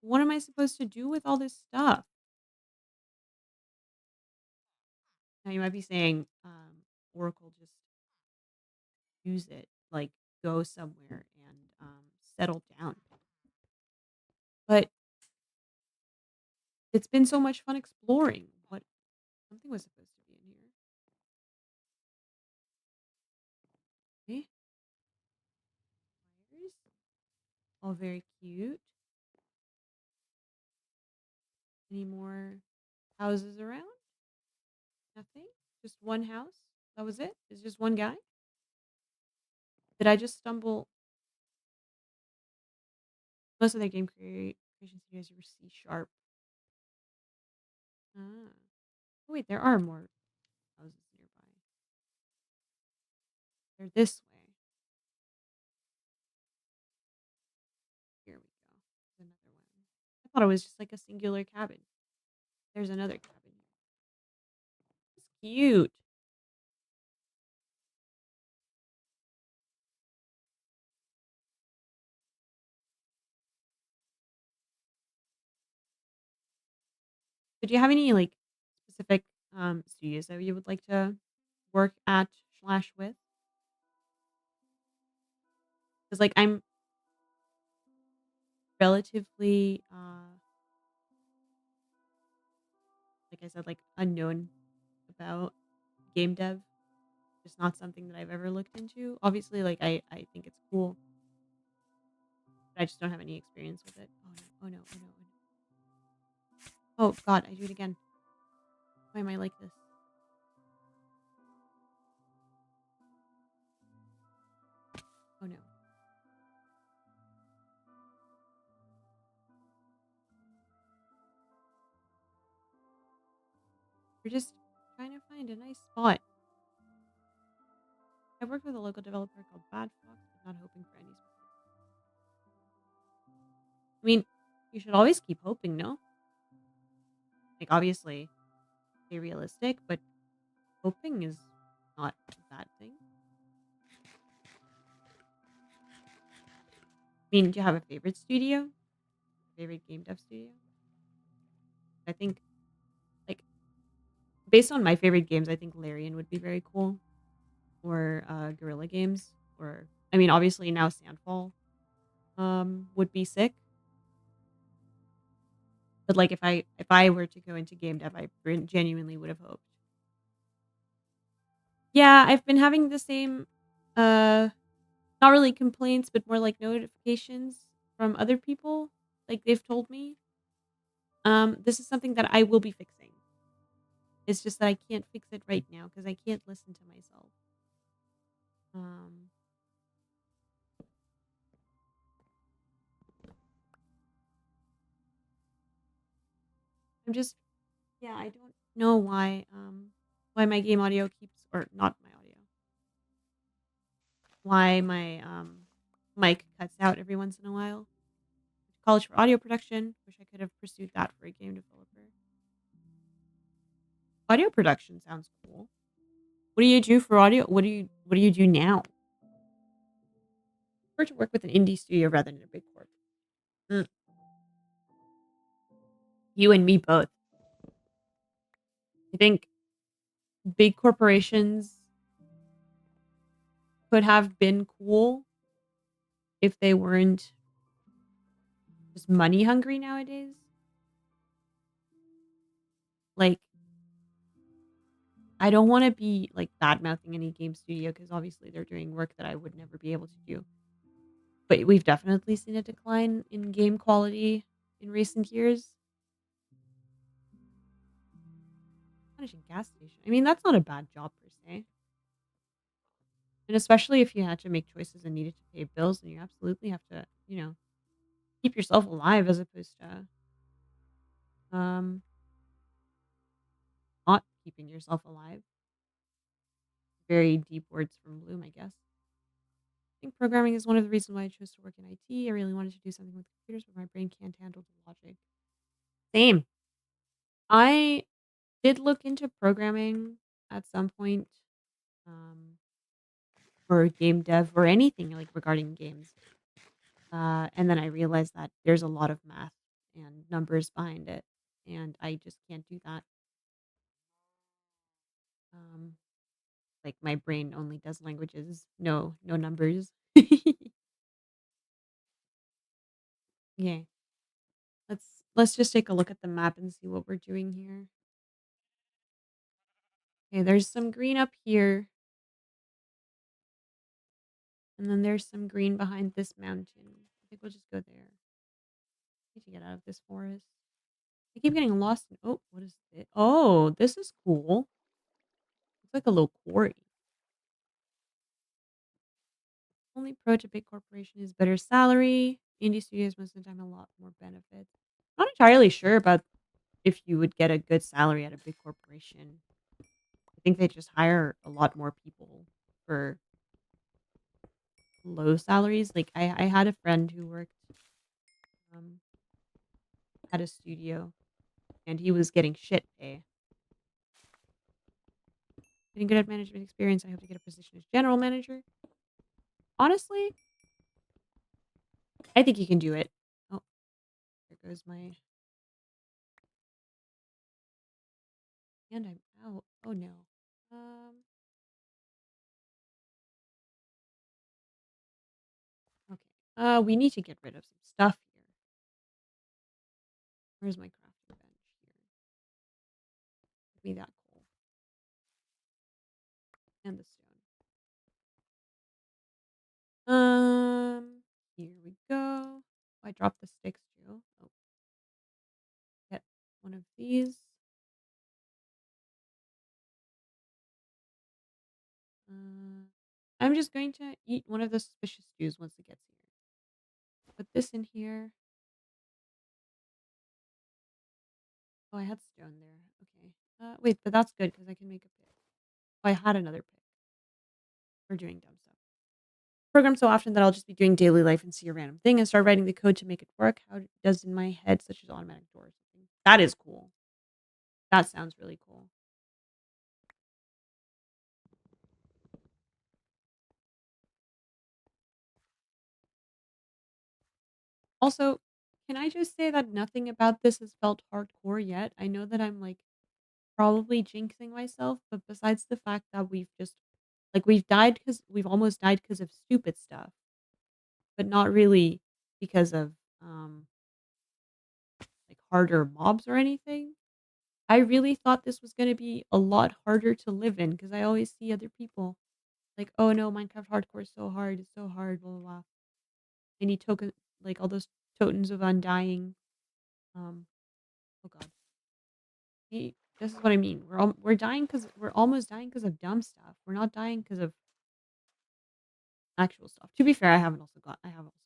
Speaker 1: what am I supposed to do with all this stuff? Now you might be saying, Oracle, just use it, like go somewhere and settle down. But it's been so much fun exploring. What something was supposed to be in here. Okay, wires, all very cute. Any more houses around? Nothing. Just one house. That was it. It's just one guy. Did I just stumble? Most of the creation studios use C sharp. Ah. Oh, wait, there are more houses nearby. They're this way. Here we go. There's another one. I thought it was just like a singular cabin. There's another cabin. It's cute. So do you have any like specific studios that you would like to work at slash with? Because like I'm relatively like I said, like unknown about game dev. Just not something that I've ever looked into. Obviously, like I think it's cool, but I just don't have any experience with it. Oh no! Oh no! Oh no! Oh, no. Oh God! I do it again. Why am I like this? Oh no! We're just trying to find a nice spot. I worked with a local developer called Bad Fox, but not hoping for any. I mean, you should always keep hoping, no? Like obviously, stay realistic, but hoping is not a bad thing. I mean, do you have a favorite studio? Favorite game dev studio? I think, like, based on my favorite games, I think Larian would be very cool, or Guerrilla Games, or I mean, obviously now Sandfall would be sick. But like, if I were to go into game dev, I genuinely would have hoped. Yeah, I've been having the same, uh, not really complaints, but more like notifications from other people. Like they've told me, this is something that I will be fixing. It's just that I can't fix it right now because I can't listen to myself. Um, I'm just, yeah, I don't know why my game audio keeps, or not my audio, why my mic cuts out every once in a while. College for audio production. Wish I could have pursued that for a game developer. Audio production sounds cool. What do you do for audio? What do you do now? Prefer to work with an indie studio rather than a big corp. Mm, you and me both. I think big corporations could have been cool if they weren't just money hungry nowadays. like, I don't wanna be, like, bad mouthing any game studio because obviously they're doing work that I would never be able to do. But we've definitely seen a decline in game quality in recent years. Managing gas station. I mean, that's not a bad job per se. And especially if you had to make choices and needed to pay bills, then you absolutely have to, keep yourself alive as opposed to um not keeping yourself alive. Very deep words from Bloom, I guess. I think programming is one of the reasons why I chose to work in IT. I really wanted to do something with computers, but my brain can't handle the logic. Same. I did look into programming at some point, um, or game dev or anything like regarding games. And then I realized that there's a lot of math and numbers behind it, and I just can't do that. Um, like my brain only does languages, no numbers. Yeah, let's just take a look at the map and see what we're doing here. Okay, there's some green up here, and then there's some green behind this mountain. I think we'll just go there. Need to get out of this forest. I keep getting lost in what is it? Oh, this is cool. It's like a little quarry. Only pro to big corporation is better salary. Indie studios most of the time a lot more benefits. Not entirely sure about if you would get a good salary at a big corporation. I think they just hire a lot more people for low salaries. Like I had a friend who worked um, at a studio and he was getting shit pay. Getting good at management experience, I hope to get a position as general manager. Honestly, I think you can do it. Oh, there goes my and I'm out. Oh no. Um, okay. We need to get rid of some stuff here. Where's my crafting bench here? Give me that coal and the stone. Here we go. I dropped the sticks too. Oh, get one of these. I'm just going to eat one of the suspicious stews once it gets here. Put this in here. Oh, I had stone there. Okay. Wait, but that's good because I can make a pick. Oh, I had another pick for doing dumb stuff. Program so often that I'll just be doing daily life and see a random thing and start writing the code to make it work how it does in my head, such as automatic doors. That is cool. That sounds really cool. Also, can I just say that nothing about this has felt hardcore yet? I know that I'm like probably jinxing myself, but besides the fact that we've just we've almost died because of stupid stuff, but not really because of like harder mobs or anything. I really thought this was gonna be a lot harder to live in because I always see other people like, "Oh no, Minecraft hardcore is so hard, it's so hard, blah blah blah." I need token like all those tokens of undying. Um, oh god. This is what I mean. We're dying because we're almost dying because of dumb stuff. We're not dying because of actual stuff. To be fair, I have also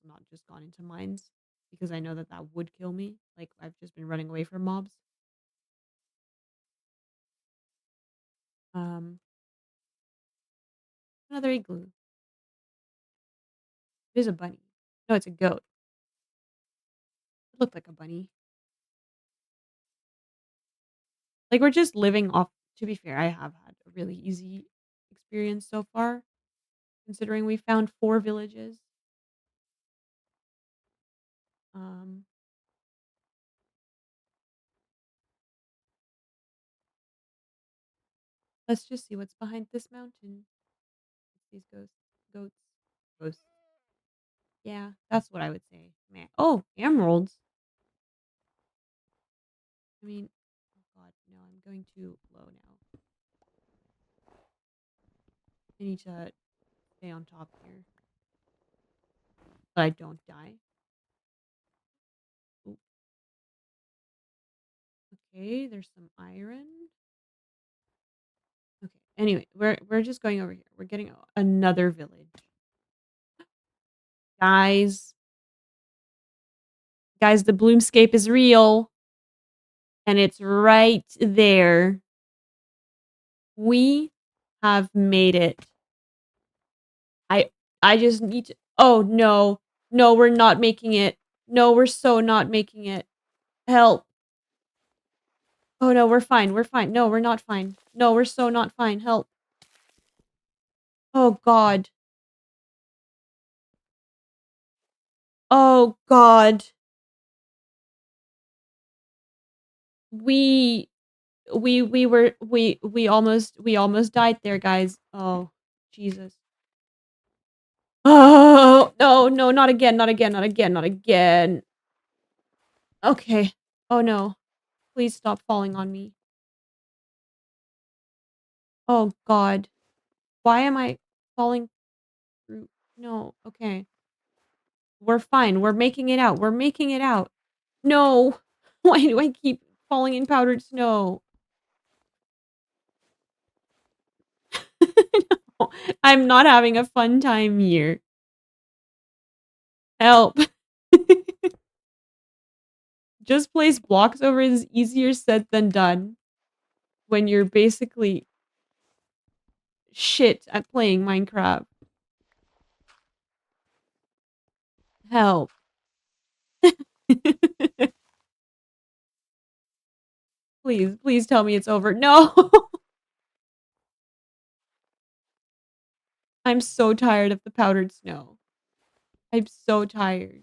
Speaker 1: not just gone into mines because I know that that would kill me. Like I've just been running away from mobs. Um, Another igloo. It is a bunny. No, it's a goat. It looked like a bunny. Like we're just living off. To be fair, I have had a really easy experience so far, considering we found 4 villages. Um, let's just see what's behind this mountain. These goats, ghosts. Yeah, that's what I would say. Man, oh, emeralds. I mean, oh god, no, I'm going too low now. I need to stay on top here. But I don't die. Ooh. Okay, there's some iron. Okay. Anyway, we're just going over here. We're getting another village. Guys. Guys, the bloomscape is real. And it's right there. We have made it. I just need to. Oh no. No, we're not making it. No, we're so not making it. Help. Oh no, we're fine. We're fine. No, we're not fine. No, we're so not fine. Help. Oh god. Oh god. We we almost died there, guys. Oh, Jesus. Oh, no, no, not again, not again, not again, not again. Okay. Oh no. Please stop falling on me. Oh god. Why am I falling through? No. Okay. We're fine. We're making it out. We're making it out. No. Why do I keep falling in powdered snow? No. I'm not having a fun time here. Help. Just place blocks over is easier said than done when you're basically shit at playing Minecraft. Help. Please, please tell me it's over. No. I'm so tired of the powdered snow. I'm so tired.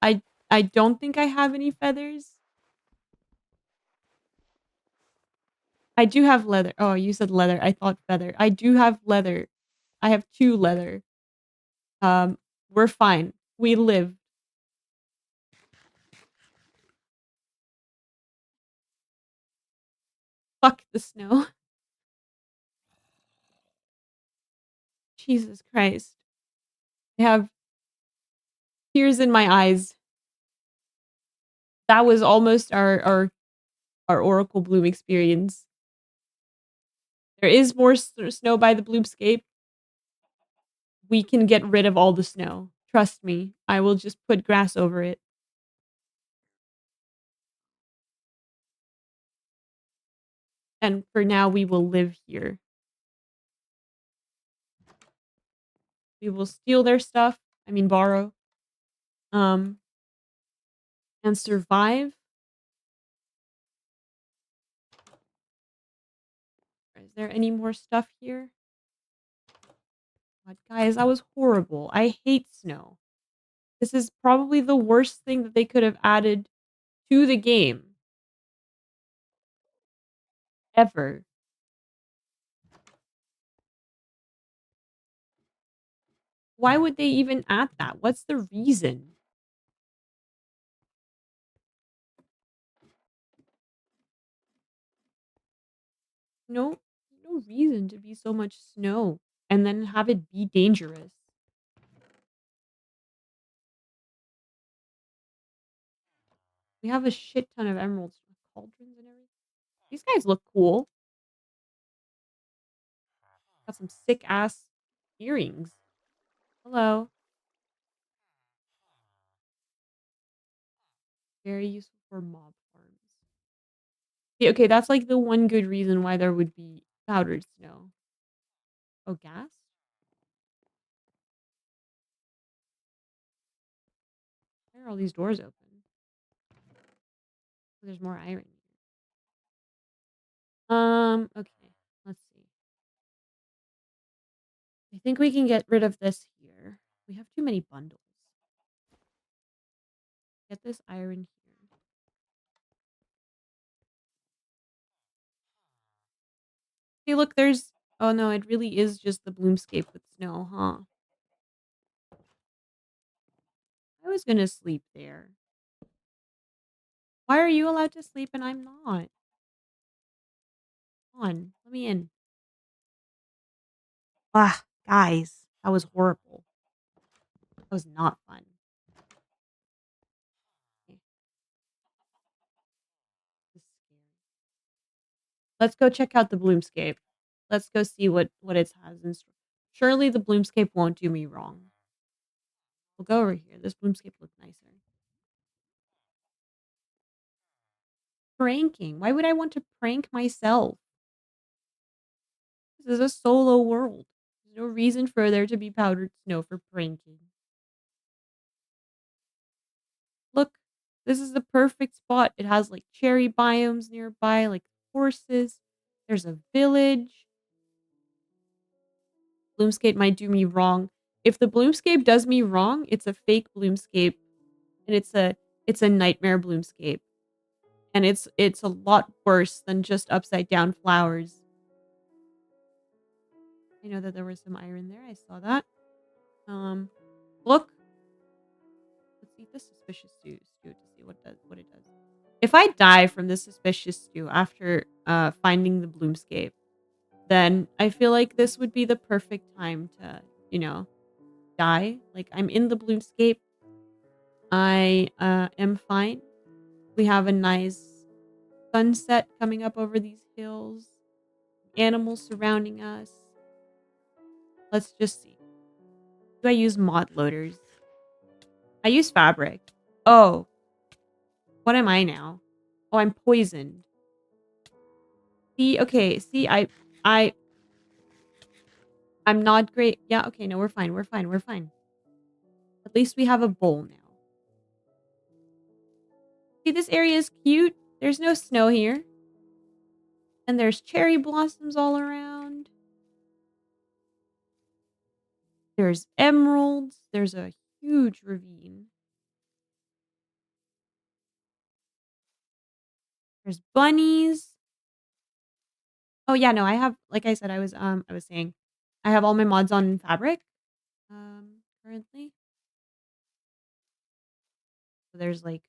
Speaker 1: I I don't think I have any feathers. I do have leather. Oh, you said leather. I thought feather. I do have leather. I have 2 leather. Um, we're fine. We live. Fuck the snow. Jesus Christ. I have tears in my eyes. That was almost our Oracle Bloom experience. There is more snow by the Bloomscape. We can get rid of all the snow. Trust me. I will just put grass over it. And for now, we will live here. We will steal their stuff. I mean, borrow. And survive. Is there any more stuff here? God, guys, that was horrible. I hate snow. This is probably the worst thing that they could have added to the game. Ever. Why would they even add that? What's the reason? No, no reason to be so much snow and then have it be dangerous. We have a shit ton of emeralds, cauldrons and everything. These guys look cool. Got some sick ass earrings. Hello. Very useful for mob farms. Yeah, okay, that's like the one good reason why there would be powdered snow. Oh, gas? Why are all these doors open? Oh, there's more iron. Okay. Let's see. I think we can get rid of this here. We have too many bundles. Get this iron here. Hey, look, there's... Oh, no, it really is just the Bloomscape with snow, huh? I was gonna sleep there. Why are you allowed to sleep and I'm not? Come on, let me in. Ah, guys, that was horrible. That was not fun. Okay, this is scary. Let's go check out the Bloomscape. Let's go see what it has in store. Surely the Bloomscape won't do me wrong. We'll go over here. This Bloomscape looks nicer. Pranking. Why would I want to prank myself? This is a solo world. There's no reason for there to be powdered snow for pranking. Look, this is the perfect spot. It has like cherry biomes nearby, like horses. There's a village. Bloomscape might do me wrong. If the Bloomscape does me wrong, it's a fake Bloomscape and it's a nightmare Bloomscape. And it's a lot worse than just upside down flowers. I know that there was some iron there. I saw that. Look. Let's eat the suspicious stew to see what it does. If I die from the suspicious stew after finding the Bloomscape, then I feel like this would be the perfect time to, you know, die. Like I'm in the Bloomscape. I am fine. We have a nice sunset coming up over these hills. Animals surrounding us. Let's just see. Do I use mod loaders? I use fabric. Oh, what am I now? Oh, I'm poisoned. See, okay, see, I I'm not great. Yeah, okay, no, we're fine. We're fine. We're fine. At least we have a bowl now. See, this area is cute. There's no snow here. And there's cherry blossoms all around. There's emeralds. There's a huge ravine. There's bunnies. Oh yeah, no, I have like I said, I was saying I have all my mods on fabric currently. So there's like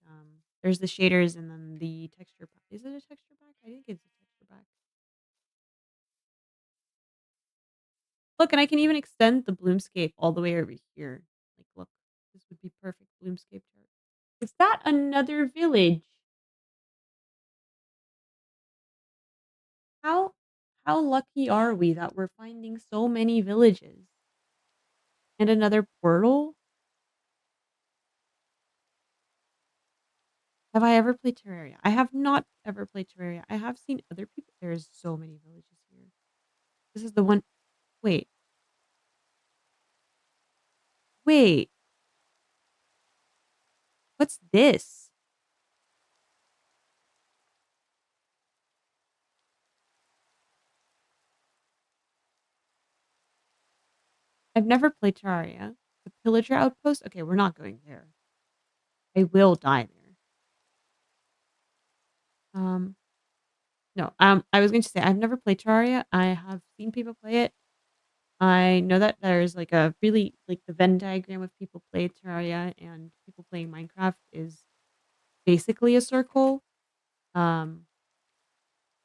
Speaker 1: there's the shaders and then the texture pack. Is it a texture pack? I think it's a texture pack. Look, and I can even extend the Bloomscape all the way over here. Like, look, this would be perfect Bloomscape chart. Is that another village? How how lucky are we that we're finding so many villages? And another portal? Have I ever played Terraria? I have not ever played Terraria. I have seen other people. There's so many villages here. This is the one. Wait, wait. What's this? I've never played Terraria. The pillager outpost? Okay, we're not going there. I will die there. Um, no, I was going to say I've never played Terraria. I have seen people play it. I know that there's like a really like the Venn diagram of people play Terraria and people playing Minecraft is basically a circle. Um,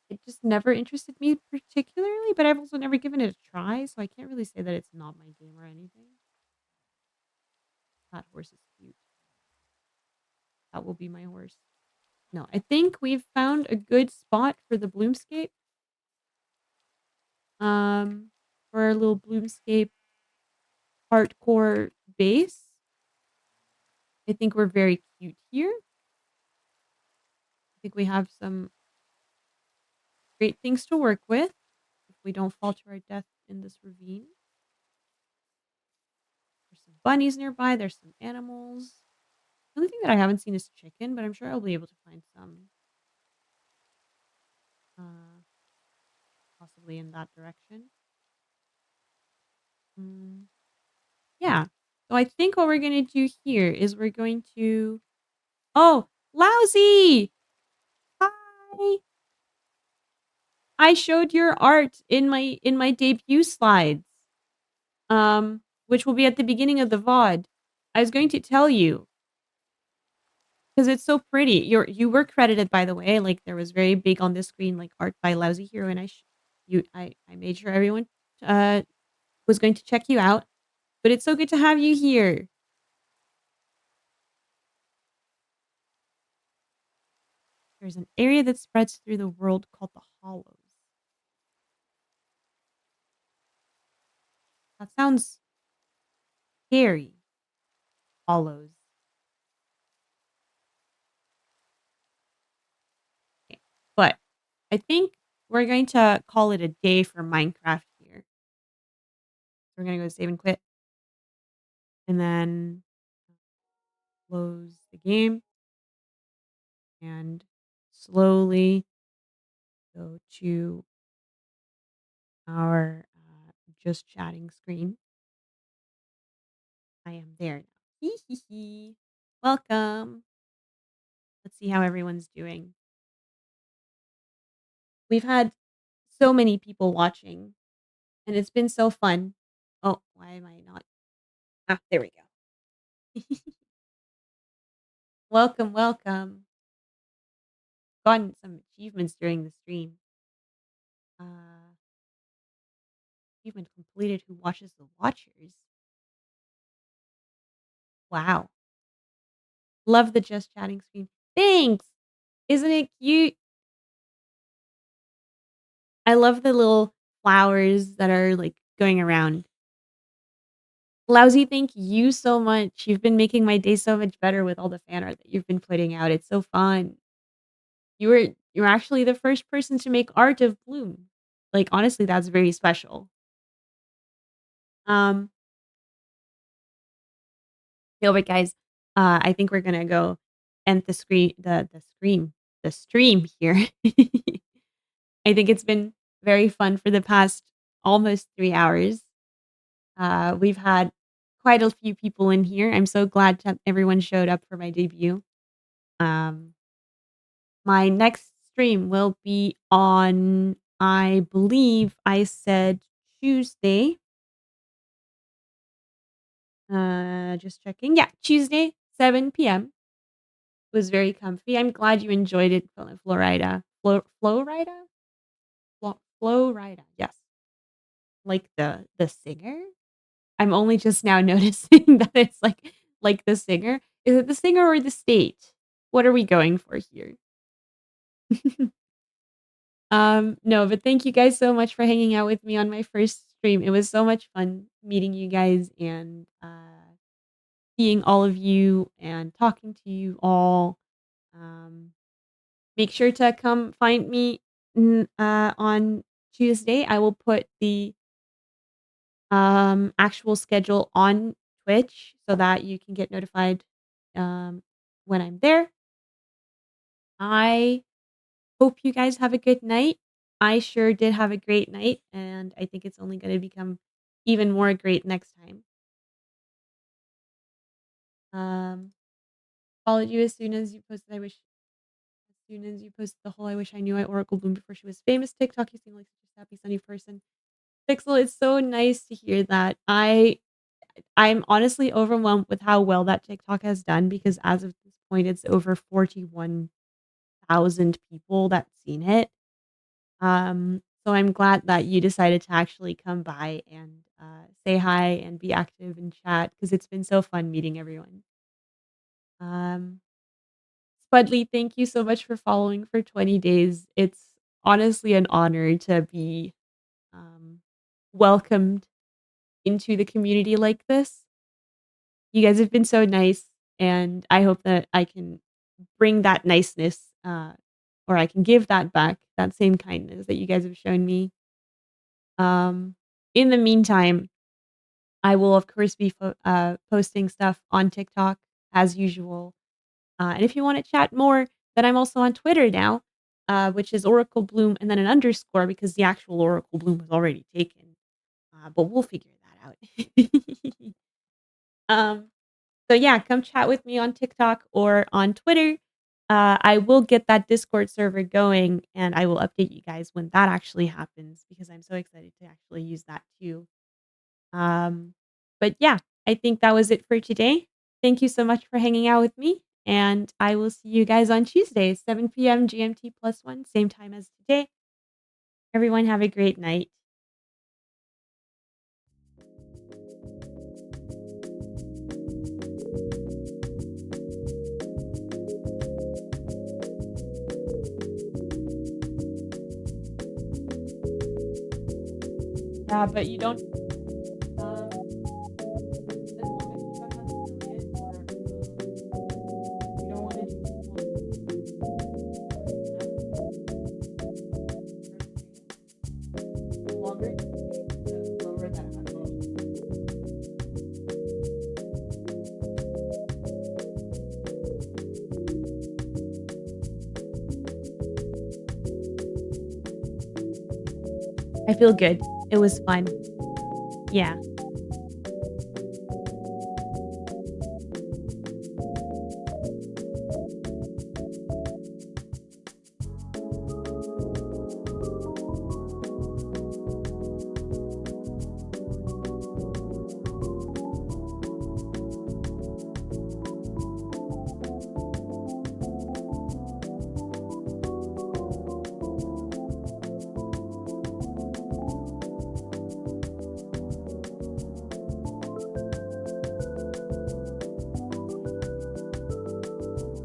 Speaker 1: it just never interested me particularly, but I've also never given it a try, so I can't really say that it's not my game or anything. That horse is cute. That will be my horse. No, I think we've found a good spot for the Bloomscape. For our little Bloomscape hardcore base. I think we're very cute here. I think we have some great things to work with if we don't fall to our death in this ravine. There's some bunnies nearby. There's some animals. The only thing that I haven't seen is chicken, but I'm sure I'll be able to find some uh, possibly in that direction. Mm, yeah. So I think what we're going to do here is we're going to. Oh, Lousy! Hi! I showed your art in my debut slides, which will be at the beginning of the VOD. I was going to tell you 'Cause it's so pretty. You were credited, by the way, like, there was very big on the screen, like, art by Lousy Hero, and I made sure everyone, uh, was going to check you out, but it's so good to have you here. There's an area that spreads through the world called the Hollows. That sounds scary. Hollows. Okay. But I think we're going to call it a day for Minecraft here. We're gonna go save and quit, and then close the game, and slowly go to our, just chatting screen. I am there now. Hee hee hee. Welcome. Let's see how everyone's doing. We've had so many people watching, and it's been so fun. Oh, why am I not? Ah, there we go. Welcome, welcome. Gotten some achievements during the stream. Uh, achievement completed. Who watches the watchers? Wow. Love the just chatting screen. Thanks. Isn't it cute? I love the little flowers that are, like, going around. Lousy, thank you so much. You've been making my day so much better with all the fan art that you've been putting out. It's so fun. You were actually the first person to make art of Bloom. Like, honestly, that's very special. Um, yo, but guys, I think we're gonna go end the stream here. I think it's been very fun for the past almost 3 hours. We've had quite a few people in here. I'm so glad that everyone showed up for my debut. Um, my next stream will be on, I believe I said Tuesday. Just checking. Yeah, Tuesday, 7 PM. Was very comfy. I'm glad you enjoyed it, Florida. Florida? Florida. Yes. Like the singer? I'm only just now noticing that it's like the singer. Is it the singer or the state? What are we going for here? No, but thank you guys so much for hanging out with me on my first stream. It was so much fun meeting you guys and, seeing all of you and talking to you all. Um, make sure to come find me on Tuesday. I will put the actual schedule on Twitch so that you can get notified, um, when I'm there. I hope you guys have a good night. I sure did have a great night, and I think it's only gonna become even more great next time. Um, followed you as soon as you posted as soon as you posted the whole "I wish I knew I Oracle Bloom before she was famous" TikTok, you seem like such a happy, sunny person. Pixel, it's so nice to hear that. I'm honestly overwhelmed with how well that TikTok has done because as of this point, it's over 41,000 people that's seen it. So I'm glad that you decided to actually come by and, say hi and be active in chat because it's been so fun meeting everyone. Um, Spudley, thank you so much for following for 20 days. It's honestly an honor to be, um, welcomed into the community like this. You guys have been so nice, and I hope that I can bring that niceness, or I can give that back, that same kindness that you guys have shown me. Um, in the meantime, I will, of course, be posting stuff on TikTok as usual. And if you want to chat more, then I'm also on Twitter now, which is Oracle Bloom and then an underscore because the actual Oracle Bloom was already taken. But we'll figure that out. um, So yeah, come chat with me on TikTok or on Twitter. I will get that Discord server going and I will update you guys when that actually happens because I'm so excited to actually use that too. Um, but yeah, I think that was it for today. Thank you so much for hanging out with me And I will see you guys on Tuesday, 7 p.m. GMT plus one, same time as today. Everyone have a great night. Yeah, but you don't, as long as you don't have affiliate or you don't want to do people the longer you wait, the lower that happens. I feel good. It was fun. Yeah.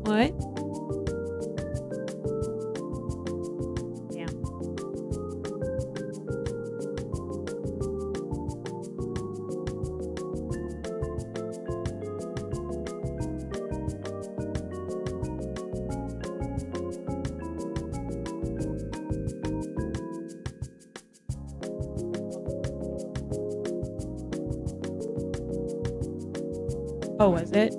Speaker 1: What? Yeah. Oh, was it?